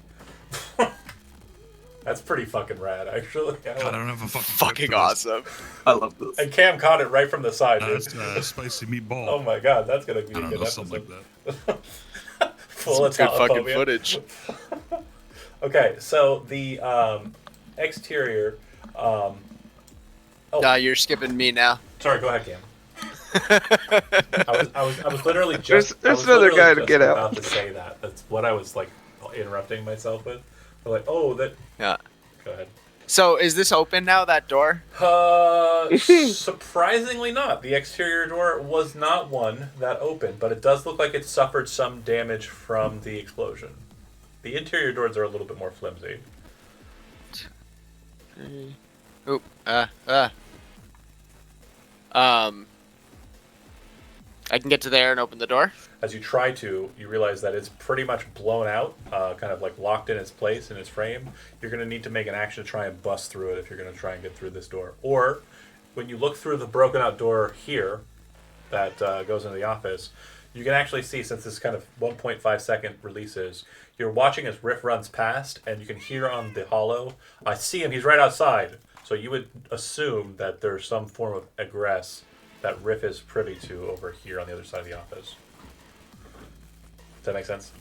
[SPEAKER 1] That's pretty fucking rad, actually.
[SPEAKER 4] God, I don't have a fucking.
[SPEAKER 3] Fucking awesome.
[SPEAKER 5] I love this.
[SPEAKER 1] And Cam caught it right from the side, dude.
[SPEAKER 4] That's spicy meatball.
[SPEAKER 1] Oh my god, that's gonna be
[SPEAKER 4] I
[SPEAKER 1] a
[SPEAKER 4] don't
[SPEAKER 1] good
[SPEAKER 4] know,
[SPEAKER 1] episode.
[SPEAKER 4] something like that.
[SPEAKER 1] Full of
[SPEAKER 3] Some good fucking
[SPEAKER 1] Italophobia.
[SPEAKER 3] footage.
[SPEAKER 1] Okay, so the exterior. Oh,
[SPEAKER 3] Nah, you're skipping me now.
[SPEAKER 1] sorry. Go ahead, Cam. I was literally just.
[SPEAKER 2] There's
[SPEAKER 1] I was
[SPEAKER 2] another
[SPEAKER 1] literally
[SPEAKER 2] guy to
[SPEAKER 1] just
[SPEAKER 2] get out.
[SPEAKER 1] about to say that. That's what I was like interrupting myself with. I'm like, oh, that.
[SPEAKER 3] Yeah.
[SPEAKER 1] Go ahead.
[SPEAKER 3] So is this open now, that door?
[SPEAKER 1] Surprisingly not. The exterior door was not one that opened, but it does look like it suffered some damage from the explosion. The interior doors are a little bit more flimsy.
[SPEAKER 3] Oop. I can get to there and open the door.
[SPEAKER 1] As you try to, you realize that it's pretty much blown out, kind of like locked in its place, in its frame. You're going to need to make an action to try and bust through it if you're going to try and get through this door. Or, when you look through the broken out door here that goes into the office, you can actually see, since this kind of 1.5 second releases, you're watching as Riff runs past, and you can hear on the hollow, I see him, he's right outside. So you would assume that there's some form of egress that Riff is privy to over here on the other side of the office. Does that make sense?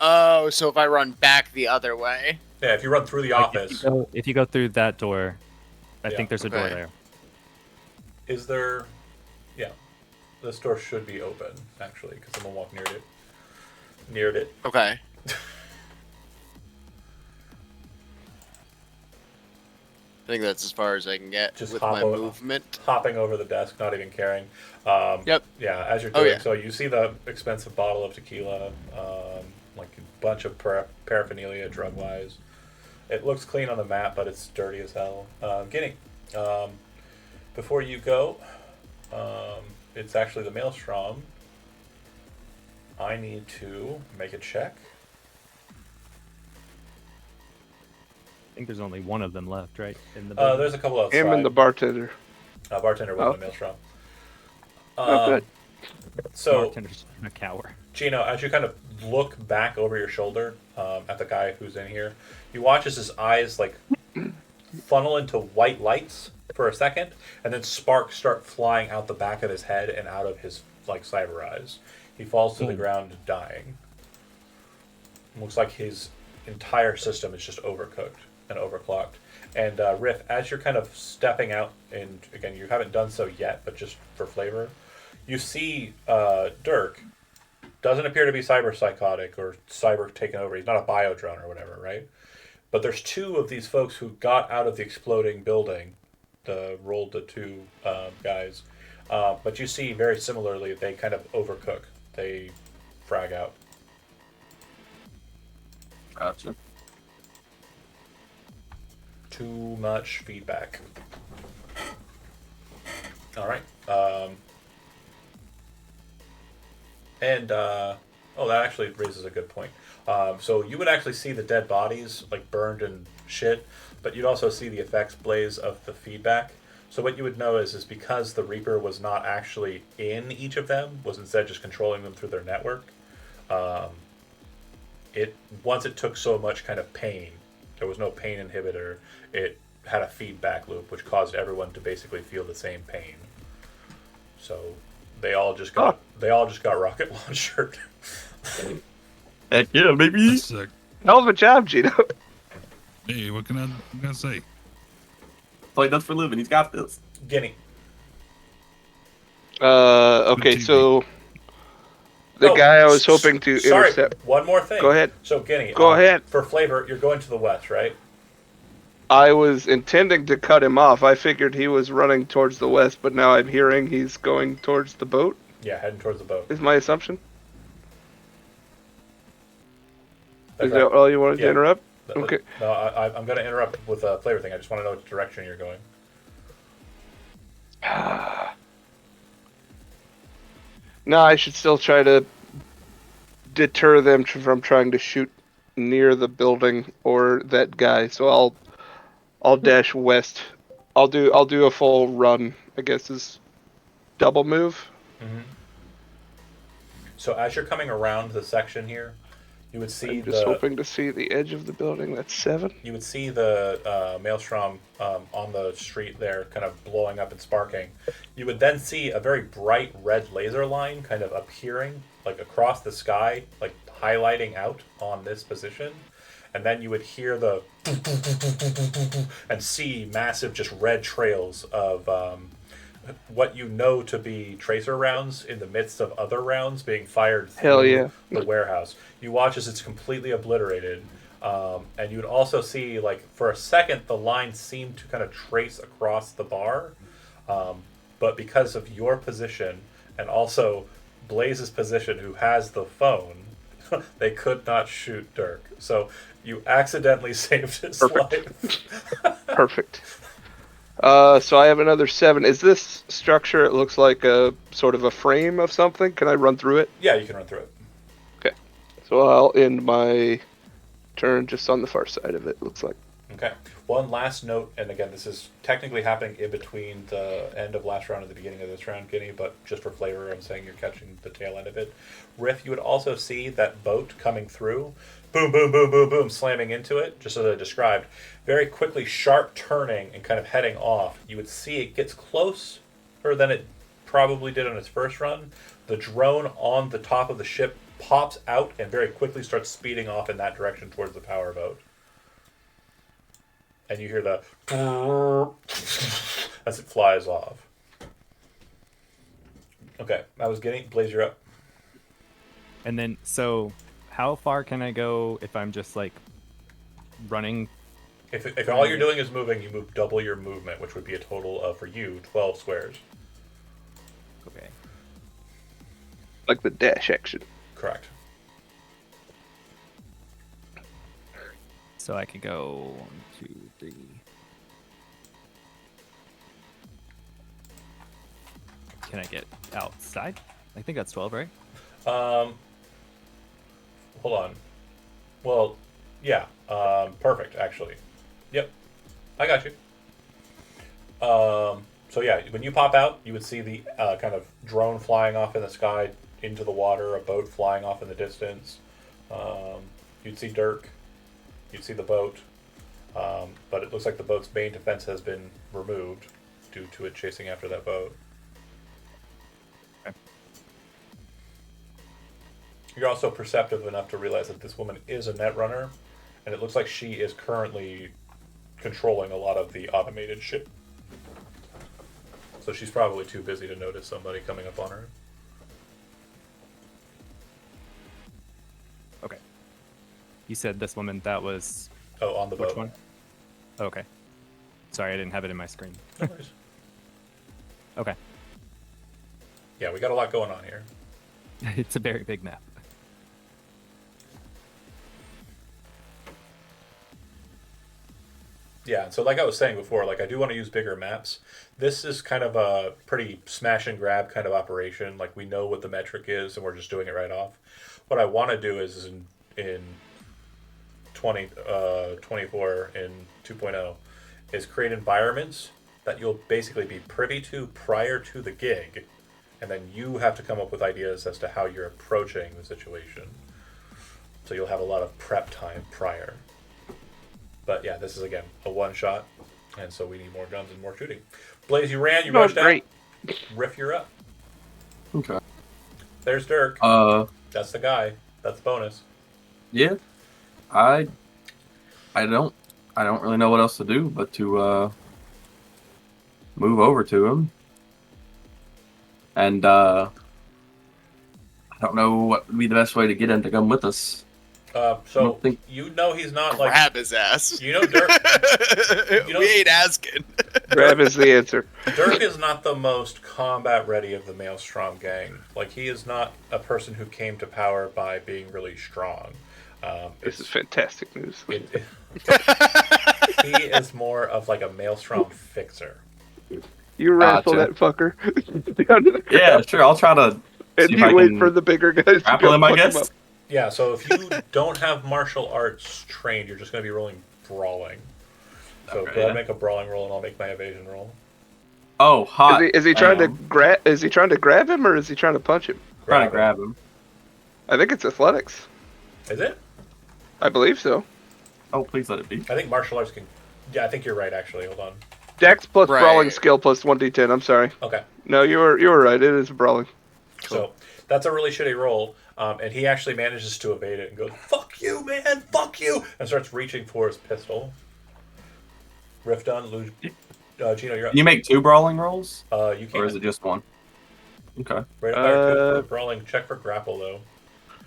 [SPEAKER 3] Oh, so if I run back the other way.
[SPEAKER 1] Yeah, if you run through the
[SPEAKER 6] Like,
[SPEAKER 1] office,
[SPEAKER 6] if you go through that door, I
[SPEAKER 1] Yeah.
[SPEAKER 6] think there's a door
[SPEAKER 3] Okay.
[SPEAKER 6] there.
[SPEAKER 1] is there... Yeah. This door should be open, actually, because someone walked near it. Neared it.
[SPEAKER 3] Okay. I think that's as far as I can get
[SPEAKER 1] Just
[SPEAKER 3] with
[SPEAKER 1] hop
[SPEAKER 3] my
[SPEAKER 1] over-
[SPEAKER 3] movement.
[SPEAKER 1] Hopping over the desk, not even caring.
[SPEAKER 3] Yep.
[SPEAKER 1] Yeah, as you're
[SPEAKER 3] Oh,
[SPEAKER 1] doing
[SPEAKER 3] yeah.
[SPEAKER 1] so, you see the expensive bottle of tequila, like a bunch of paraphernalia, drug-wise. It looks clean on the map, but it's dirty as hell. Guinea, before you go, it's actually the Maelstrom. I need to make a check.
[SPEAKER 6] I think there's only one of them left, right? In the building.
[SPEAKER 1] There's a couple outside.
[SPEAKER 2] Him and the bartender.
[SPEAKER 1] Bartender with
[SPEAKER 2] Oh.
[SPEAKER 1] the Maelstrom.
[SPEAKER 2] Oh, good.
[SPEAKER 1] So,
[SPEAKER 6] Bartender's a cower.
[SPEAKER 1] Gino, as you kind of look back over your shoulder at the guy who's in here, you watch as his eyes like funnel into white lights for a second, and then sparks start flying out the back of his head and out of his like cyber eyes. He falls to the ground, dying. Looks like his entire system is just overcooked and overclocked. And Riff, as you're kind of stepping out, and again, you haven't done so yet, but just for flavor, you see Dirk doesn't appear to be cyber psychotic or cyber taken over. He's not a biodrone or whatever, right? But there's two of these folks who got out of the exploding building, rolled the two guys. But you see very similarly, they kind of overcook. They frag out.
[SPEAKER 5] Gotcha.
[SPEAKER 1] Too much feedback. All right. That actually raises a good point. So you would actually see the dead bodies, like burned and shit, but you'd also see the effects blaze of the feedback. So what you would know is because the Reaper was not actually in each of them, was instead just controlling them through their network. Once it took so much kind of pain, there was no pain inhibitor. It had a feedback loop, which caused everyone to basically feel the same pain. So they all just got rocket launched.
[SPEAKER 5] Heck yeah, baby.
[SPEAKER 4] That's sick.
[SPEAKER 2] Hell of a job, Gino.
[SPEAKER 4] Hey, what can I say?
[SPEAKER 5] That's what he does for a living. He's got this.
[SPEAKER 1] Guinea.
[SPEAKER 2] Okay, so the guy I was hoping to intercept.
[SPEAKER 1] One more thing.
[SPEAKER 2] Go ahead.
[SPEAKER 1] So Guinea.
[SPEAKER 2] Go ahead.
[SPEAKER 1] For flavor, you're going to the west, right?
[SPEAKER 2] I was intending to cut him off. I figured he was running towards the west, but now I'm hearing he's going towards the boat.
[SPEAKER 1] Yeah, heading towards the boat.
[SPEAKER 2] Is my assumption?
[SPEAKER 1] That's
[SPEAKER 2] Is that all you wanted to
[SPEAKER 1] Yeah.
[SPEAKER 2] interrupt? Okay.
[SPEAKER 1] No, I'm going to interrupt with a flavor thing. I just want to know which direction you're going.
[SPEAKER 2] No, I should still try to deter them from trying to shoot near the building or that guy. So I'll dash west. I'll do a full run. I guess is double move.
[SPEAKER 1] Mm-hmm. So as you're coming around the section here, you would see
[SPEAKER 2] I'm just hoping to see the edge of the building. That's 7.
[SPEAKER 1] You would see the maelstrom on the street there, kind of blowing up and sparking. You would then see a very bright red laser line kind of appearing, like across the sky, like highlighting out on this position. And then you would hear the and see massive, just red trails of what you know to be tracer rounds in the midst of other rounds being fired through the warehouse. You watch as it's completely obliterated, and you would also see, like, for a second, the line seemed to kind of trace across the bar, but because of your position and also Blaze's position, who has the phone, they could not shoot Dirk. So you accidentally saved his life.
[SPEAKER 2] Perfect. So I have another 7. Is this structure? It looks like a sort of a frame of something. Can I run through it?
[SPEAKER 1] Yeah, you can run through it.
[SPEAKER 2] Okay. So I'll end my turn just on the far side of it. Looks like.
[SPEAKER 1] Okay. One last note, and again, this is technically happening in between the end of last round and the beginning of this round, Guinea, but just for flavor, I'm saying you're catching the tail end of it. Riff, you would also see that boat coming through, boom, boom, boom, boom, boom, slamming into it, just as I described, very quickly sharp turning and kind of heading off. You would see it gets closer than it probably did on its first run. The drone on the top of the ship pops out and very quickly starts speeding off in that direction towards the power boat. And you hear the as it flies off. Okay, I was getting Blaze, you're up.
[SPEAKER 6] And then, so how far can I go if I'm just like running?
[SPEAKER 1] If all you're doing is moving, you move double your movement, which would be a total of, for you, 12 squares.
[SPEAKER 6] Okay.
[SPEAKER 2] Like the dash action.
[SPEAKER 1] Correct.
[SPEAKER 6] So I could go 1, 2, 3. Can I get outside? I think that's 12, right?
[SPEAKER 1] Hold on. Well, yeah. Perfect, actually. Yep. I got you. So yeah, when you pop out, you would see the kind of drone flying off in the sky into the water, a boat flying off in the distance. You'd see Dirk. You'd see the boat. But it looks like the boat's main defense has been removed due to it chasing after that boat.
[SPEAKER 6] Okay.
[SPEAKER 1] You're also perceptive enough to realize that this woman is a net runner, and it looks like she is currently controlling a lot of the automated ship. So she's probably too busy to notice somebody coming up on her.
[SPEAKER 6] You said this woman that was
[SPEAKER 1] Oh, on the
[SPEAKER 6] which
[SPEAKER 1] boat.
[SPEAKER 6] one? Okay. Sorry, I didn't have it in my screen.
[SPEAKER 1] No worries.
[SPEAKER 6] Okay.
[SPEAKER 1] Yeah, we got a lot going on here.
[SPEAKER 6] It's a very big map.
[SPEAKER 1] Yeah, so like I was saying before, like I do want to use bigger maps. This is kind of a pretty smash and grab kind of operation. Like we know what the metric is, and we're just doing it right off. What I want to do is in 24 in 2.0 is create environments that you'll basically be privy to prior to the gig, and then you have to come up with ideas as to how you're approaching the situation. So you'll have a lot of prep time prior. But yeah, this is again a one shot, and so we need more guns and more shooting. Blaze, you ran, you
[SPEAKER 2] Oh,
[SPEAKER 1] rushed
[SPEAKER 2] great.
[SPEAKER 1] out. Riff, you're up.
[SPEAKER 5] Okay.
[SPEAKER 1] There's Dirk. That's the guy. That's bonus.
[SPEAKER 5] Yeah. I don't really know what else to do but to move over to him. And I don't know what would be the best way to get him to come with us.
[SPEAKER 1] So
[SPEAKER 5] don't think-
[SPEAKER 1] you know he's not like
[SPEAKER 3] Grab his ass.
[SPEAKER 1] you know Dirk. You know-
[SPEAKER 3] We ain't asking.
[SPEAKER 2] Grab is the answer.
[SPEAKER 1] Dirk is not the most combat ready of the Maelstrom gang. Like he is not a person who came to power by being really strong.
[SPEAKER 2] This is fantastic news.
[SPEAKER 1] He is more of like a Maelstrom fixer.
[SPEAKER 2] You wrestle
[SPEAKER 5] Gotcha.
[SPEAKER 2] that fucker. Down to the
[SPEAKER 5] Yeah,
[SPEAKER 2] ground,
[SPEAKER 5] sure. I'll try to
[SPEAKER 2] and
[SPEAKER 5] see if
[SPEAKER 2] you
[SPEAKER 5] I
[SPEAKER 2] wait
[SPEAKER 5] can
[SPEAKER 2] for the bigger guys to
[SPEAKER 5] grapple
[SPEAKER 2] go
[SPEAKER 5] him, I
[SPEAKER 2] fuck him
[SPEAKER 5] guess.
[SPEAKER 2] up.
[SPEAKER 1] Yeah, so if you don't have martial arts trained, you're just going to be rolling brawling. So
[SPEAKER 5] Okay,
[SPEAKER 1] go ahead and
[SPEAKER 5] yeah.
[SPEAKER 1] make a brawling roll, and I'll make my evasion roll.
[SPEAKER 5] Oh, hot.
[SPEAKER 2] Is he trying to
[SPEAKER 5] Damn.
[SPEAKER 2] grab? Is he trying to grab him or is he trying to punch him?
[SPEAKER 5] Trying to grab him.
[SPEAKER 2] I think it's athletics.
[SPEAKER 1] Is it?
[SPEAKER 2] I believe so.
[SPEAKER 5] Oh, please let it be.
[SPEAKER 1] I think martial arts can. Yeah, I think you're right. Actually, hold on.
[SPEAKER 2] Dex plus
[SPEAKER 3] Right.
[SPEAKER 2] brawling skill plus 1d10. I'm sorry.
[SPEAKER 1] Okay,
[SPEAKER 2] No, you were right. It is brawling.
[SPEAKER 1] so that's a really shitty roll, and he actually manages to evade it and goes, "Fuck you, man! Fuck you!" and starts reaching for his pistol. Rift done. Gino, you're up.
[SPEAKER 5] Can you make 2 brawling rolls?
[SPEAKER 1] You
[SPEAKER 5] Or is
[SPEAKER 1] can't.
[SPEAKER 5] it just 1? Okay.
[SPEAKER 1] Right up there, two for brawling. Check for grapple though.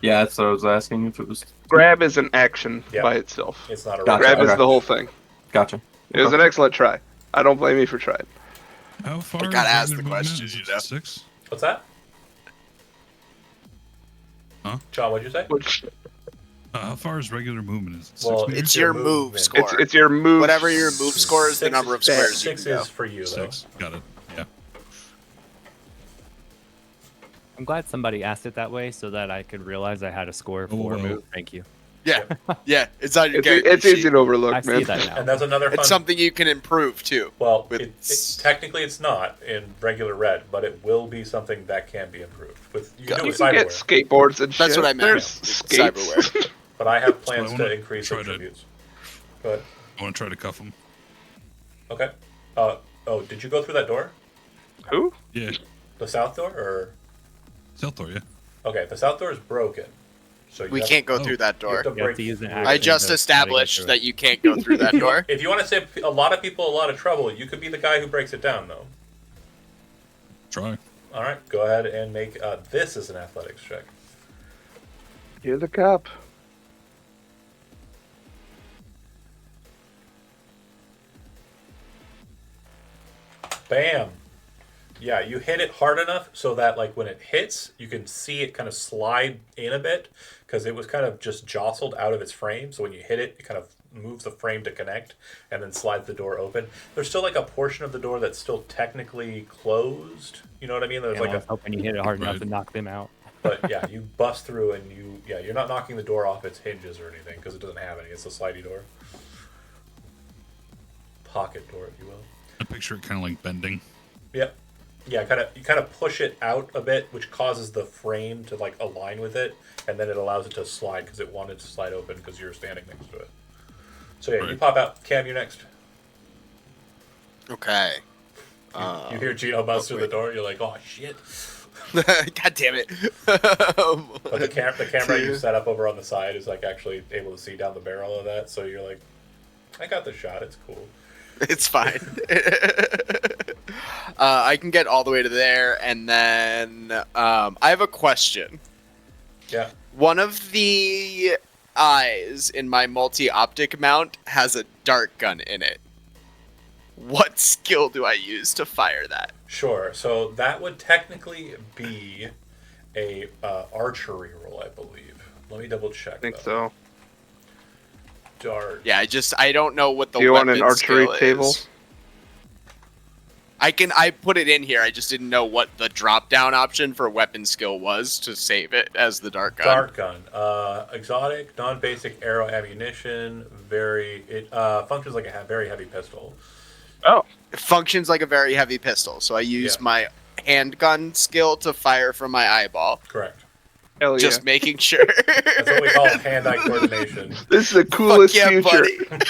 [SPEAKER 5] Yeah, that's what I was asking. If it was.
[SPEAKER 2] Grab is an action
[SPEAKER 1] Yep.
[SPEAKER 2] by itself.
[SPEAKER 1] It's not a
[SPEAKER 5] Gotcha.
[SPEAKER 2] Grab is
[SPEAKER 5] Okay.
[SPEAKER 2] the whole thing.
[SPEAKER 5] Gotcha.
[SPEAKER 2] It was an excellent try. I don't blame you for trying.
[SPEAKER 4] How far?
[SPEAKER 3] I gotta
[SPEAKER 4] is
[SPEAKER 3] ask
[SPEAKER 4] regular
[SPEAKER 3] the
[SPEAKER 4] movement?
[SPEAKER 3] question,
[SPEAKER 4] Is it
[SPEAKER 3] you know.
[SPEAKER 4] 6?
[SPEAKER 1] What's that?
[SPEAKER 4] Huh?
[SPEAKER 1] John, what'd you say?
[SPEAKER 4] How far is regular movement? Is it
[SPEAKER 1] Well,
[SPEAKER 4] 6 meters?
[SPEAKER 3] It's your move
[SPEAKER 1] movement.
[SPEAKER 3] score.
[SPEAKER 2] It's your move.
[SPEAKER 3] Whatever your move score is, the
[SPEAKER 1] Six
[SPEAKER 3] number of
[SPEAKER 1] is-
[SPEAKER 3] squares you
[SPEAKER 1] Six
[SPEAKER 3] can go.
[SPEAKER 1] is for you, though.
[SPEAKER 4] 6. Got it. Yeah.
[SPEAKER 6] I'm glad somebody asked it that way so that I could realize I had a score for
[SPEAKER 4] well.
[SPEAKER 6] move. Thank you.
[SPEAKER 3] Yeah, yeah. It's on your
[SPEAKER 2] It's,
[SPEAKER 3] character
[SPEAKER 2] it's easy
[SPEAKER 3] sheet.
[SPEAKER 2] to overlook,
[SPEAKER 6] I
[SPEAKER 2] man.
[SPEAKER 6] see that now.
[SPEAKER 1] And that's another fun.
[SPEAKER 3] It's something you can improve too.
[SPEAKER 1] Well,
[SPEAKER 3] with-
[SPEAKER 1] technically it's not in regular red, but it will be something that can be improved. With you can do
[SPEAKER 2] You
[SPEAKER 1] it
[SPEAKER 2] can
[SPEAKER 1] with
[SPEAKER 2] get
[SPEAKER 1] cyberware,
[SPEAKER 2] skateboards and shit.
[SPEAKER 3] That's what I meant.
[SPEAKER 2] There's
[SPEAKER 3] With
[SPEAKER 2] skates.
[SPEAKER 3] cyberware.
[SPEAKER 1] but I have plans
[SPEAKER 4] That's why I
[SPEAKER 1] to
[SPEAKER 4] wanna
[SPEAKER 1] increase
[SPEAKER 4] try to-
[SPEAKER 1] attributes. Go ahead.
[SPEAKER 4] I want to try to cuff him.
[SPEAKER 1] Okay. Oh, did you go through that door?
[SPEAKER 2] Who?
[SPEAKER 4] Yeah.
[SPEAKER 1] The south door, or
[SPEAKER 4] Stealth door, yeah.
[SPEAKER 1] okay, the south door is broken, so you
[SPEAKER 3] We
[SPEAKER 1] have-
[SPEAKER 3] can't go
[SPEAKER 4] Oh.
[SPEAKER 3] through that
[SPEAKER 1] you have
[SPEAKER 3] door.
[SPEAKER 1] to
[SPEAKER 6] You have
[SPEAKER 1] break
[SPEAKER 6] to use an
[SPEAKER 1] through
[SPEAKER 6] action.
[SPEAKER 3] I
[SPEAKER 1] it.
[SPEAKER 3] just
[SPEAKER 6] to
[SPEAKER 3] established
[SPEAKER 6] get
[SPEAKER 3] that you can't go through that door.
[SPEAKER 1] If you want to save a lot of people a lot of trouble, you could be the guy who breaks it down, though.
[SPEAKER 4] Try.
[SPEAKER 1] All right, go ahead and make this is an athletics check.
[SPEAKER 2] You're the cop.
[SPEAKER 1] Bam. Yeah, you hit it hard enough so that like when it hits, you can see it kind of slide in a bit because it was kind of just jostled out of its frame. So when you hit it, it kind of moves the frame to connect and then slides the door open. There's still like a portion of the door that's still technically closed. You know what I mean? There's
[SPEAKER 6] And
[SPEAKER 1] like
[SPEAKER 6] I was
[SPEAKER 1] a
[SPEAKER 6] hoping you hit it hard enough
[SPEAKER 4] Right.
[SPEAKER 6] to knock them out.
[SPEAKER 1] but yeah, you bust through and you're not knocking the door off its hinges or anything because it doesn't have any. It's a slidey door. Pocket door, if you will.
[SPEAKER 4] I picture it kind of like bending.
[SPEAKER 1] Yep. Yeah, you kind of push it out a bit, which causes the frame to like align with it, and then it allows it to slide because it wanted to slide open because you're standing next to it. So yeah, you
[SPEAKER 4] Right.
[SPEAKER 1] pop out. Cam, you're next.
[SPEAKER 3] Okay.
[SPEAKER 1] You hear Gino bust through the
[SPEAKER 3] wait.
[SPEAKER 1] door. You're like, oh shit!
[SPEAKER 3] God damn it.
[SPEAKER 1] But the camera you set up over on the side is like actually able to see down the barrel of that. So you're like, I got the shot. It's cool.
[SPEAKER 3] It's fine. I can get all the way to there, and then I have a question.
[SPEAKER 1] Yeah.
[SPEAKER 3] One of the eyes in my multi-optic mount has a dart gun in it. What skill do I use to fire that?
[SPEAKER 1] Sure. So that would technically be a archery roll, I believe. Let me double check.
[SPEAKER 2] I think
[SPEAKER 1] though.
[SPEAKER 2] so.
[SPEAKER 1] Dart.
[SPEAKER 3] Yeah, I don't know what the
[SPEAKER 2] Do you want
[SPEAKER 3] weapon
[SPEAKER 2] an archery
[SPEAKER 3] skill
[SPEAKER 2] table?
[SPEAKER 3] is. I put it in here. I just didn't know what the drop down option for weapon skill was to save it as the dart gun.
[SPEAKER 1] Dart gun. Exotic, non-basic arrow ammunition. It functions like a very heavy pistol.
[SPEAKER 2] Oh,
[SPEAKER 3] It functions like a very heavy pistol, so I use my handgun skill to fire from my eyeball.
[SPEAKER 1] Correct.
[SPEAKER 2] hell
[SPEAKER 3] Just
[SPEAKER 2] yeah.
[SPEAKER 3] making sure.
[SPEAKER 1] That's what we call hand-eye coordination.
[SPEAKER 2] This is the coolest
[SPEAKER 3] Fuck yeah,
[SPEAKER 2] future.
[SPEAKER 3] buddy.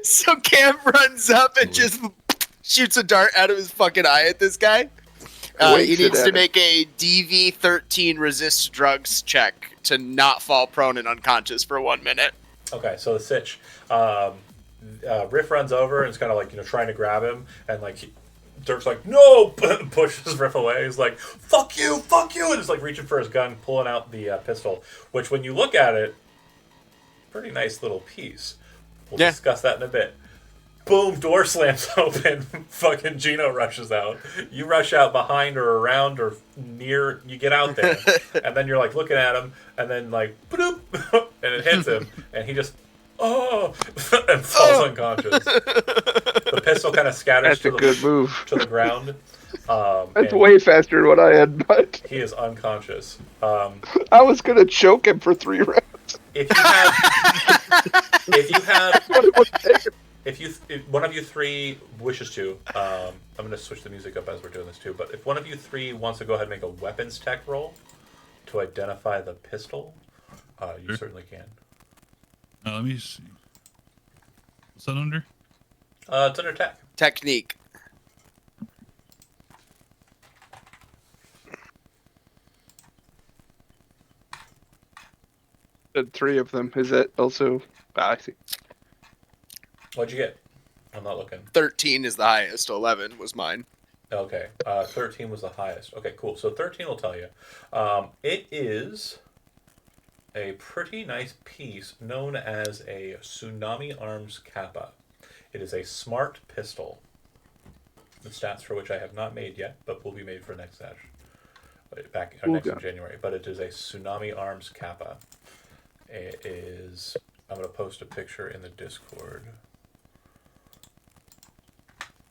[SPEAKER 3] So Cam runs up and just shoots a dart out of his fucking eye at this guy. He
[SPEAKER 2] Waits it
[SPEAKER 3] needs
[SPEAKER 2] at
[SPEAKER 3] to
[SPEAKER 2] him.
[SPEAKER 3] make a DV13 resist drugs check to not fall prone and unconscious for 1 minute.
[SPEAKER 1] Okay, so the sitch. Riff runs over and is kind of like, trying to grab him, and like Dirk's like, no, pushes Riff away. He's like, fuck you, and is like reaching for his gun, pulling out the pistol, which when you look at it, pretty nice little piece. We'll discuss that in a bit. Boom, door slams open. Fucking Gino rushes out. You rush out behind or around or near. You get out there. And then you're like looking at him. And then like, boop, and it hits him. And he just, and falls unconscious. The pistol kind of scatters
[SPEAKER 2] That's a good move.
[SPEAKER 1] to the ground.
[SPEAKER 2] That's
[SPEAKER 1] and
[SPEAKER 2] way faster than what I had, but
[SPEAKER 1] he is unconscious.
[SPEAKER 2] I was going to choke him for 3 rounds.
[SPEAKER 1] If one of you three wishes to, I'm going to switch the music up as we're doing this too, but if one of you three wants to go ahead and make a weapons tech roll to identify the pistol, you certainly can.
[SPEAKER 4] Let me see. What's that under?
[SPEAKER 1] It's under tech.
[SPEAKER 3] Technique.
[SPEAKER 2] Said 3 of them. Is that also... I see.
[SPEAKER 1] What'd you get? I'm not looking.
[SPEAKER 3] 13 is the highest. 11 was mine.
[SPEAKER 1] Okay, 13 was the highest. Okay, cool. So 13 will tell you. It is a pretty nice piece known as a Tsunami Arms Kappa. It is a smart pistol. The stats for which I have not made yet, but will be made for next Sash. Next in January. But it is a Tsunami Arms Kappa. It is... I'm going to post a picture in the Discord.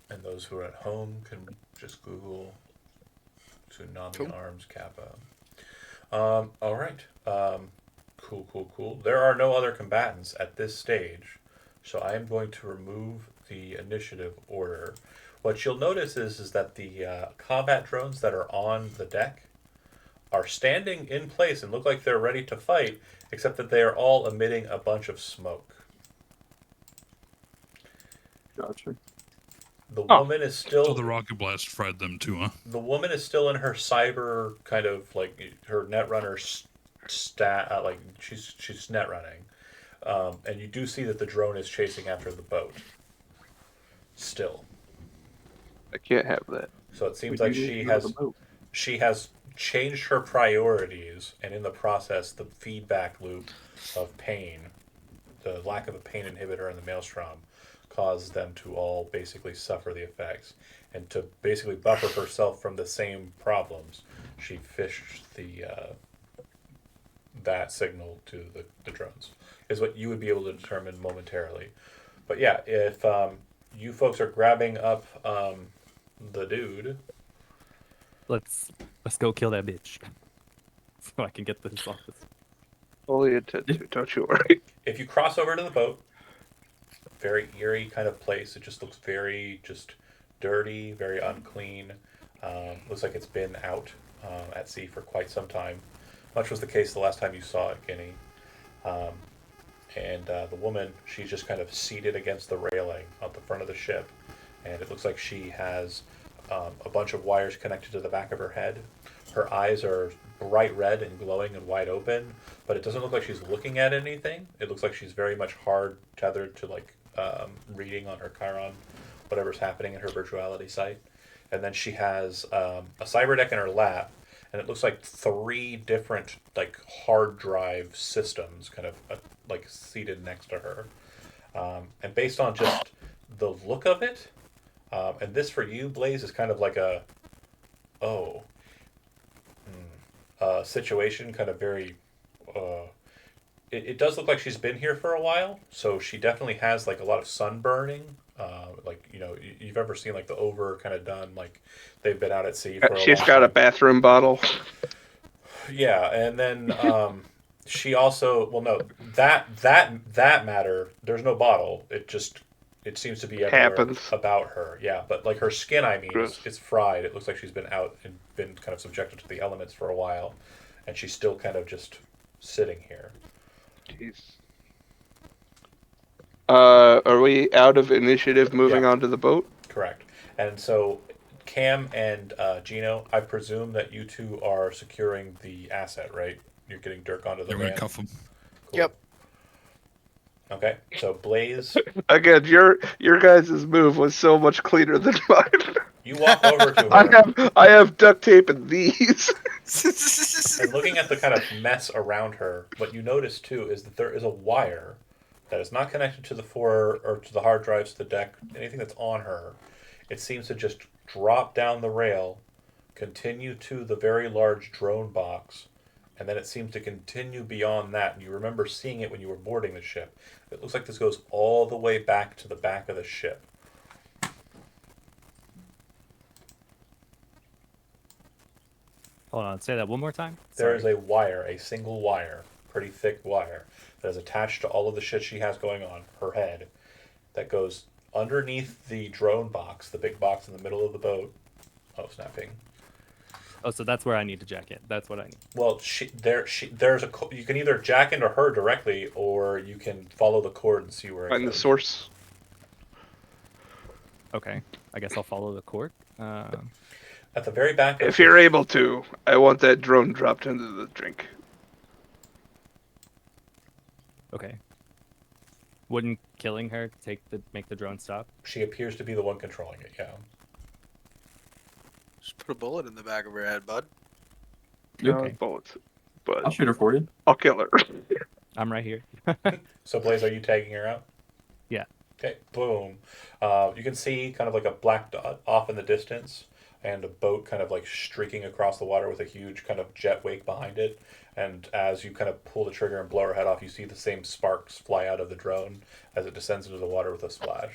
[SPEAKER 1] And those who are at home can just Google Tsunami Arms Kappa. All right. Cool. There are no other combatants at this stage, so I am going to remove the initiative order. What you'll notice is that the combat drones that are on the deck are standing in place and look like they're ready to fight, except that they are all emitting a bunch of smoke.
[SPEAKER 5] Gotcha.
[SPEAKER 1] The woman is
[SPEAKER 4] So
[SPEAKER 1] still...
[SPEAKER 4] the rocket blast fried them too, huh?
[SPEAKER 1] The woman is still in her cyber kind of like her netrunner stat, like she's net running, and you do see that the drone is chasing after the boat. Still,
[SPEAKER 2] I can't have that.
[SPEAKER 1] so it seems like she has changed her priorities, and in the process, the feedback loop of pain, the lack of a pain inhibitor in the maelstrom, caused them to all basically suffer the effects. And to basically buffer herself from the same problems, she fished that signal to the drones, is what you would be able to determine momentarily. But yeah, if you folks are grabbing up the dude,
[SPEAKER 6] Let's go kill that bitch, so I can get this off this.
[SPEAKER 2] Fully intended to, don't you worry.
[SPEAKER 1] if you cross over to the boat, very eerie kind of place. It just looks very just dirty, very unclean. Looks like it's been out at sea for quite some time. Much was the case the last time you saw it, Guinea. And the woman, she's just kind of seated against the railing at the front of the ship. And it looks like she has a bunch of wires connected to the back of her head. Her eyes are bright red and glowing and wide open, but it doesn't look like she's looking at anything. It looks like she's very much hard tethered to like reading on her Chiron, whatever's happening in her virtuality site. And then she has a cyber deck in her lap, and it looks like 3 different like hard drive systems kind of like seated next to her. And based on just the look of it, and this for you, Blaze, is kind of like a oh situation, kind of very. It does look like she's been here for a while, so she definitely has like a lot of sunburning. Like you've ever seen like the over kind of done like they've been out at sea for a
[SPEAKER 2] She's
[SPEAKER 1] long
[SPEAKER 2] got a
[SPEAKER 1] time.
[SPEAKER 2] bathroom bottle.
[SPEAKER 1] Yeah, and then she also no that matter. There's no bottle. It seems to be everywhere
[SPEAKER 2] Happens.
[SPEAKER 1] about her. Yeah, but like her skin, I mean,
[SPEAKER 2] Gross.
[SPEAKER 1] is fried. It looks like she's been out and been kind of subjected to the elements for a while, and she's still kind of just sitting here.
[SPEAKER 2] Jeez. Are we out of initiative moving
[SPEAKER 1] Yeah.
[SPEAKER 2] on to the boat?
[SPEAKER 1] Correct. And so, Cam and Gino, I presume that you two are securing the asset, right? You're getting Dirk onto the
[SPEAKER 4] They're going
[SPEAKER 1] van.
[SPEAKER 4] to cuff them.
[SPEAKER 1] Cool.
[SPEAKER 3] Yep.
[SPEAKER 1] Okay. So Blaze,
[SPEAKER 2] Again, your guys' move was so much cleaner than mine.
[SPEAKER 1] you walk over to her,
[SPEAKER 2] I have duct tape and these.
[SPEAKER 1] and looking at the kind of mess around her, what you notice too is that there is a wire that is not connected to the to the hard drives, to the deck, anything that's on her. It seems to just drop down the rail, continue to the very large drone box, and then it seems to continue beyond that. And you remember seeing it when you were boarding the ship. It looks like this goes all the way back to the back of the ship.
[SPEAKER 6] Hold on, say that one more time.
[SPEAKER 1] There is
[SPEAKER 6] Sorry.
[SPEAKER 1] a wire, a single wire, pretty thick wire, that is attached to all of the shit she has going on, her head, that goes underneath the drone box, the big box in the middle of the boat. Oh, snapping.
[SPEAKER 6] Oh, so that's where I need to jack it. That's what I need.
[SPEAKER 1] Well, there's you can either jack into her directly, or you can follow the cord and see where it
[SPEAKER 2] Find the
[SPEAKER 1] goes.
[SPEAKER 2] source.
[SPEAKER 6] Okay, I guess I'll follow the cord.
[SPEAKER 1] At the very back of
[SPEAKER 2] If you're able to, I want that drone dropped into the drink.
[SPEAKER 6] Okay. Wouldn't killing her make the drone stop?
[SPEAKER 1] she appears to be the one controlling it, yeah.
[SPEAKER 3] Just put a bullet in the back of her head, bud.
[SPEAKER 6] Okay.
[SPEAKER 2] Bullets. But
[SPEAKER 5] I'll shoot her for you.
[SPEAKER 2] I'll kill her.
[SPEAKER 6] I'm right here.
[SPEAKER 1] So, Blaze, are you tagging her out?
[SPEAKER 6] Yeah.
[SPEAKER 1] Okay, boom. You can see kind of like a black dot off in the distance, and a boat kind of like streaking across the water with a huge kind of jet wake behind it. And as you kind of pull the trigger and blow her head off, you see the same sparks fly out of the drone as it descends into the water with a splash.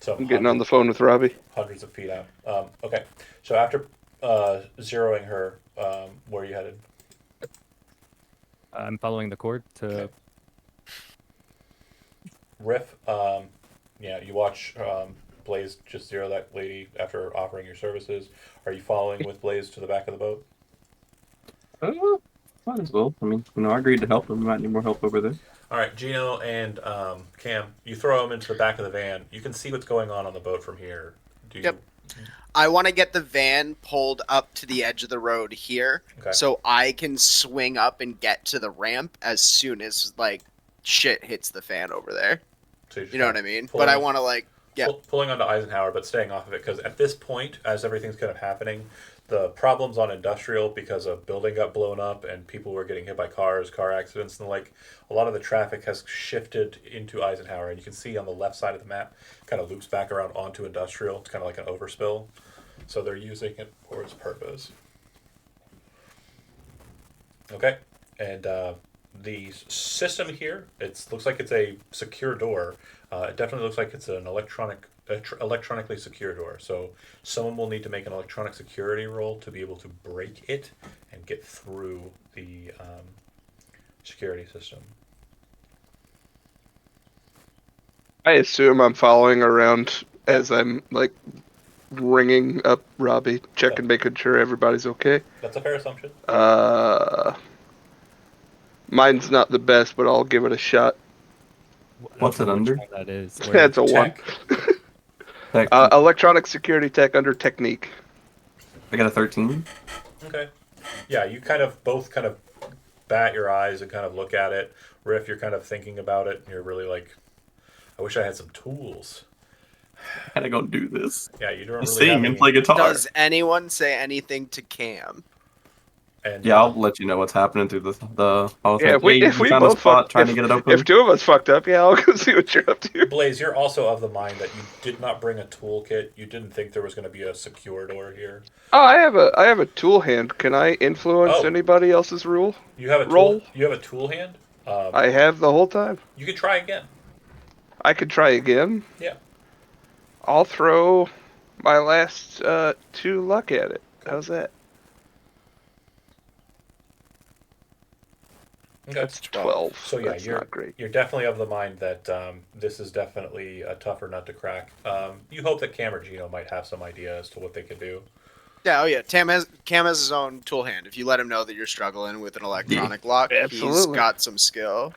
[SPEAKER 1] So
[SPEAKER 2] I'm getting on the phone with Robbie.
[SPEAKER 1] hundreds of feet out. Okay, so after zeroing her, where are you headed?
[SPEAKER 6] I'm following the cord to.
[SPEAKER 1] Okay. Riff, yeah, you watch Blaze just zero that lady after offering your services. Are you following with Blaze to the back of the boat?
[SPEAKER 5] Might as well. I mean, I agreed to help him. We might need more help over there.
[SPEAKER 1] All right, Gino and Cam, you throw them into the back of the van. You can see what's going on the boat from here. Do you?
[SPEAKER 3] Yep. I want to get the van pulled up to the edge of the road here,
[SPEAKER 1] Okay.
[SPEAKER 3] so I can swing up and get to the ramp as soon as like shit hits the fan over there.
[SPEAKER 1] So
[SPEAKER 3] You know what I mean? But I want to like, yeah,
[SPEAKER 1] pulling onto Eisenhower, but staying off of it, because at this point, as everything's kind of happening, the problems on industrial because a building got blown up and people were getting hit by cars, car accidents, and like a lot of the traffic has shifted into Eisenhower, and you can see on the left side of the map, kind of loops back around onto industrial. It's kind of like an overspill, so they're using it for its purpose. Okay, and the system here, it looks like it's a secure door. It definitely looks like it's an electronically secure door. So someone will need to make an electronic security roll to be able to break it and get through the security system.
[SPEAKER 2] I assume I'm following around as I'm like ringing up Robbie, checking, making sure everybody's okay.
[SPEAKER 1] That's a fair assumption.
[SPEAKER 2] Mine's not the best, but I'll give it a shot.
[SPEAKER 5] What's it under?
[SPEAKER 6] That is.
[SPEAKER 2] That's a one.
[SPEAKER 1] Tech.
[SPEAKER 2] Electronic security tech under technique.
[SPEAKER 5] I got a 13.
[SPEAKER 1] Okay. Yeah, you kind of both kind of bat your eyes and kind of look at it. Riff, you're kind of thinking about it, and you're really like, I wish I had some tools.
[SPEAKER 5] How I gonna do this?
[SPEAKER 1] Yeah, you don't
[SPEAKER 5] Just
[SPEAKER 1] really have
[SPEAKER 5] sing and
[SPEAKER 1] any.
[SPEAKER 5] play guitar.
[SPEAKER 3] Does anyone say anything to Cam?
[SPEAKER 1] And
[SPEAKER 5] Yeah, I'll let you know what's happening through the whole thing.
[SPEAKER 2] Yeah, if we
[SPEAKER 5] you found a
[SPEAKER 2] both
[SPEAKER 5] spot
[SPEAKER 2] fucked,
[SPEAKER 5] trying to get it open.
[SPEAKER 2] if two of us fucked up, yeah, I'll go see what you're up to.
[SPEAKER 1] Blaze, you're also of the mind that you did not bring a toolkit. You didn't think there was going to be a secure door here.
[SPEAKER 2] Oh, I have a tool hand. Can I influence
[SPEAKER 1] Oh.
[SPEAKER 2] anybody else's rule?
[SPEAKER 1] You have a tool.
[SPEAKER 2] Roll.
[SPEAKER 1] You have a tool hand.
[SPEAKER 2] I have the whole time.
[SPEAKER 1] You could try again.
[SPEAKER 2] I could try again.
[SPEAKER 1] Yeah.
[SPEAKER 2] I'll throw my last 2 luck at it. How's that?
[SPEAKER 1] Okay.
[SPEAKER 2] That's 12.
[SPEAKER 1] So yeah,
[SPEAKER 2] that's
[SPEAKER 1] you're
[SPEAKER 2] not great.
[SPEAKER 1] you're definitely of the mind that this is definitely a tougher nut to crack. You hope that Cam or Gino might have some idea as to what they could do.
[SPEAKER 3] Yeah, oh yeah. Cam has his own tool hand. If you let him know that you're struggling with an electronic lock, he's
[SPEAKER 2] Absolutely.
[SPEAKER 3] got some skill.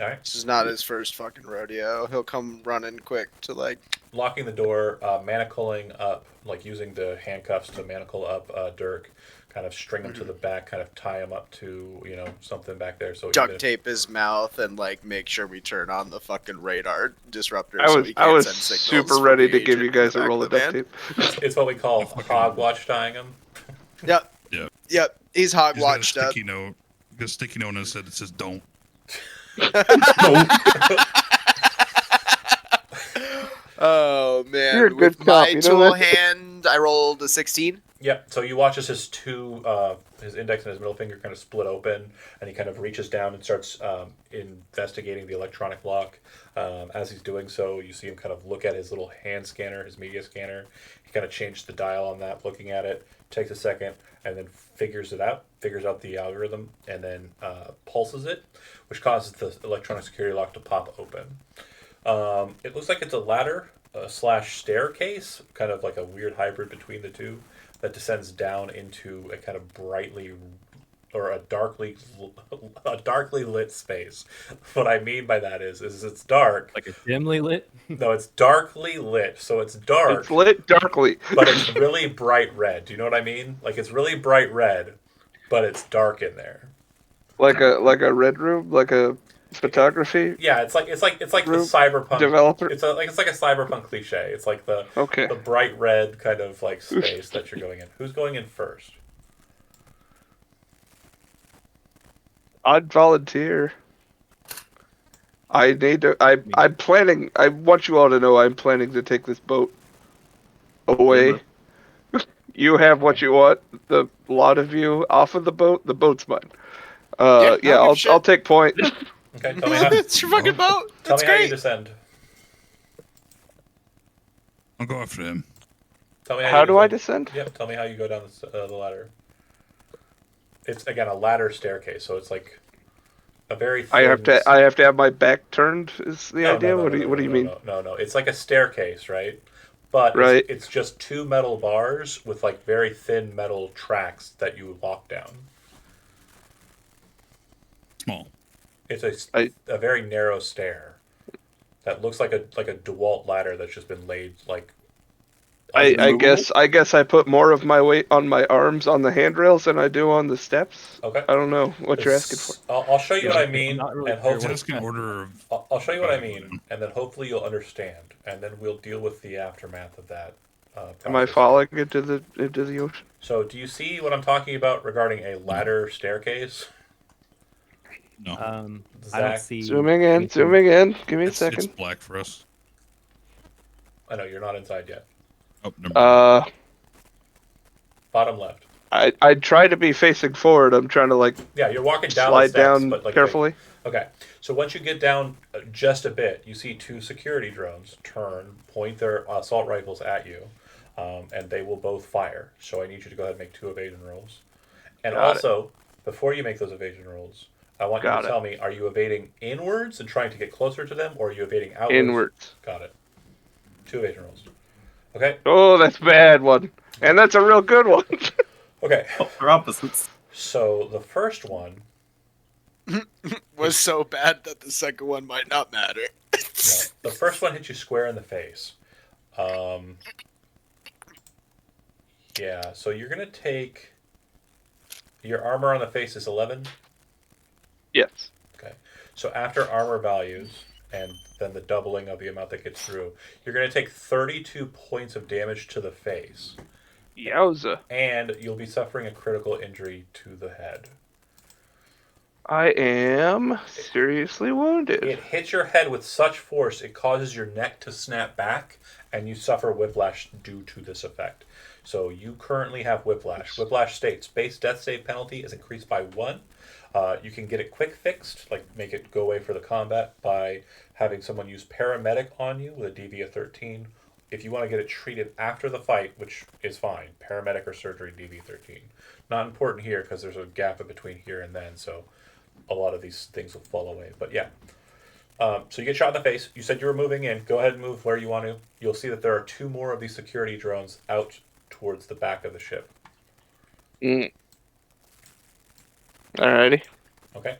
[SPEAKER 1] All right.
[SPEAKER 3] This is not his first fucking rodeo. He'll come running quick to like.
[SPEAKER 1] Locking the door, manacling up, like using the handcuffs to manacle up Dirk, kind of string him to the back, kind of tie him up to something back there. So
[SPEAKER 3] Duct tape his mouth and like make sure we turn on the fucking radar disruptor.
[SPEAKER 2] I
[SPEAKER 3] so
[SPEAKER 2] was
[SPEAKER 3] he can't
[SPEAKER 2] I was
[SPEAKER 3] send signals
[SPEAKER 2] super
[SPEAKER 3] from
[SPEAKER 2] ready
[SPEAKER 3] the
[SPEAKER 2] to give
[SPEAKER 3] agent
[SPEAKER 2] you
[SPEAKER 3] in the
[SPEAKER 2] guys a
[SPEAKER 3] back
[SPEAKER 2] roll
[SPEAKER 3] of
[SPEAKER 2] of
[SPEAKER 3] the
[SPEAKER 2] duct
[SPEAKER 3] van.
[SPEAKER 2] tape.
[SPEAKER 1] It's what we call hogwatch tying him.
[SPEAKER 3] Yep.
[SPEAKER 4] Yeah.
[SPEAKER 3] Yep. He's
[SPEAKER 4] He's got a
[SPEAKER 3] hogwatched up.
[SPEAKER 4] sticky note. He's got a sticky note on his head that says "Don't."
[SPEAKER 3] Oh man!
[SPEAKER 2] You're a good
[SPEAKER 3] With
[SPEAKER 2] cop,
[SPEAKER 3] my
[SPEAKER 2] you know
[SPEAKER 3] tool
[SPEAKER 2] that?
[SPEAKER 3] hand, I rolled a 16.
[SPEAKER 1] Yep. So you watch as his his index and his middle finger kind of split open, and he kind of reaches down and starts investigating the electronic lock. As he's doing so, you see him kind of look at his little hand scanner, his media scanner. He kind of changed the dial on that, looking at it. Takes a second, and then figures out the algorithm, and then pulses it, which causes the electronic security lock to pop open. It looks like it's a ladder slash staircase, kind of like a weird hybrid between the two, that descends down into a kind of a darkly lit space. What I mean by that is it's dark.
[SPEAKER 6] Like a dimly lit.
[SPEAKER 1] No, it's darkly lit, so it's dark,
[SPEAKER 2] It's lit darkly.
[SPEAKER 1] but it's really bright red. Do you know what I mean? Like it's really bright red, but it's dark in there.
[SPEAKER 2] like a red room, like a photography
[SPEAKER 1] Yeah, it's like the
[SPEAKER 2] Group
[SPEAKER 1] cyberpunk
[SPEAKER 2] developer.
[SPEAKER 1] It's like a cyberpunk cliche. It's like the
[SPEAKER 2] Okay.
[SPEAKER 1] bright red kind of like space that you're going in. Who's going in first?
[SPEAKER 2] I'd volunteer. I need to. I'm planning. I want you all to know I'm planning to take this boat away. You have what you want. The lot of you off of the boat. The boat's mine.
[SPEAKER 3] Yeah,
[SPEAKER 2] Yeah,
[SPEAKER 3] no, good
[SPEAKER 2] I'll take point.
[SPEAKER 1] Okay, tell me how.
[SPEAKER 3] It's your fucking boat.
[SPEAKER 1] Tell
[SPEAKER 3] That's
[SPEAKER 1] me how you
[SPEAKER 3] great.
[SPEAKER 1] descend.
[SPEAKER 4] I'll go after him.
[SPEAKER 1] Tell me
[SPEAKER 2] How
[SPEAKER 1] you
[SPEAKER 2] do I
[SPEAKER 1] descend.
[SPEAKER 2] descend?
[SPEAKER 1] Yep. Tell me how you go down the ladder. It's again a ladder staircase, so it's like a very.
[SPEAKER 2] I have
[SPEAKER 1] thin-
[SPEAKER 2] to have my back turned. Is the idea? What do you mean?
[SPEAKER 1] No. It's like a staircase, right? But
[SPEAKER 2] Right.
[SPEAKER 1] it's just two metal bars with like very thin metal tracks that you lock down.
[SPEAKER 4] Small.
[SPEAKER 1] It's
[SPEAKER 2] I-
[SPEAKER 1] a very narrow stair that looks like a DeWalt ladder that's just been laid like.
[SPEAKER 2] I guess I put more of my weight on my arms on the handrails than I do on the steps.
[SPEAKER 1] Okay.
[SPEAKER 2] I don't know what you're asking for.
[SPEAKER 1] I'll show you what I
[SPEAKER 6] I'm
[SPEAKER 1] mean,
[SPEAKER 6] not really
[SPEAKER 1] and
[SPEAKER 6] sure
[SPEAKER 1] hopefully
[SPEAKER 4] Just in order of.
[SPEAKER 1] I'll show you what I mean, and then hopefully you'll understand, and then we'll deal with the aftermath of that.
[SPEAKER 2] Am I
[SPEAKER 1] process.
[SPEAKER 2] falling into the ocean?
[SPEAKER 1] So, do you see what I'm talking about regarding a ladder staircase?
[SPEAKER 4] No.
[SPEAKER 6] I don't
[SPEAKER 1] Zach?
[SPEAKER 6] see.
[SPEAKER 2] Zooming in.
[SPEAKER 6] anything.
[SPEAKER 2] Zooming in. Give me a
[SPEAKER 4] It's
[SPEAKER 2] second.
[SPEAKER 4] black for us.
[SPEAKER 1] I know you're not inside yet.
[SPEAKER 4] Oh, never mind.
[SPEAKER 1] Bottom left.
[SPEAKER 2] I try to be facing forward. I'm trying to like
[SPEAKER 1] Yeah, you're walking down the
[SPEAKER 2] slide
[SPEAKER 1] steps,
[SPEAKER 2] down
[SPEAKER 1] but like
[SPEAKER 2] carefully.
[SPEAKER 1] okay, so once you get down just a bit, you see two security drones turn, point their assault rifles at you, and they will both fire. So I need you to go ahead and make 2 evasion rolls. And
[SPEAKER 2] Got it.
[SPEAKER 1] also, before you make those evasion rolls, I want you
[SPEAKER 2] Got
[SPEAKER 1] to
[SPEAKER 2] it.
[SPEAKER 1] tell me: are you evading inwards and trying to get closer to them, or are you evading outwards?
[SPEAKER 2] Inwards.
[SPEAKER 1] Got it. 2 evasion rolls. Okay.
[SPEAKER 2] Oh, that's a bad one. And that's a real good one.
[SPEAKER 1] Okay.
[SPEAKER 5] They're opposites.
[SPEAKER 1] So the first one.
[SPEAKER 3] Was so bad that the second one might not matter.
[SPEAKER 1] No, the first one hit you square in the face. Yeah, so you're going to take... Your armor on the face is 11?
[SPEAKER 2] Yes.
[SPEAKER 1] Okay. So after armor values and then the doubling of the amount that gets through. You're going to take 32 points of damage to the face,
[SPEAKER 2] Yowza.
[SPEAKER 1] and you'll be suffering a critical injury to the head.
[SPEAKER 2] I am seriously wounded.
[SPEAKER 1] It hits your head with such force it causes your neck to snap back, and you suffer whiplash due to this effect. So you currently have whiplash. Whiplash states base death save penalty is increased by 1. You can get it quick fixed, like make it go away for the combat, by having someone use paramedic on you with a DV of 13. If you want to get it treated after the fight, which is fine, paramedic or surgery DV 13. Not important here because there's a gap in between here and then, so a lot of these things will fall away. But yeah. So you get shot in the face. You said you were moving in. Go ahead and move where you want to. You'll see that there are 2 more of these security drones out towards the back of the ship.
[SPEAKER 2] Alrighty.
[SPEAKER 1] Okay.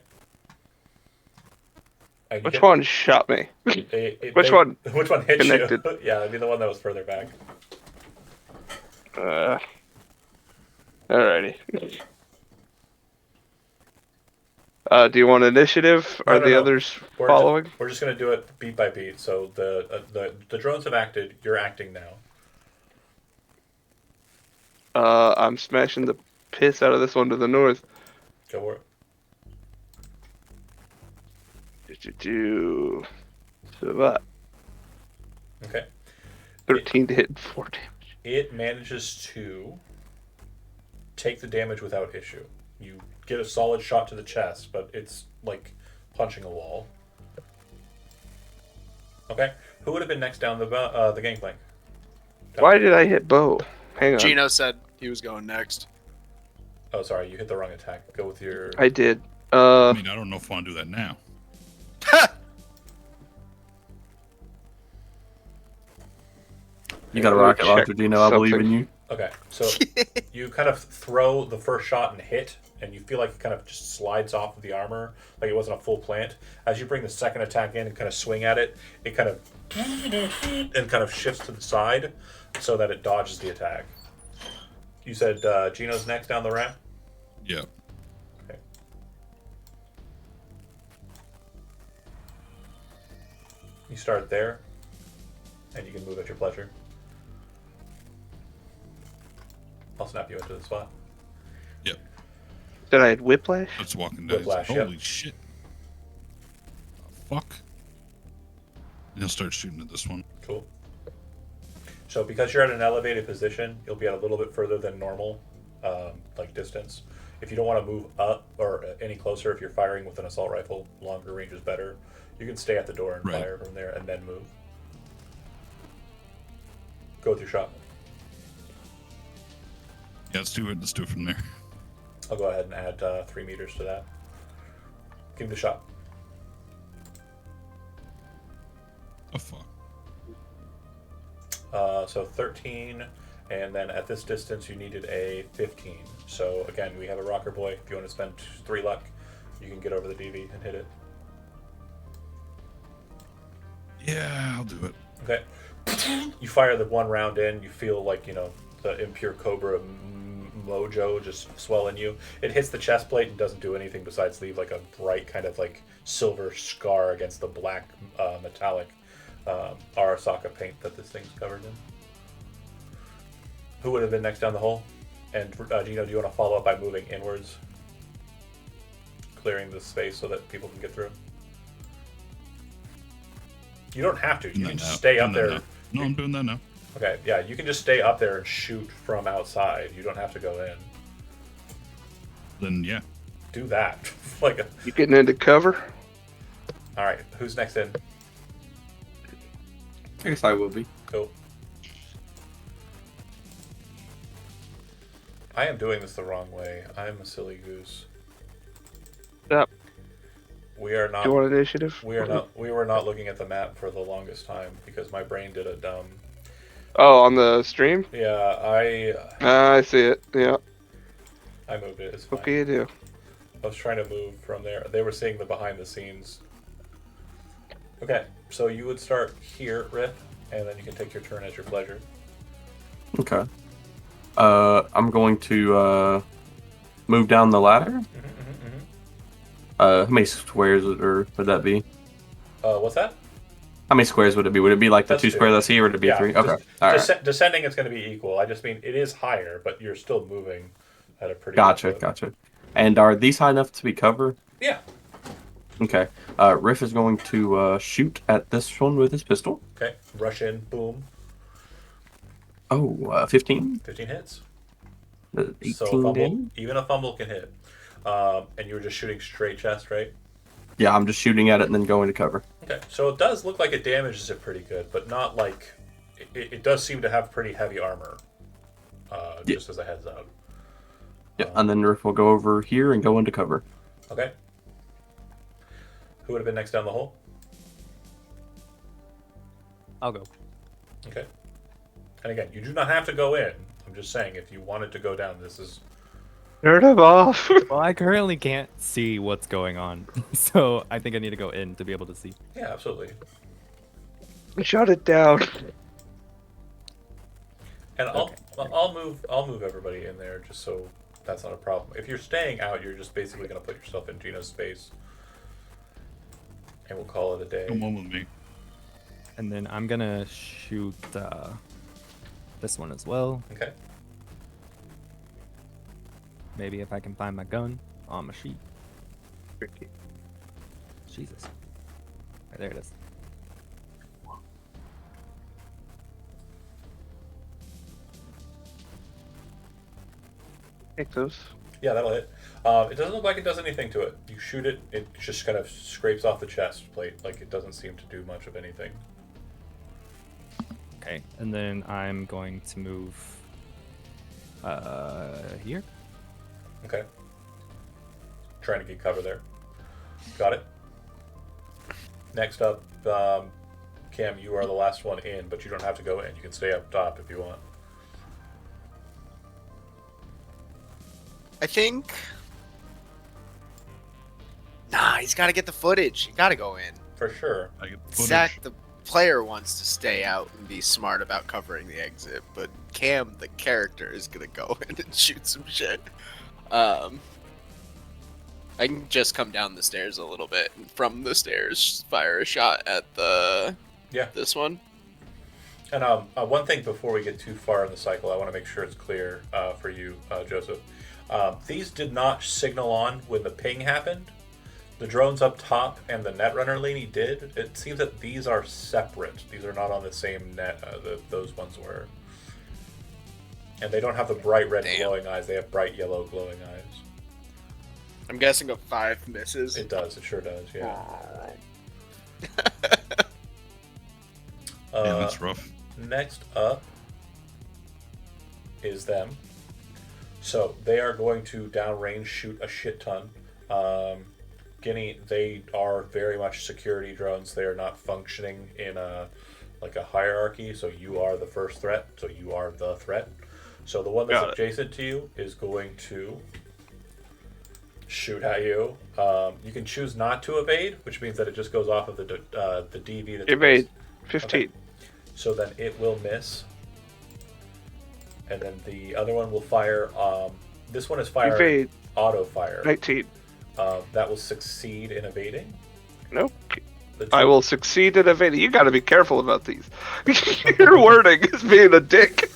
[SPEAKER 1] And
[SPEAKER 2] Which one shot me? Which one?
[SPEAKER 1] Which one hit
[SPEAKER 2] connected?
[SPEAKER 1] you? Yeah, it'd be the one that was further back.
[SPEAKER 2] Alrighty. Do you want initiative?
[SPEAKER 1] No,
[SPEAKER 2] Are
[SPEAKER 1] no,
[SPEAKER 2] the
[SPEAKER 1] no.
[SPEAKER 2] others
[SPEAKER 1] We're
[SPEAKER 2] following?
[SPEAKER 1] We're just gonna do it beat by beat. So the drones have acted. You're acting now.
[SPEAKER 2] I'm smashing the piss out of this one to the north.
[SPEAKER 1] Go for it.
[SPEAKER 2] So what?
[SPEAKER 1] Okay.
[SPEAKER 2] 13 to hit and 4 damage.
[SPEAKER 1] It manages to take the damage without issue. You get a solid shot to the chest, but it's like punching a wall. Okay. Who would have been next down the gangplank?
[SPEAKER 2] Why did I hit Bo? Hang on.
[SPEAKER 3] Gino said he was going next.
[SPEAKER 1] Oh, sorry, you hit the wrong attack. Go with your.
[SPEAKER 2] I did.
[SPEAKER 4] I mean, I don't know if I want to do that now.
[SPEAKER 5] You got a rocket launcher, Gino. I believe in you.
[SPEAKER 1] Okay, so you kind of throw the first shot and hit, and you feel like it kind of just slides off of the armor, like it wasn't a full plant. As you bring the second attack in and kind of swing at it, it kind of shifts to the side so that it dodges the attack. You said Gino's next down the ramp?
[SPEAKER 4] Yeah.
[SPEAKER 1] Okay. You start there, and you can move at your pleasure. I'll snap you into the spot.
[SPEAKER 4] Yep.
[SPEAKER 2] Then I had whiplash.
[SPEAKER 4] That's walking down.
[SPEAKER 1] Whiplash,
[SPEAKER 4] Holy
[SPEAKER 1] yep.
[SPEAKER 4] shit. The fuck. And he'll start shooting at this one.
[SPEAKER 1] Cool. So because you're at an elevated position, you'll be at a little bit further than normal, like distance. If you don't want to move up or any closer, if you're firing with an assault rifle, longer range is better. You can stay at the door and
[SPEAKER 4] Right.
[SPEAKER 1] fire from there and then move. Go with your shot.
[SPEAKER 4] Yeah, let's do it. Let's do it from there.
[SPEAKER 1] I'll go ahead and add 3 meters to that. Give me the shot.
[SPEAKER 4] Oh, fuck.
[SPEAKER 1] So 13, and then at this distance you needed a 15. So again, we have a rocker boy. If you want to spend 3 luck, you can get over the DV and hit it.
[SPEAKER 4] Yeah, I'll do it.
[SPEAKER 1] Okay. You fire the 1 round in. You feel like, the impure cobra mojo just swell in you. It hits the chest plate and doesn't do anything besides leave like a bright kind of like silver scar against the black metallic Arasaka paint that this thing's covered in. Who would have been next down the hole? And Gino, do you want to follow up by moving inwards? Clearing the space so that people can get through? You don't have to. You can just stay up there.
[SPEAKER 4] No, I'm doing that now.
[SPEAKER 1] Okay, yeah, you can just stay up there and shoot from outside. You don't have to go in.
[SPEAKER 4] Then, yeah.
[SPEAKER 1] Do that. Like,
[SPEAKER 2] You getting into cover?
[SPEAKER 1] all right, who's next in?
[SPEAKER 5] I guess I will be.
[SPEAKER 1] Cool. I am doing this the wrong way. I am a silly goose.
[SPEAKER 2] Yep.
[SPEAKER 1] We are not.
[SPEAKER 2] Do you want initiative?
[SPEAKER 1] We are not. We were not looking at the map for the longest time because my brain did a dumb.
[SPEAKER 2] Oh, on the stream?
[SPEAKER 1] Yeah,
[SPEAKER 2] I see it. Yeah.
[SPEAKER 1] I moved it. It's fine.
[SPEAKER 2] Okay, you do.
[SPEAKER 1] I was trying to move from there. They were seeing the behind the scenes. Okay, so you would start here, Rip, and then you can take your turn at your pleasure.
[SPEAKER 5] Okay. I'm going to move down the ladder. How many squares would that be?
[SPEAKER 1] What's that?
[SPEAKER 5] How many squares would it be? Would it be like the
[SPEAKER 1] That's
[SPEAKER 5] 2
[SPEAKER 1] two.
[SPEAKER 5] squares I see, or would it be
[SPEAKER 1] Yeah,
[SPEAKER 5] 3? Okay. All right.
[SPEAKER 1] Descending, it's going to be equal. I just mean it is higher, but you're still moving at a pretty.
[SPEAKER 5] Gotcha.
[SPEAKER 1] good clip.
[SPEAKER 5] Gotcha. And are these high enough to be cover?
[SPEAKER 1] Yeah.
[SPEAKER 5] Okay. Riff is going to shoot at this one with his pistol.
[SPEAKER 1] Okay. Rush in. Boom.
[SPEAKER 5] Oh, 15.
[SPEAKER 1] 15 hits.
[SPEAKER 5] 18
[SPEAKER 1] So a fumble,
[SPEAKER 5] damage?
[SPEAKER 1] even a fumble can hit. And you were just shooting straight chest, right?
[SPEAKER 5] Yeah, I'm just shooting at it and then going to cover.
[SPEAKER 1] Okay. So it does look like it damages it pretty good, but not like it does seem to have pretty heavy armor.
[SPEAKER 5] Yeah.
[SPEAKER 1] Just as a heads up.
[SPEAKER 5] Yeah, and then Riff will go over here and go into cover.
[SPEAKER 1] Okay. Who would have been next down the hole?
[SPEAKER 6] I'll go.
[SPEAKER 1] Okay. And again, you do not have to go in. I'm just saying, if you wanted to go down, this is.
[SPEAKER 2] Turn him off.
[SPEAKER 6] Well, I currently can't see what's going on, so I think I need to go in to be able to see.
[SPEAKER 1] Yeah, absolutely.
[SPEAKER 2] Shut it down.
[SPEAKER 1] And
[SPEAKER 6] Okay.
[SPEAKER 1] I'll move everybody in there just so that's not a problem. If you're staying out, you're just basically going to put yourself in Gino's space, and we'll call it a day.
[SPEAKER 4] Come on with me.
[SPEAKER 6] And then I'm gonna shoot this one as well.
[SPEAKER 1] Okay.
[SPEAKER 6] Maybe if I can find my gun on my sheet. Jesus. Right, there it is.
[SPEAKER 2] Take those.
[SPEAKER 1] Yeah, that'll hit. It doesn't look like it does anything to it. You shoot it, it just kind of scrapes off the chest plate. Like it doesn't seem to do much of anything.
[SPEAKER 6] Okay, and then I'm going to move here.
[SPEAKER 1] Okay. Trying to get cover there. Got it. Next up, Cam, you are the last one in, but you don't have to go in. You can stay up top if you want.
[SPEAKER 3] I think. Nah, he's got to get the footage. He got to go in.
[SPEAKER 1] For sure.
[SPEAKER 4] I get the footage.
[SPEAKER 3] Zach, the player, wants to stay out and be smart about covering the exit, but Cam, the character, is gonna go in and shoot some shit. I can just come down the stairs a little bit, and from the stairs, fire a shot at the this one.
[SPEAKER 1] And one thing before we get too far in the cycle, I want to make sure it's clear for you, Joseph. These did not signal on when the ping happened. The drones up top and the Netrunner Laney did. It seems that these are separate. These are not on the same net those ones were. And they don't have the bright red glowing eyes. They have bright yellow glowing eyes.
[SPEAKER 3] I'm guessing a 5 misses.
[SPEAKER 1] It does. It sure does, yeah.
[SPEAKER 4] Yeah, that's rough.
[SPEAKER 1] Next up is them. So they are going to downrange shoot a shit ton. Guinea, they are very much security drones. They are not functioning in a hierarchy. So you are the first threat. So you are the threat. So the one that's adjacent to you is going to shoot at you. You can choose not to evade, which means that it just goes off of the DV. That's
[SPEAKER 2] Evade. 15.
[SPEAKER 1] Okay. So then it will miss. And then the other one will fire. This one is fire
[SPEAKER 2] Evade.
[SPEAKER 1] auto fire.
[SPEAKER 2] 19.
[SPEAKER 1] That will succeed in evading.
[SPEAKER 2] Nope.
[SPEAKER 1] The
[SPEAKER 2] I
[SPEAKER 1] two-
[SPEAKER 2] will succeed in evading. You gotta be careful about these. Your wording is being a dick.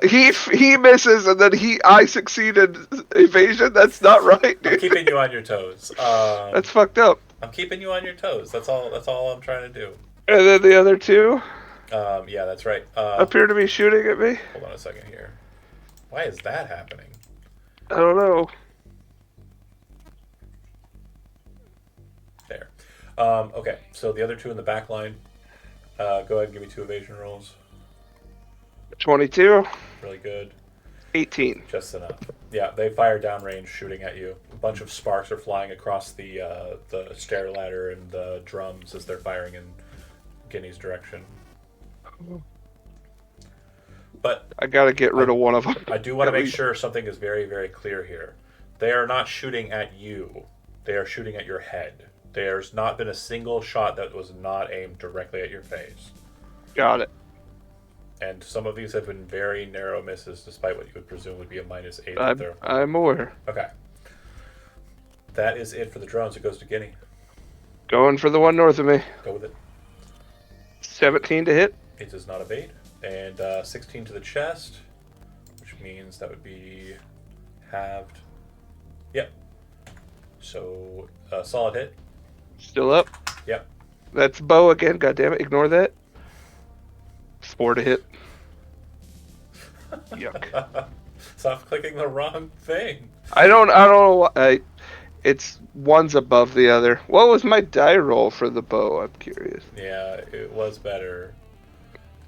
[SPEAKER 2] He misses and then I succeed in evasion. That's not right,
[SPEAKER 1] I'm
[SPEAKER 2] dude.
[SPEAKER 1] keeping you on your toes.
[SPEAKER 2] That's fucked up.
[SPEAKER 1] I'm keeping you on your toes. That's all I'm trying to do.
[SPEAKER 2] And then the other two
[SPEAKER 1] Yeah, that's right.
[SPEAKER 2] appear to be shooting at me.
[SPEAKER 1] Hold on a second here. Why is that happening?
[SPEAKER 2] I don't know.
[SPEAKER 1] There. Okay, so the other two in the back line. Go ahead and give me 2 evasion rolls.
[SPEAKER 2] 22.
[SPEAKER 1] Really good.
[SPEAKER 2] 18.
[SPEAKER 1] Just enough. Yeah, they fire downrange, shooting at you. A bunch of sparks are flying across the stair ladder and the drums as they're firing in Guinea's direction. But
[SPEAKER 2] I gotta get rid of one of them.
[SPEAKER 1] I do want to
[SPEAKER 2] At
[SPEAKER 1] make
[SPEAKER 2] least.
[SPEAKER 1] sure something is very, very clear here. They are not shooting at you. They are shooting at your head. There's not been a single shot that was not aimed directly at your face.
[SPEAKER 2] Got it.
[SPEAKER 1] And some of these have been very narrow misses, despite what you would presume would be a -8.
[SPEAKER 2] I'm aware.
[SPEAKER 1] Okay. That is it for the drones. It goes to Guinea.
[SPEAKER 2] Going for the one north of me.
[SPEAKER 1] Go with it.
[SPEAKER 2] 17 to hit.
[SPEAKER 1] It does not evade. And 16 to the chest, which means that would be halved. Yep. So, solid hit.
[SPEAKER 2] Still up.
[SPEAKER 1] Yep.
[SPEAKER 2] That's bow again. God damn it! Ignore that. 4 to hit. Yuck.
[SPEAKER 1] Stop clicking the wrong thing.
[SPEAKER 2] I don't know why. It's one's above the other. What was my die roll for the bow? I'm curious.
[SPEAKER 1] Yeah, it was better.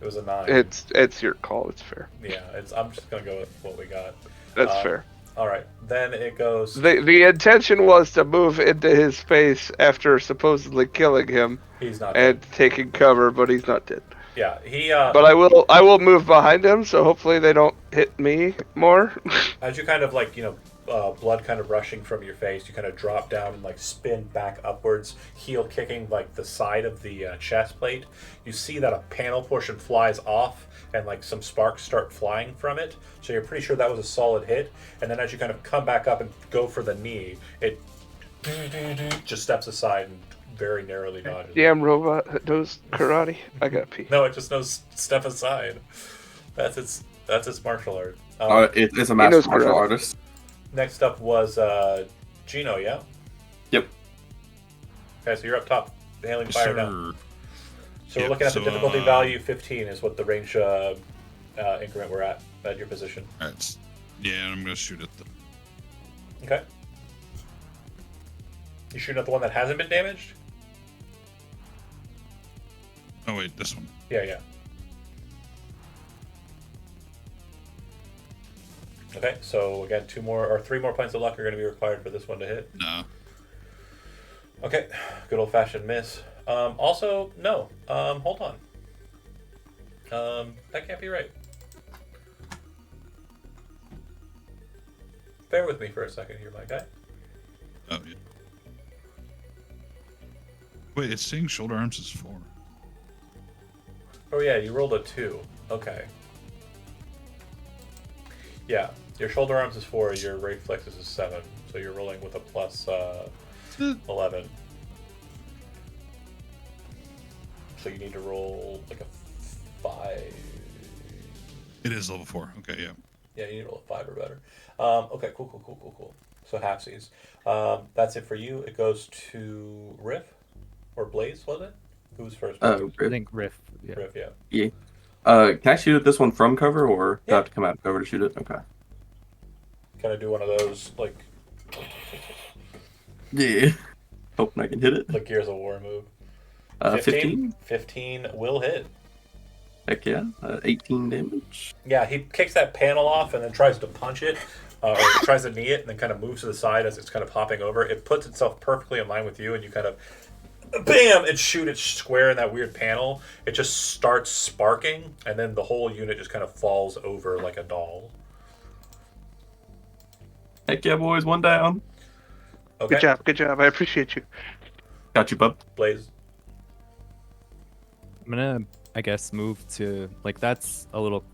[SPEAKER 1] It was a 9.
[SPEAKER 2] It's your call. It's fair.
[SPEAKER 1] Yeah, I'm just gonna go with what we got.
[SPEAKER 2] That's fair.
[SPEAKER 1] All right, then it goes.
[SPEAKER 2] The intention was to move into his face after supposedly killing him
[SPEAKER 1] He's not
[SPEAKER 2] and
[SPEAKER 1] dead.
[SPEAKER 2] taking cover, but he's not dead.
[SPEAKER 1] Yeah, he.
[SPEAKER 2] But I will move behind him, so hopefully they don't hit me more.
[SPEAKER 1] As you kind of like, blood kind of rushing from your face, you kind of drop down and like spin back upwards, heel kicking like the side of the chest plate. You see that a panel portion flies off and like some sparks start flying from it. So you're pretty sure that was a solid hit. And then as you kind of come back up and go for the knee, it just steps aside and very narrowly dodges.
[SPEAKER 2] Damn robot that knows karate. I got pee.
[SPEAKER 1] No, it just knows step aside. That's its martial art.
[SPEAKER 5] It's a master martial artist.
[SPEAKER 1] Next up was Gino, yeah?
[SPEAKER 5] Yep.
[SPEAKER 1] Okay, so you're up top, hailing fire now. So we're
[SPEAKER 4] Yep,
[SPEAKER 1] looking at the
[SPEAKER 4] so,
[SPEAKER 1] difficulty value 15 is what the range increment we're at your position.
[SPEAKER 4] Alright. Yeah, I'm gonna shoot at the.
[SPEAKER 1] Okay. You shooting at the one that hasn't been damaged?
[SPEAKER 4] Oh wait, this one.
[SPEAKER 1] Yeah. Okay, so again, 3 more points of luck are going to be required for this one to hit.
[SPEAKER 4] No.
[SPEAKER 1] Okay, good old fashioned miss. Also, no. Hold on. That can't be right. Bear with me for a second here, my guy.
[SPEAKER 4] Oh yeah. Wait, it's saying shoulder arms is 4.
[SPEAKER 1] Oh yeah, you rolled a 2. Okay. Yeah, your shoulder arms is 4, your reflexes is 7, so you're rolling with a plus 11. So you need to roll like a 5.
[SPEAKER 4] It is level 4. Okay, yeah.
[SPEAKER 1] Yeah, you need to roll a 5 or better. Okay, cool. So halfsies. That's it for you. It goes to Riff or Blaze, was it? Who's first?
[SPEAKER 6] I think Riff. Yeah.
[SPEAKER 1] Riff, yeah.
[SPEAKER 5] Yeah. Can I shoot at this one from cover, or do I have to come out of cover to shoot it? Okay.
[SPEAKER 1] Can I do one of those like
[SPEAKER 5] Yeah. Hoping I can hit it.
[SPEAKER 1] like Gears of War move?
[SPEAKER 5] 15?
[SPEAKER 1] 15 will hit.
[SPEAKER 5] Heck yeah. 18 damage.
[SPEAKER 1] Yeah, he kicks that panel off and then tries to punch it, or tries to knee it, and then kind of moves to the side as it's kind of hopping over. It puts itself perfectly in line with you, and you kind of bam, and shoot it square in that weird panel. It just starts sparking, and then the whole unit just kind of falls over like a doll.
[SPEAKER 5] Heck yeah, boys. One down.
[SPEAKER 1] Okay.
[SPEAKER 2] Good job. I appreciate you.
[SPEAKER 5] Got you, bub.
[SPEAKER 1] Blaze.
[SPEAKER 6] I'm gonna, I guess, move to like that's a little.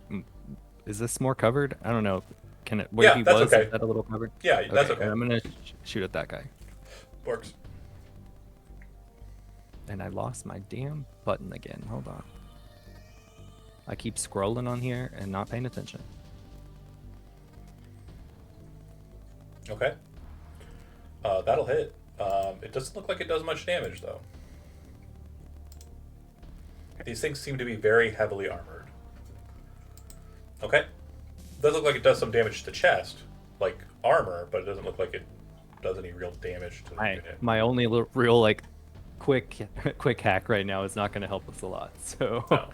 [SPEAKER 6] Is this more covered? I don't know. Can it? Where
[SPEAKER 1] Yeah,
[SPEAKER 6] he
[SPEAKER 1] that's
[SPEAKER 6] was,
[SPEAKER 1] okay.
[SPEAKER 6] is that a little covered?
[SPEAKER 1] Yeah, that's okay.
[SPEAKER 6] I'm gonna shoot at that guy.
[SPEAKER 1] Works.
[SPEAKER 6] And I lost my damn button again. Hold on. I keep scrolling on here and not paying attention.
[SPEAKER 1] Okay. That'll hit. It doesn't look like it does much damage, though. These things seem to be very heavily armored. Okay. Does look like it does some damage to the chest, like armor, but it doesn't look like it does any real damage to the unit.
[SPEAKER 6] My only real like quick hack right now is not going to help us a lot. So
[SPEAKER 1] No.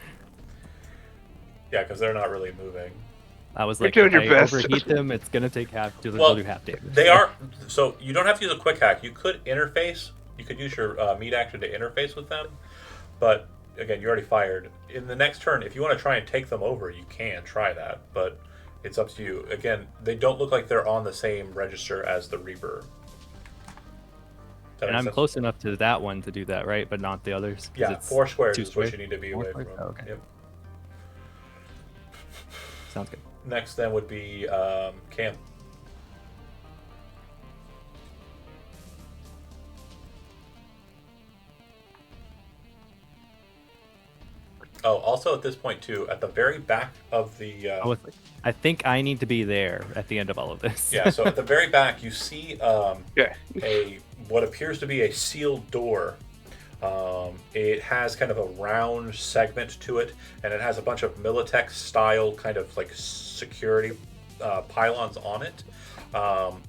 [SPEAKER 1] Yeah, because they're not really moving.
[SPEAKER 6] I was
[SPEAKER 2] You're
[SPEAKER 6] like,
[SPEAKER 2] doing
[SPEAKER 6] if
[SPEAKER 2] your
[SPEAKER 6] I
[SPEAKER 2] best.
[SPEAKER 6] overheat them, it's going to take half. They'll
[SPEAKER 1] Well,
[SPEAKER 6] do half damage.
[SPEAKER 1] They are, so you don't have to use a quick hack. You could interface. You could use your meat action to interface with them, but again, you already fired. In the next turn, if you want to try and take them over, you can try that, but it's up to you. Again, they don't look like they're on the same register as the Reaper. That
[SPEAKER 6] And
[SPEAKER 1] makes
[SPEAKER 6] I'm
[SPEAKER 1] sense?
[SPEAKER 6] close enough to that one to do that, right? But not the others. 'cause
[SPEAKER 1] Yeah,
[SPEAKER 6] it's
[SPEAKER 1] 4 squares
[SPEAKER 6] 2
[SPEAKER 1] is what
[SPEAKER 6] squares.
[SPEAKER 1] you need to be
[SPEAKER 6] 4
[SPEAKER 1] away
[SPEAKER 6] squares?
[SPEAKER 1] from.
[SPEAKER 6] Oh, okay.
[SPEAKER 1] Yep.
[SPEAKER 6] Sounds good.
[SPEAKER 1] Next, then, would be Cam. Oh, also at this point too, at the very back of the
[SPEAKER 6] I think I need to be there at the end of all of this.
[SPEAKER 1] yeah. So at the very back, you see
[SPEAKER 2] Yeah.
[SPEAKER 1] a what appears to be a sealed door. It has kind of a round segment to it, and it has a bunch of Militech style kind of like security pylons on it.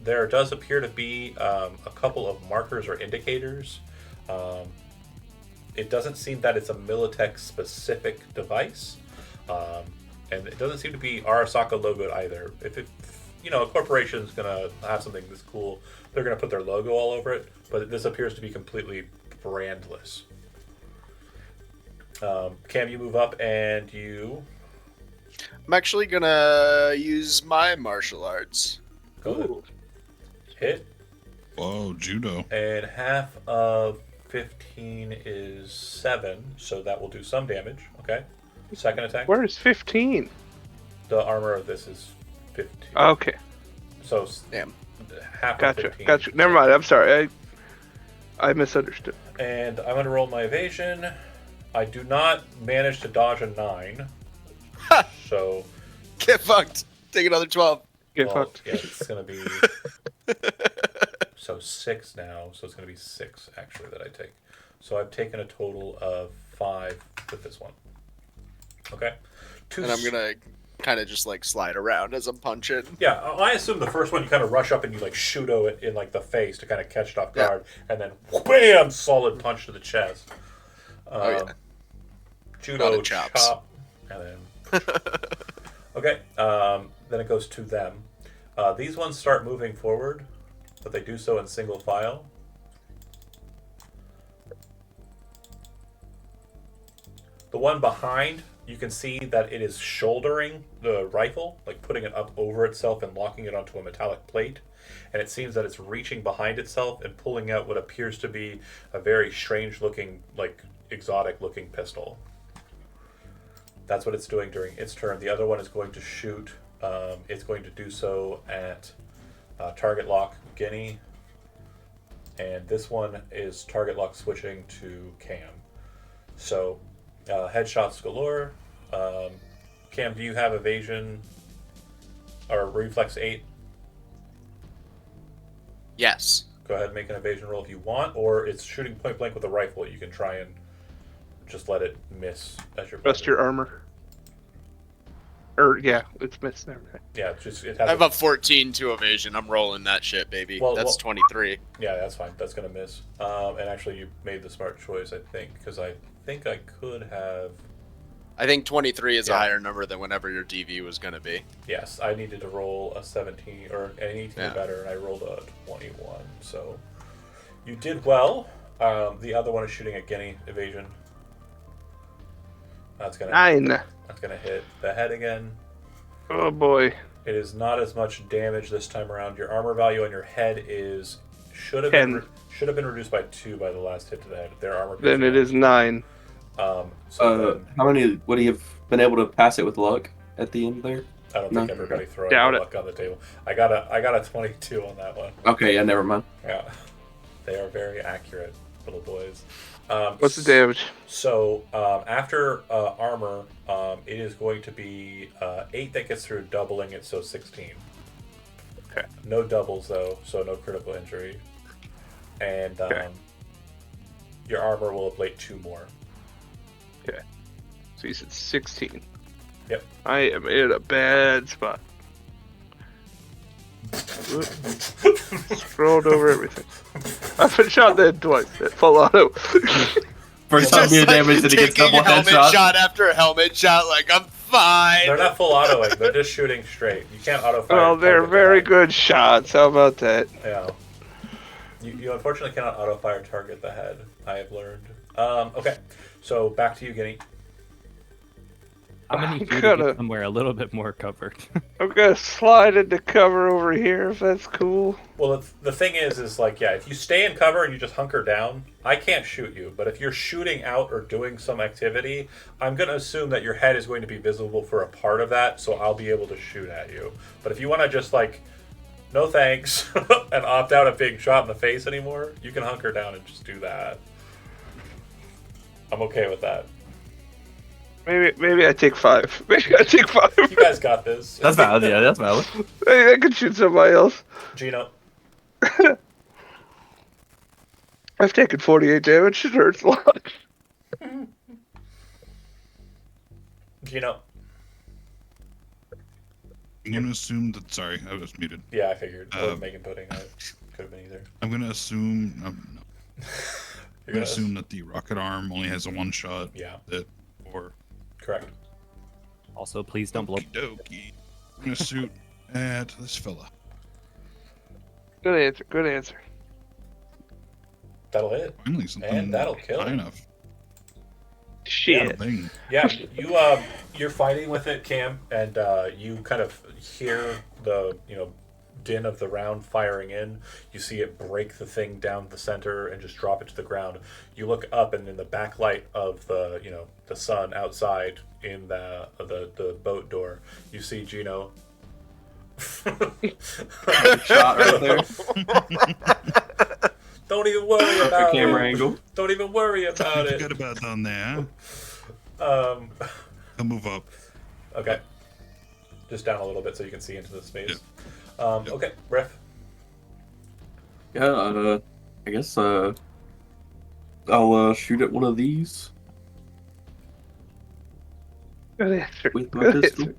[SPEAKER 1] There does appear to be a couple of markers or indicators. It doesn't seem that it's a Militech specific device, and it doesn't seem to be Arasaka logoed either. If a corporation is gonna have something this cool, they're gonna put their logo all over it. But this appears to be completely brandless. Cam, you move up and you
[SPEAKER 3] I'm actually gonna use my martial arts.
[SPEAKER 1] go ahead. Hit,
[SPEAKER 4] Whoa, judo.
[SPEAKER 1] and half of 15 is 7, so that will do some damage. Okay. Second attack.
[SPEAKER 2] Where is 15?
[SPEAKER 1] The armor of this is 15.
[SPEAKER 2] Okay,
[SPEAKER 1] So
[SPEAKER 3] Damn.
[SPEAKER 1] half of
[SPEAKER 2] gotcha,
[SPEAKER 1] 15.
[SPEAKER 2] gotcha. Never mind. I'm sorry. I misunderstood.
[SPEAKER 1] And I'm going to roll my evasion. I do not manage to dodge a 9. So,
[SPEAKER 3] Get fucked. Take another 12.
[SPEAKER 2] Get
[SPEAKER 1] well,
[SPEAKER 2] fucked.
[SPEAKER 1] yeah, it's going to be so 6 now. So it's going to be 6 actually that I take. So I've taken a total of 5 with this one. Okay.
[SPEAKER 3] And I'm gonna kind of just like slide around as I'm punching.
[SPEAKER 1] Yeah, I assume the first one you kind of rush up and you like Shudo it in like the face to kind of catch it off guard, and then bam, solid punch to the chest.
[SPEAKER 3] Yeah.
[SPEAKER 1] Judo
[SPEAKER 3] Lot of chops.
[SPEAKER 1] chop, and then okay. Then it goes to them. These ones start moving forward, but they do so in single file. The one behind, you can see that it is shouldering the rifle, like putting it up over itself and locking it onto a metallic plate. And it seems that it's reaching behind itself and pulling out what appears to be a very strange looking, like exotic looking pistol. That's what it's doing during its turn. The other one is going to shoot. It's going to do so at target lock Guinea. And this one is target lock switching to Cam. So headshots galore. Cam, do you have evasion or reflex 8?
[SPEAKER 3] Yes.
[SPEAKER 1] Go ahead and make an evasion roll if you want, or it's shooting point blank with a rifle. You can try and just let it miss as your
[SPEAKER 2] Rest your armor. Yeah, it's missed there.
[SPEAKER 1] Yeah, just it has.
[SPEAKER 3] I have a 14 to evasion. I'm rolling that shit, baby. That's 23.
[SPEAKER 1] Yeah, that's fine. That's gonna miss. And actually, you made the smart choice, I think, because I think I could have.
[SPEAKER 3] I think 23 is
[SPEAKER 1] Yeah.
[SPEAKER 3] a higher number than whenever your DV was going to be.
[SPEAKER 1] Yes, I needed to roll a 17 or an 18
[SPEAKER 3] Yeah.
[SPEAKER 1] better, and I rolled a 21. So you did well. The other one is shooting a Guinea evasion. That's gonna
[SPEAKER 2] 9.
[SPEAKER 1] That's gonna hit the head again.
[SPEAKER 2] Oh boy.
[SPEAKER 1] It is not as much damage this time around. Your armor value on your head should have
[SPEAKER 2] 10.
[SPEAKER 1] been reduced by 2 by the last hit to the head. Their armor.
[SPEAKER 2] Then it is 9.
[SPEAKER 1] So
[SPEAKER 5] How many would he have been able to pass it with luck at the end there?
[SPEAKER 1] I don't think everybody throwing
[SPEAKER 2] Doubt it.
[SPEAKER 1] luck on the table. I got a 22 on that one.
[SPEAKER 5] Okay, yeah, never mind.
[SPEAKER 1] Yeah, they are very accurate, little boys.
[SPEAKER 2] What's the damage?
[SPEAKER 1] So after armor, it is going to be 8 that gets through, doubling it, so 16.
[SPEAKER 2] Okay.
[SPEAKER 1] No doubles though, so no critical injury. And
[SPEAKER 2] Okay.
[SPEAKER 1] your armor will ablate 2 more.
[SPEAKER 2] Okay. So you said 16.
[SPEAKER 1] Yep.
[SPEAKER 2] I am in a bad spot. Scrolled over everything. I've been shot dead twice at full auto.
[SPEAKER 5] First time being damaged and he gets
[SPEAKER 3] taking
[SPEAKER 5] double
[SPEAKER 3] helmet
[SPEAKER 5] headshot.
[SPEAKER 3] shot after helmet shot, like I'm fine.
[SPEAKER 1] They're not full autoing; they're just shooting straight. You can't auto fire.
[SPEAKER 2] Well, they're
[SPEAKER 1] target the
[SPEAKER 2] very
[SPEAKER 1] head.
[SPEAKER 2] good shots. How about that?
[SPEAKER 1] Yeah. You unfortunately cannot auto fire target the head. I have learned. Okay, so back to you, Guinea.
[SPEAKER 6] I'm gonna need you to
[SPEAKER 2] Gotta-
[SPEAKER 6] get somewhere a little bit more covered.
[SPEAKER 2] I'm gonna slide into cover over here if that's cool.
[SPEAKER 1] Well, the thing is like, yeah, if you stay in cover and you just hunker down, I can't shoot you. But if you're shooting out or doing some activity, I'm going to assume that your head is going to be visible for a part of that, so I'll be able to shoot at you. But if you want to just, like, no thanks, and opt out of being shot in the face anymore, you can hunker down and just do that. I'm okay with that.
[SPEAKER 2] Maybe I take 5. Maybe I take 5.
[SPEAKER 1] You guys got this.
[SPEAKER 5] That's valid. Yeah, that's valid.
[SPEAKER 2] I could shoot somebody else.
[SPEAKER 1] Gino.
[SPEAKER 2] I've taken 48 damage. It hurts a lot.
[SPEAKER 1] Gino.
[SPEAKER 4] I'm gonna assume that. Sorry, I was muted.
[SPEAKER 1] Yeah, I figured. I wasn't making pudding. I could have been either.
[SPEAKER 4] I'm gonna assume. No.
[SPEAKER 1] You're
[SPEAKER 4] I'm gonna assume that the rocket arm only has a one shot.
[SPEAKER 1] Yeah,
[SPEAKER 4] Or
[SPEAKER 1] correct.
[SPEAKER 6] Also, please don't blow.
[SPEAKER 4] Okie. I'm gonna shoot at this fella.
[SPEAKER 2] Good answer. Good answer.
[SPEAKER 1] That'll hit.
[SPEAKER 4] Finally, something
[SPEAKER 1] And that'll kill.
[SPEAKER 4] high enough.
[SPEAKER 2] Shit.
[SPEAKER 4] Thing.
[SPEAKER 1] Yeah, you're fighting with it, Cam, and you kind of hear the din of the round firing in. You see it break the thing down the center and just drop it to the ground. You look up, and in the backlight of the the sun outside in the boat door, you see Gino.
[SPEAKER 5] Shot right there.
[SPEAKER 1] Don't even worry about
[SPEAKER 5] Camera
[SPEAKER 1] it.
[SPEAKER 5] angle.
[SPEAKER 1] Don't even worry about it.
[SPEAKER 4] Forget about down there. Huh? I'll move up.
[SPEAKER 1] Okay. Just down a little bit so you can see into the space.
[SPEAKER 4] Yep.
[SPEAKER 1] Okay, Riff.
[SPEAKER 5] Yeah, I guess I'll shoot at one of these
[SPEAKER 2] Good answer.
[SPEAKER 5] with my
[SPEAKER 2] Good
[SPEAKER 5] pistol.
[SPEAKER 2] answer.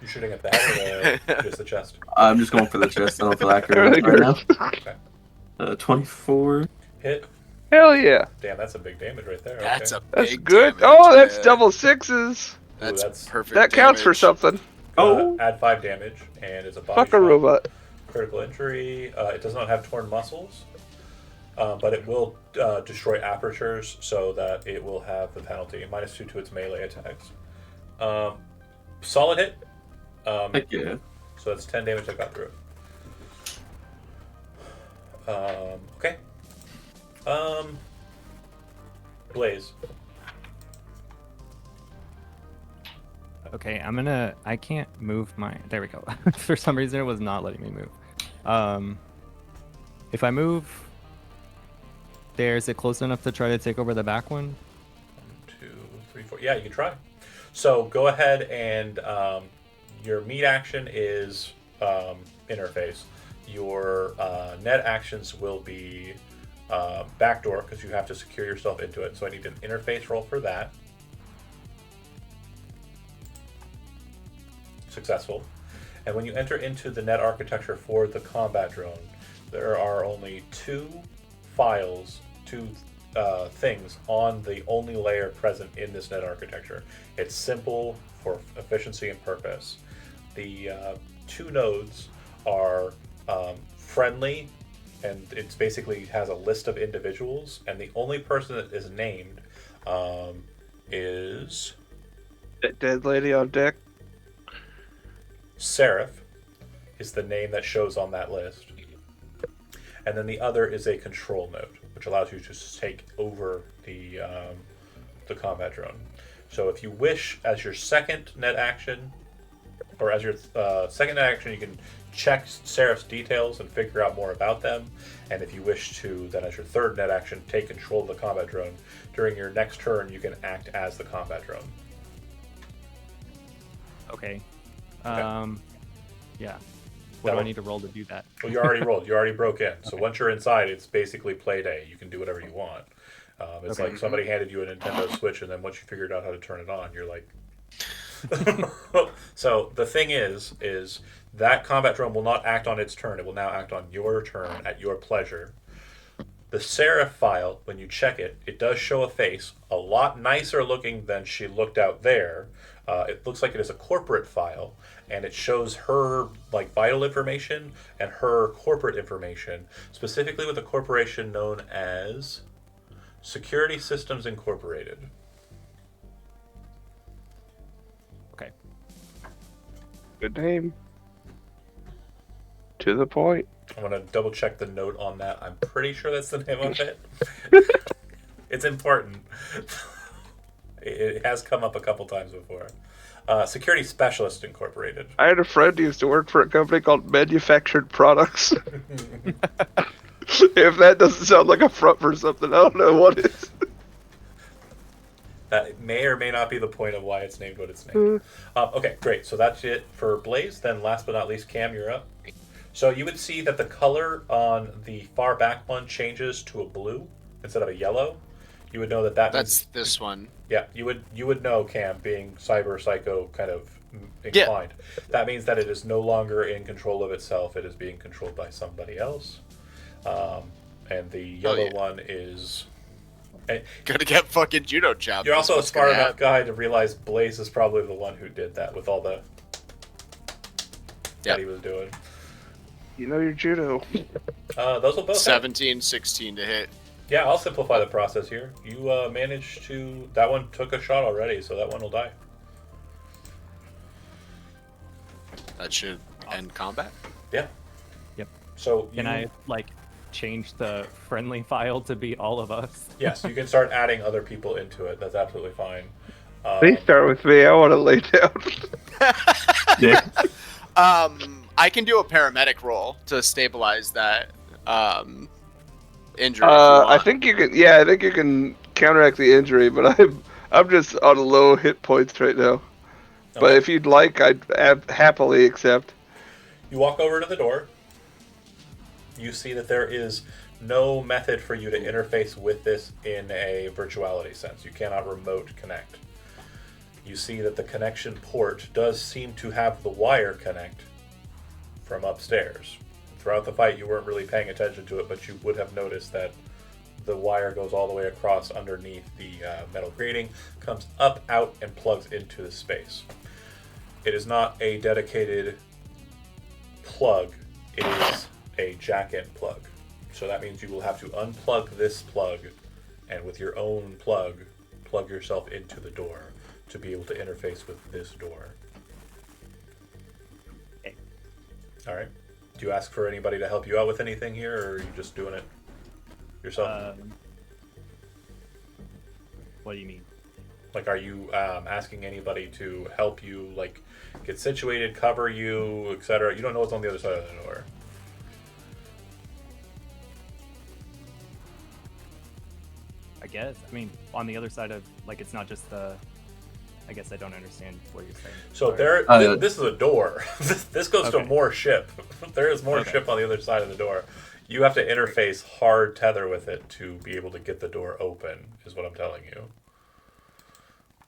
[SPEAKER 1] You shooting at that or just the chest?
[SPEAKER 5] I'm just going for the chest. I don't feel accurate
[SPEAKER 2] Really
[SPEAKER 5] right now.
[SPEAKER 1] Okay.
[SPEAKER 5] 24.
[SPEAKER 1] Hit.
[SPEAKER 2] Hell yeah.
[SPEAKER 1] Damn, that's a big damage right there.
[SPEAKER 3] That's
[SPEAKER 1] okay.
[SPEAKER 3] a
[SPEAKER 2] That's
[SPEAKER 3] big
[SPEAKER 2] good.
[SPEAKER 3] damage,
[SPEAKER 2] Oh, that's
[SPEAKER 3] man.
[SPEAKER 2] double 6s.
[SPEAKER 3] That's,
[SPEAKER 1] that's-
[SPEAKER 3] perfect.
[SPEAKER 2] That counts for
[SPEAKER 3] damage.
[SPEAKER 2] something.
[SPEAKER 5] Oh.
[SPEAKER 1] Add 5 damage and it's a body
[SPEAKER 2] Fuck a
[SPEAKER 1] shot.
[SPEAKER 2] robot.
[SPEAKER 1] Critical injury. It does not have torn muscles, but it will destroy apertures so that it will have the penalty -2 to its melee attacks. Solid hit.
[SPEAKER 5] Heck yeah.
[SPEAKER 1] So that's 10 damage that got through it. Okay. Blaze.
[SPEAKER 6] Okay, I can't move my. There we go. For some reason, it was not letting me move. If I move, is it close enough to try to take over the back one?
[SPEAKER 1] 1, 2, 3, 4. Yeah, you can try. So go ahead and your meat action is interface. Your net actions will be backdoor because you have to secure yourself into it. So I need an interface roll for that. Successful. And when you enter into the net architecture for the combat drone, there are only 2 files, 2 things on the only layer present in this net architecture. It's simple for efficiency and purpose. The 2 nodes are friendly, and it's basically has a list of individuals, and the only person that is named is
[SPEAKER 2] That dead lady on deck.
[SPEAKER 1] Seraph is the name that shows on that list. And then the other is a control node, which allows you to take over the combat drone. So if you wish, as your second net action, or as your second net action, you can check Seraph's details and figure out more about them. And if you wish to, then as your third net action, take control of the combat drone. During your next turn, you can act as the combat drone.
[SPEAKER 6] Okay.
[SPEAKER 1] Okay.
[SPEAKER 6] Yeah. What do I need to roll to do that?
[SPEAKER 1] Well, you already rolled. You already broke in. So once you're inside, it's basically play day. You can do whatever you want. It's
[SPEAKER 6] Okay.
[SPEAKER 1] like somebody handed you a Nintendo Switch, and then once you figured out how to turn it on, you're like... So the thing is that combat drone will not act on its turn. It will now act on your turn at your pleasure. The Seraph file, when you check it, it does show a face, a lot nicer looking than she looked out there. It looks like it is a corporate file, and it shows her like vital information and her corporate information, specifically with a corporation known as Security Systems Incorporated.
[SPEAKER 6] Okay.
[SPEAKER 2] Good name. To the point.
[SPEAKER 1] I'm gonna double check the note on that. I'm pretty sure that's the name of it. It's important. It has come up a couple times before. Security Specialist Incorporated.
[SPEAKER 2] I had a friend who used to work for a company called Manufactured Products. If that doesn't sound like a front for something, I don't know what is.
[SPEAKER 1] That may or may not be the point of why it's named what it's named. Okay, great. So that's it for Blaze. Then last but not least, Cam, you're up. So you would see that the color on the far back one changes to a blue instead of a yellow. You would know that
[SPEAKER 3] That's
[SPEAKER 1] means,
[SPEAKER 3] this one.
[SPEAKER 1] yeah, you would know, Cam, being cyber psycho kind of inclined. That means that it is no longer in control of itself. It is being controlled by somebody else. And the yellow one is...
[SPEAKER 3] Gonna get fucking judo chopped.
[SPEAKER 1] You're also a
[SPEAKER 3] What's
[SPEAKER 1] smart
[SPEAKER 3] gonna
[SPEAKER 1] enough
[SPEAKER 3] happen.
[SPEAKER 1] guy to realize Blaze is probably the one who did that with all the that he was doing.
[SPEAKER 2] You know your judo.
[SPEAKER 1] Those will both
[SPEAKER 3] 17, 16 to hit.
[SPEAKER 1] Yeah, I'll simplify the process here. You managed to... That one took a shot already, so that one will die.
[SPEAKER 3] That should end combat.
[SPEAKER 1] Yeah.
[SPEAKER 6] Yep.
[SPEAKER 1] So
[SPEAKER 6] Can I like change the friendly file to be all of us?
[SPEAKER 1] Yes, you can start adding other people into it. That's absolutely fine.
[SPEAKER 2] Please start with me. I want to lay down.
[SPEAKER 5] Yeah.
[SPEAKER 3] I can do a paramedic roll to stabilize that injury. If you
[SPEAKER 2] I
[SPEAKER 3] want.
[SPEAKER 2] think you can. Yeah, I think you can counteract the injury, but I'm just on low hit points right now. But
[SPEAKER 1] Okay.
[SPEAKER 2] if you'd like, I'd happily accept.
[SPEAKER 1] You walk over to the door. You see that there is no method for you to interface with this in a virtuality sense. You cannot remote connect. You see that the connection port does seem to have the wire connect from upstairs. Throughout the fight, you weren't really paying attention to it, but you would have noticed that the wire goes all the way across underneath the metal grating, comes up, out, and plugs into the space. It is not a dedicated plug. It is a jack-in plug. So that means you will have to unplug this plug and with your own plug yourself into the door to be able to interface with this door.
[SPEAKER 6] Okay.
[SPEAKER 1] All right. Do you ask for anybody to help you out with anything here, or are you just doing it yourself?
[SPEAKER 6] What do you mean?
[SPEAKER 1] Like, are you asking anybody to help you, like, get situated, cover you, etc.? You don't know what's on the other side of the door.
[SPEAKER 6] I guess. I mean, on the other side of like, it's not just the. I guess I don't understand what you're saying.
[SPEAKER 1] So
[SPEAKER 6] Sorry.
[SPEAKER 1] this is a door. This goes to
[SPEAKER 6] Okay.
[SPEAKER 1] more ship. There is more
[SPEAKER 6] Okay.
[SPEAKER 1] ship on the other side of the door. You have to interface hard tether with it to be able to get the door open, is what I'm telling you.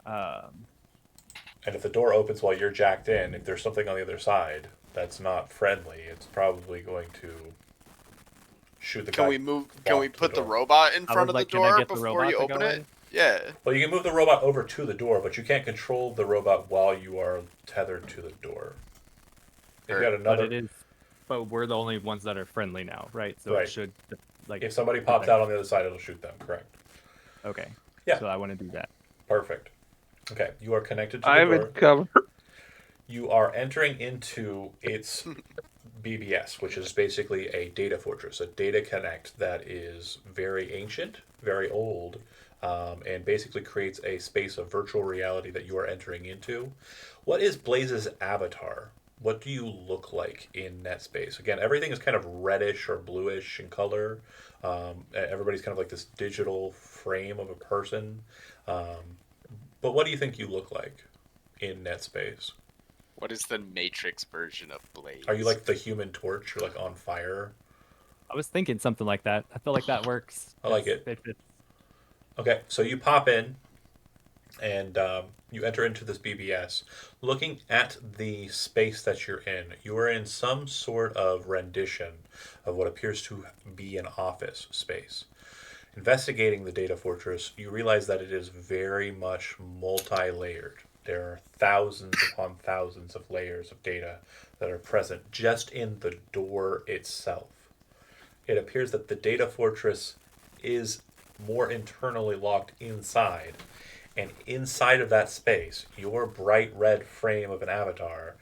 [SPEAKER 1] And if the door opens while you're jacked in, if there's something on the other side that's not friendly, it's probably going to shoot the guy.
[SPEAKER 3] Can we move? Can we
[SPEAKER 1] walk to
[SPEAKER 3] put the
[SPEAKER 1] door.
[SPEAKER 3] robot in
[SPEAKER 6] I
[SPEAKER 3] front
[SPEAKER 6] was
[SPEAKER 3] of
[SPEAKER 6] like,
[SPEAKER 3] the
[SPEAKER 6] can I
[SPEAKER 3] door
[SPEAKER 6] get the
[SPEAKER 3] before
[SPEAKER 6] robot
[SPEAKER 3] you
[SPEAKER 6] to
[SPEAKER 3] open
[SPEAKER 6] go
[SPEAKER 3] it?
[SPEAKER 6] in?
[SPEAKER 3] Yeah.
[SPEAKER 1] Well, you can move the robot over to the door, but you can't control the robot while you are tethered to the door. If you got
[SPEAKER 6] But
[SPEAKER 1] another,
[SPEAKER 6] it is. But we're the only ones that are friendly now, right? So
[SPEAKER 1] Right.
[SPEAKER 6] it should like.
[SPEAKER 1] if somebody pops out on the other side, it'll shoot them. Correct.
[SPEAKER 6] Okay.
[SPEAKER 1] Yeah.
[SPEAKER 6] So I want to do that.
[SPEAKER 1] Perfect. Okay, you are connected to the
[SPEAKER 2] I'm
[SPEAKER 1] door.
[SPEAKER 2] in cover.
[SPEAKER 1] You are entering into its BBS, which is basically a data fortress, a data connect that is very ancient, very old, and basically creates a space of virtual reality that you are entering into. What is Blaze's avatar? What do you look like in that space? Again, everything is kind of reddish or bluish in color. Everybody's kind of like this digital frame of a person. But what do you think you look like in that space?
[SPEAKER 3] What is the Matrix version of Blaze?
[SPEAKER 1] Are you like the Human Torch? You're like on fire?
[SPEAKER 6] I was thinking something like that. I feel like that works.
[SPEAKER 1] I like it. Okay, so you pop in and you enter into this BBS. Looking at the space that you're in, you are in some sort of rendition of what appears to be an office space. Investigating the data fortress, you realize that it is very much multi-layered. There are thousands upon thousands of layers of data that are present just in the door itself. It appears that the data fortress is more internally locked inside, and inside of that space, your bright red frame of an avatar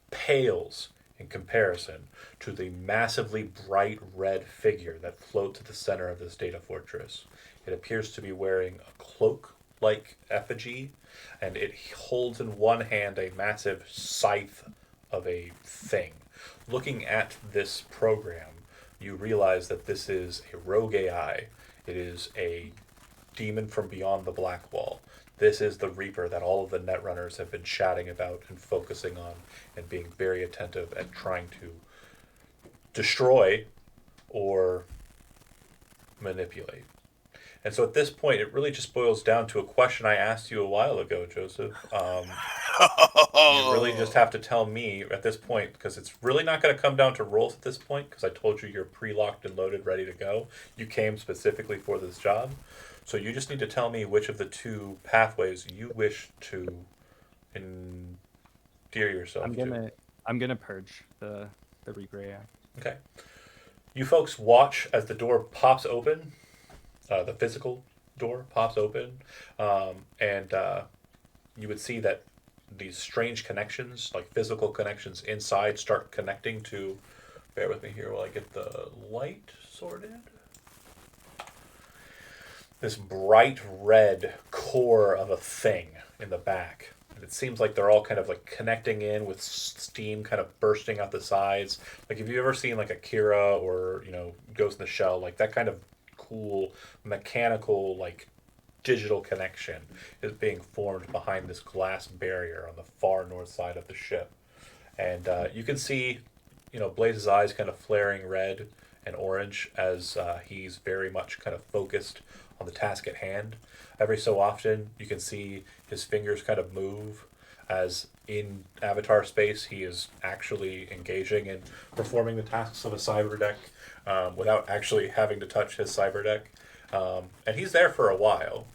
[SPEAKER 1] pales in comparison to the massively bright red figure that floats at the center of this data fortress. It appears to be wearing a cloak-like effigy, and it holds in one hand a massive scythe of a thing. Looking at this program, you realize that this is a rogue AI. It is a demon from beyond the black wall. This is the Reaper that all of the Netrunners have been chatting about and focusing on and being very attentive and trying to destroy or manipulate. And so at this point, it really just boils down to a question I asked you a while ago, Joseph. You really just have to tell me at this point, because it's really not going to come down to rolls at this point, because I told you you're pre-locked and loaded, ready to go. You came specifically for this job. So you just need to tell me which of the two pathways you wish to endear yourself to.
[SPEAKER 6] I'm gonna purge the Reaper AI.
[SPEAKER 1] Okay. You folks watch as the door pops open. The physical door pops open, and you would see that these strange connections, like physical connections inside, start connecting to. Bear with me here while I get the light sorted. This bright red core of a thing in the back. And it seems like they're all kind of like connecting in with steam kind of bursting out the sides. Like, have you ever seen like Akira or, Ghost in the Shell? Like that kind of cool mechanical, like digital connection is being formed behind this glass barrier on the far north side of the ship. And you can see, Blaze's eyes kind of flaring red and orange as he's very much kind of focused on the task at hand. Every so often, you can see his fingers kind of move as in avatar space he is actually engaging in performing the tasks of a cyber deck without actually having to touch his cyber deck. And he's there for a while.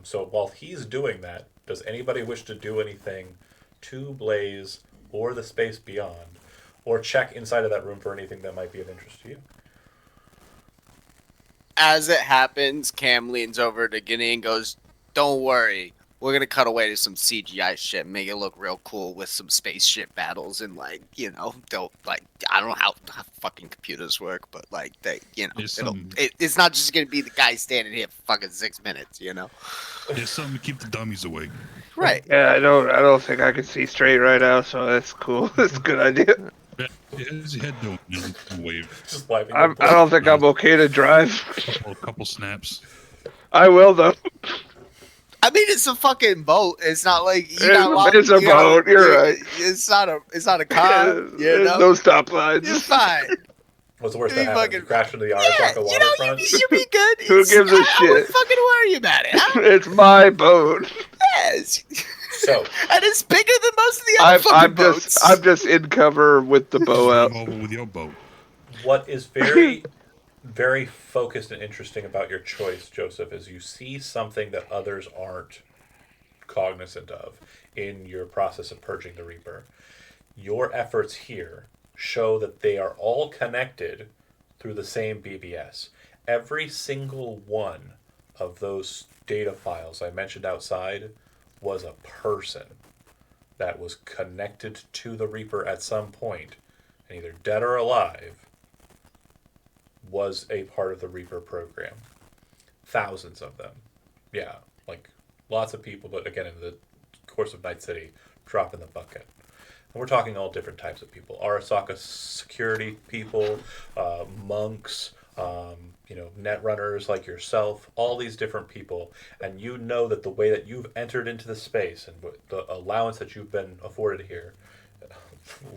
[SPEAKER 1] So while he's doing that, does anybody wish to do anything to Blaze or the space beyond, or check inside of that room for anything that might be of interest to you?
[SPEAKER 3] As it happens, Cam leans over to Guinea and goes, "Don't worry. We're going to cut away to some CGI shit, make it look real cool with some spaceship battles and, they'll, I don't know how fucking computers work, but, it's not just going to be the guy standing here for fucking 6 minutes,
[SPEAKER 4] There's something to keep the dummies awake.
[SPEAKER 3] Right.
[SPEAKER 2] Yeah, I don't think I can see straight right now, so that's cool. That's a good idea.
[SPEAKER 4] His head don't wave.
[SPEAKER 1] Just wiping.
[SPEAKER 2] I don't think I'm okay to drive.
[SPEAKER 4] A couple snaps.
[SPEAKER 2] I will though.
[SPEAKER 3] I mean, it's a fucking boat. It's not like
[SPEAKER 2] It's a boat. You're right.
[SPEAKER 3] It's not a car.
[SPEAKER 2] There's no stop lines.
[SPEAKER 3] You're fine.
[SPEAKER 1] What's the worst
[SPEAKER 3] You
[SPEAKER 1] that happens?
[SPEAKER 3] fucking-
[SPEAKER 1] You crash into the Arasaka waterfront?
[SPEAKER 3] You be good.
[SPEAKER 2] Who gives a
[SPEAKER 3] I
[SPEAKER 2] shit?
[SPEAKER 3] wouldn't fucking worry about it. Huh?
[SPEAKER 2] It's my boat.
[SPEAKER 3] Yes.
[SPEAKER 1] So
[SPEAKER 3] And it's bigger than most of the other fucking boats.
[SPEAKER 2] I'm just in cover with the bow out.
[SPEAKER 4] Over with your boat.
[SPEAKER 1] what is very, very focused and interesting about your choice, Joseph, is you see something that others aren't cognizant of in your process of purging the Reaper. Your efforts here show that they are all connected through the same BBS. Every single one of those data files I mentioned outside was a person that was connected to the Reaper at some point, and either dead or alive, was a part of the Reaper program. Thousands of them. Yeah, like lots of people, but again, in the course of Night City, drop in the bucket. And we're talking all different types of people. Arasaka security people, monks, netrunners like yourself, all these different people. And you know that the way that you've entered into the space and the allowance that you've been afforded here,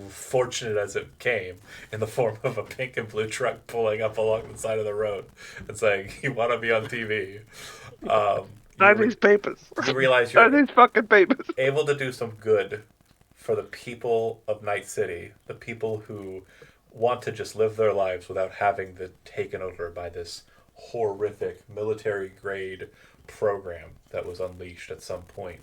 [SPEAKER 1] fortunate as it came, in the form of a pink and blue truck pulling up along the side of the road and saying, "You want to be on TV?"
[SPEAKER 2] Sign these papers.
[SPEAKER 1] You realize
[SPEAKER 2] Sign
[SPEAKER 1] you're
[SPEAKER 2] these fucking papers.
[SPEAKER 1] able to do some good for the people of Night City, the people who want to just live their lives without having been taken over by this horrific military-grade program that was unleashed at some point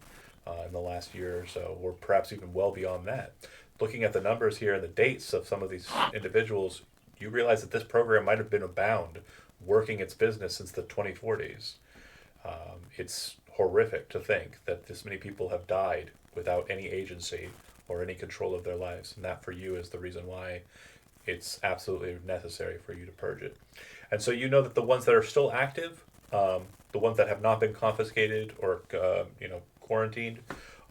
[SPEAKER 1] in the last year or so, or perhaps even well beyond that. Looking at the numbers here and the dates of some of these individuals, you realize that this program might have been abound, working its business since the 2040s. It's horrific to think that this many people have died without any agency or any control of their lives. And that for you is the reason why it's absolutely necessary for you to purge it. And so you know that the ones that are still active, the ones that have not been confiscated or quarantined,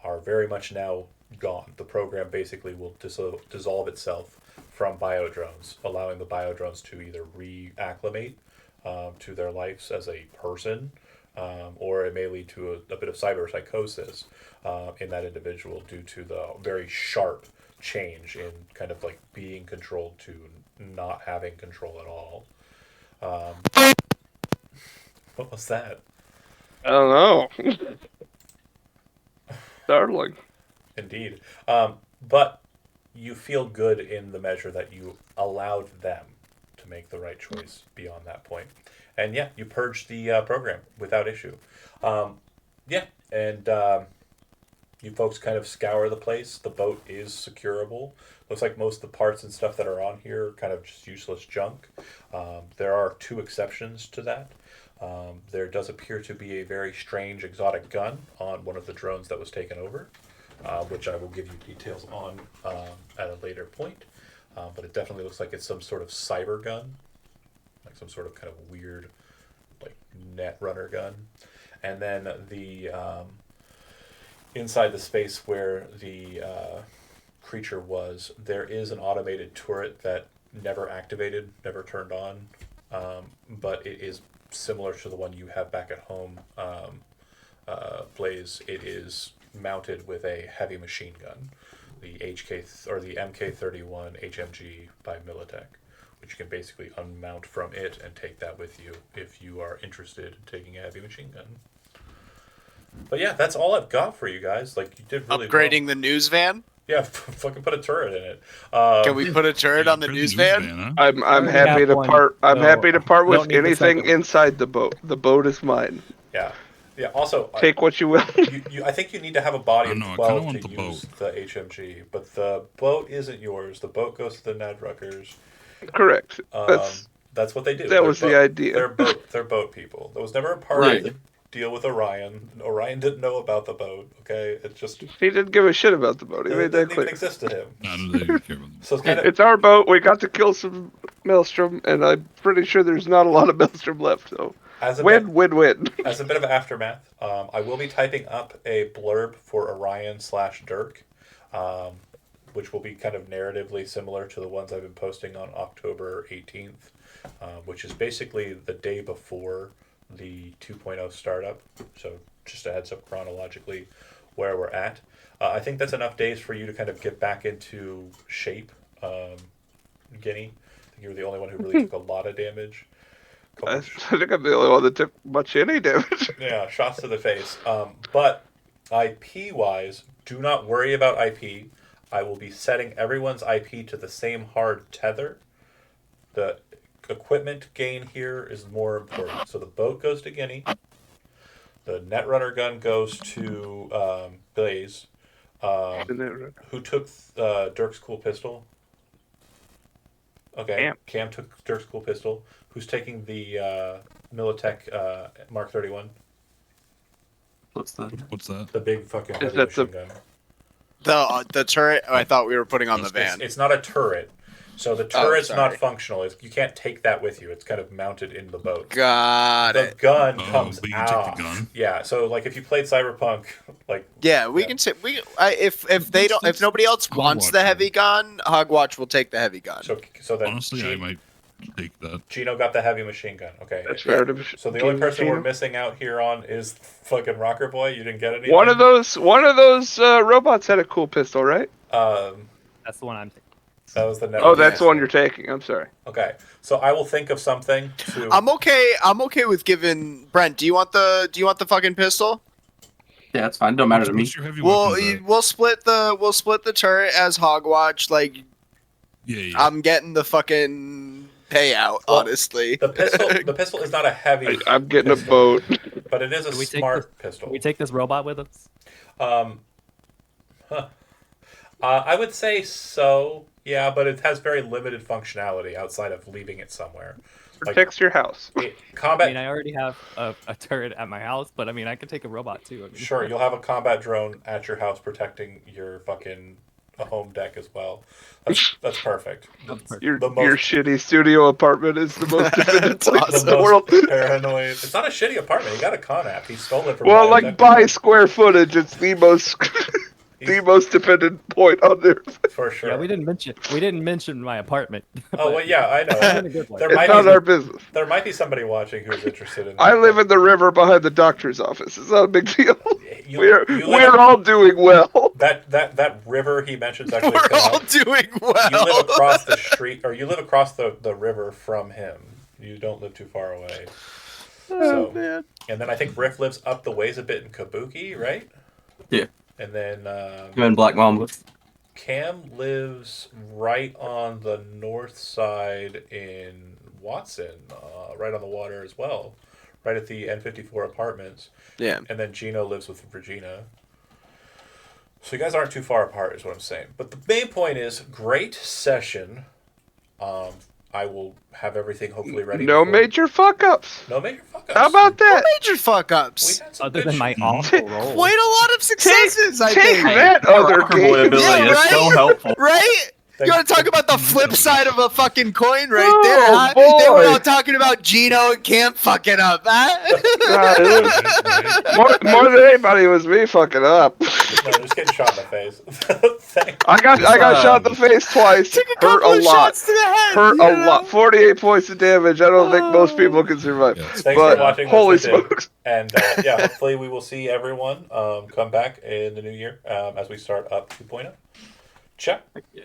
[SPEAKER 1] are very much now gone. The program basically will dissolve itself from biodrones, allowing the biodrones to either reacclimate to their lives as a person, or it may lead to a bit of cyber psychosis in that individual due to the very sharp change in kind of like being controlled to not having control at all. What was that?
[SPEAKER 2] I don't know. Startling.
[SPEAKER 1] Indeed. But you feel good in the measure that you allowed them to make the right choice beyond that point. And yeah, you purged the program without issue. Yeah, and you folks kind of scour the place. The boat is securable. Looks like most of the parts and stuff that are on here are kind of just useless junk. There are 2 exceptions to that. There does appear to be a very strange exotic gun on one of the drones that was taken over, which I will give you details on at a later point. But it definitely looks like it's some sort of cyber gun, like some sort of kind of weird, like net runner gun. And then the inside the space where the creature was, there is an automated turret that never activated, never turned on, but it is similar to the one you have back at home, Blaze. It is mounted with a heavy machine gun, the MK31 HMG by Militech, which you can basically unmount from it and take that with you if you are interested in taking a heavy machine gun. But yeah, that's all I've got for you guys. Like, you did really
[SPEAKER 3] Upgrading
[SPEAKER 1] well.
[SPEAKER 3] the news van.
[SPEAKER 1] Yeah, fucking put a turret in it.
[SPEAKER 3] Can we put a turret on the news van?
[SPEAKER 4] Huh?
[SPEAKER 2] I'm
[SPEAKER 6] already
[SPEAKER 2] happy
[SPEAKER 6] have
[SPEAKER 2] to
[SPEAKER 6] one,
[SPEAKER 2] part. I'm
[SPEAKER 6] so
[SPEAKER 2] happy to part
[SPEAKER 6] we don't
[SPEAKER 2] with
[SPEAKER 6] need the
[SPEAKER 2] anything
[SPEAKER 6] second.
[SPEAKER 2] inside the boat. The boat is mine.
[SPEAKER 1] Yeah. Yeah, also,
[SPEAKER 2] Take what you will.
[SPEAKER 1] I think you need to have a body
[SPEAKER 4] I
[SPEAKER 1] of
[SPEAKER 4] don't know, I kinda
[SPEAKER 1] 12
[SPEAKER 4] want
[SPEAKER 1] to
[SPEAKER 4] the
[SPEAKER 1] use
[SPEAKER 4] boat.
[SPEAKER 1] the HMG, but the boat isn't yours. The boat goes to the Nedruckers.
[SPEAKER 2] Correct.
[SPEAKER 1] That's what they do.
[SPEAKER 2] That
[SPEAKER 1] They're
[SPEAKER 2] was the idea.
[SPEAKER 1] They're boat people. That was never a part
[SPEAKER 5] Right.
[SPEAKER 1] of the deal with Orion. Orion didn't know about the boat. Okay, it just
[SPEAKER 2] He didn't give a shit about the boat. He
[SPEAKER 1] it
[SPEAKER 2] made that
[SPEAKER 1] didn't even
[SPEAKER 2] clear.
[SPEAKER 1] exist to him.
[SPEAKER 4] No, they didn't care about them.
[SPEAKER 1] So it's kind of
[SPEAKER 2] It's our boat. We got to kill some maelstrom, and I'm pretty sure there's not a lot of maelstrom left. So
[SPEAKER 1] as a
[SPEAKER 2] win,
[SPEAKER 1] bit,
[SPEAKER 2] win, win.
[SPEAKER 1] as a bit of aftermath. I will be typing up a blurb for Orion/Dirk, which will be kind of narratively similar to the ones I've been posting on October 18th, which is basically the day before the 2.0 startup. So just a heads up chronologically where we're at. I think that's enough days for you to kind of get back into shape, Guinea. I think you were the only one who really took a lot of damage.
[SPEAKER 2] I think I'm the only one that took much any damage.
[SPEAKER 1] Yeah, shots to the face. But IP wise, do not worry about IP. I will be setting everyone's IP to the same hard tether. The equipment gain here is more important. So the boat goes to Guinea. The Netrunner gun goes to Blaze. Who took Dirk's cool pistol? Okay, Cam took Dirk's cool pistol. Who's taking the Militech Mark 31?
[SPEAKER 5] What's that?
[SPEAKER 4] What's that?
[SPEAKER 1] The big fucking heavy
[SPEAKER 2] that the-
[SPEAKER 1] machine gun.
[SPEAKER 3] The turret I thought we were putting on the van.
[SPEAKER 1] It's not a turret. So the turret's not
[SPEAKER 3] sorry.
[SPEAKER 1] functional. You can't take that with you. It's kind of mounted in the boat.
[SPEAKER 3] Got
[SPEAKER 1] The
[SPEAKER 3] it.
[SPEAKER 1] gun
[SPEAKER 4] Oh,
[SPEAKER 1] comes
[SPEAKER 4] but you can take
[SPEAKER 1] out.
[SPEAKER 4] the gun?
[SPEAKER 1] Yeah, so like if you played Cyberpunk, like
[SPEAKER 3] Yeah, we
[SPEAKER 1] Yeah.
[SPEAKER 3] can say if nobody else wants the
[SPEAKER 4] Hogwatch.
[SPEAKER 3] heavy gun, Hogwatch will take the heavy gun.
[SPEAKER 1] so that
[SPEAKER 4] Honestly, I might take that.
[SPEAKER 1] Gino got the heavy machine gun. Okay.
[SPEAKER 2] That's fair. To
[SPEAKER 1] So the only
[SPEAKER 2] give
[SPEAKER 1] person we're
[SPEAKER 2] Gino.
[SPEAKER 1] missing out here on is fucking Rocker Boy. You didn't get anything.
[SPEAKER 2] One of those robots had a cool pistol, right?
[SPEAKER 6] That's the one I'm taking.
[SPEAKER 1] That was the never.
[SPEAKER 2] Oh, that's the one you're taking. I'm sorry.
[SPEAKER 1] Okay, so I will think of something to.
[SPEAKER 3] I'm okay with giving Brent. Do you want the fucking pistol?
[SPEAKER 5] Yeah, it's fine. Don't matter to me.
[SPEAKER 4] What's your heavy
[SPEAKER 3] Well,
[SPEAKER 4] weapons at?
[SPEAKER 3] we'll split the turret as Hogwatch. Like
[SPEAKER 4] Yeah.
[SPEAKER 3] I'm getting the fucking payout,
[SPEAKER 1] Well,
[SPEAKER 3] honestly.
[SPEAKER 1] The pistol is not a heavy.
[SPEAKER 2] I'm getting a
[SPEAKER 1] pistol,
[SPEAKER 2] boat.
[SPEAKER 1] but it is a
[SPEAKER 6] Can we take
[SPEAKER 1] smart
[SPEAKER 6] Can
[SPEAKER 1] pistol.
[SPEAKER 6] we take this robot with us?
[SPEAKER 1] I would say so. Yeah, but it has very limited functionality outside of leaving it somewhere.
[SPEAKER 2] Protects your house.
[SPEAKER 1] Combat.
[SPEAKER 6] I mean, I already have a turret at my house, but I mean, I could take a robot too. I mean,
[SPEAKER 1] Sure, you'll have a combat drone at your house protecting your fucking home deck as well. That's perfect.
[SPEAKER 6] That's perfect.
[SPEAKER 2] Your
[SPEAKER 1] The most-
[SPEAKER 2] shitty studio apartment is the most defended
[SPEAKER 3] That's
[SPEAKER 2] place
[SPEAKER 3] awesome.
[SPEAKER 2] in the world.
[SPEAKER 1] Paranoid. It's not a shitty apartment. You got a con app. He stole it from.
[SPEAKER 2] Well,
[SPEAKER 1] Ryan
[SPEAKER 2] like
[SPEAKER 1] Depp.
[SPEAKER 2] by square footage, it's the most. the most dependent point on there.
[SPEAKER 1] For sure.
[SPEAKER 6] Yeah, we didn't mention my apartment.
[SPEAKER 1] Oh well, yeah, I know.
[SPEAKER 6] In a good way.
[SPEAKER 1] There
[SPEAKER 2] It's
[SPEAKER 1] might
[SPEAKER 2] not
[SPEAKER 1] be
[SPEAKER 2] our business.
[SPEAKER 1] there might be somebody watching who's interested in.
[SPEAKER 2] I live in the river behind the doctor's office. It's not a big deal.
[SPEAKER 1] You-
[SPEAKER 2] We're
[SPEAKER 1] you live-
[SPEAKER 2] we're all doing well.
[SPEAKER 1] that river he mentions actually.
[SPEAKER 3] We're all
[SPEAKER 1] cannot-
[SPEAKER 3] doing
[SPEAKER 1] You live
[SPEAKER 3] well.
[SPEAKER 1] across the street, or you live across the river from him. You don't live too far away. So,
[SPEAKER 2] man.
[SPEAKER 1] and then I think Riff lives up the ways a bit in Kabuki, right?
[SPEAKER 5] Yeah.
[SPEAKER 1] And then
[SPEAKER 5] You and Black Mamba.
[SPEAKER 1] Cam lives right on the north side in Watson, right on the water as well, right at the N54 apartments.
[SPEAKER 3] Yeah.
[SPEAKER 1] And then Gino lives with Regina. So you guys aren't too far apart, is what I'm saying. But the main point is, great session. I will have everything hopefully ready.
[SPEAKER 2] No
[SPEAKER 1] before-
[SPEAKER 2] major fuck ups.
[SPEAKER 1] No major fuck ups.
[SPEAKER 2] How about that?
[SPEAKER 3] Major fuck
[SPEAKER 1] We
[SPEAKER 3] ups.
[SPEAKER 1] had some
[SPEAKER 6] Other
[SPEAKER 1] good
[SPEAKER 6] than my
[SPEAKER 1] shit.
[SPEAKER 6] awful roll.
[SPEAKER 3] Quite a lot of successes, I
[SPEAKER 2] Take
[SPEAKER 3] think.
[SPEAKER 2] that, other
[SPEAKER 5] Rocker boy
[SPEAKER 2] game.
[SPEAKER 5] ability
[SPEAKER 3] Yeah,
[SPEAKER 5] is so
[SPEAKER 3] right?
[SPEAKER 5] helpful.
[SPEAKER 3] Right?
[SPEAKER 1] Thank-
[SPEAKER 3] You want to talk about the flip side of a fucking coin right
[SPEAKER 2] Oh,
[SPEAKER 3] there, huh?
[SPEAKER 2] boy.
[SPEAKER 3] They were all talking about Gino and Camp fucking up, huh?
[SPEAKER 2] God, it was, more than anybody, it was me fucking up.
[SPEAKER 1] No, just getting shot in the face. Thank-
[SPEAKER 2] I got shot in the face twice.
[SPEAKER 3] Took a
[SPEAKER 2] Hurt
[SPEAKER 3] couple
[SPEAKER 2] a
[SPEAKER 3] of
[SPEAKER 2] lot.
[SPEAKER 3] shots to the head.
[SPEAKER 2] Hurt
[SPEAKER 3] you
[SPEAKER 2] a
[SPEAKER 3] know?
[SPEAKER 2] lot. 48 points of damage. I don't think most people can survive.
[SPEAKER 4] Yeah,
[SPEAKER 1] Thanks
[SPEAKER 2] But
[SPEAKER 1] for watching.
[SPEAKER 2] holy
[SPEAKER 1] Listen in.
[SPEAKER 2] smokes.
[SPEAKER 1] And yeah, hopefully we will see everyone come back in the new year as we start up 2.0. Ciao.
[SPEAKER 5] Yeah.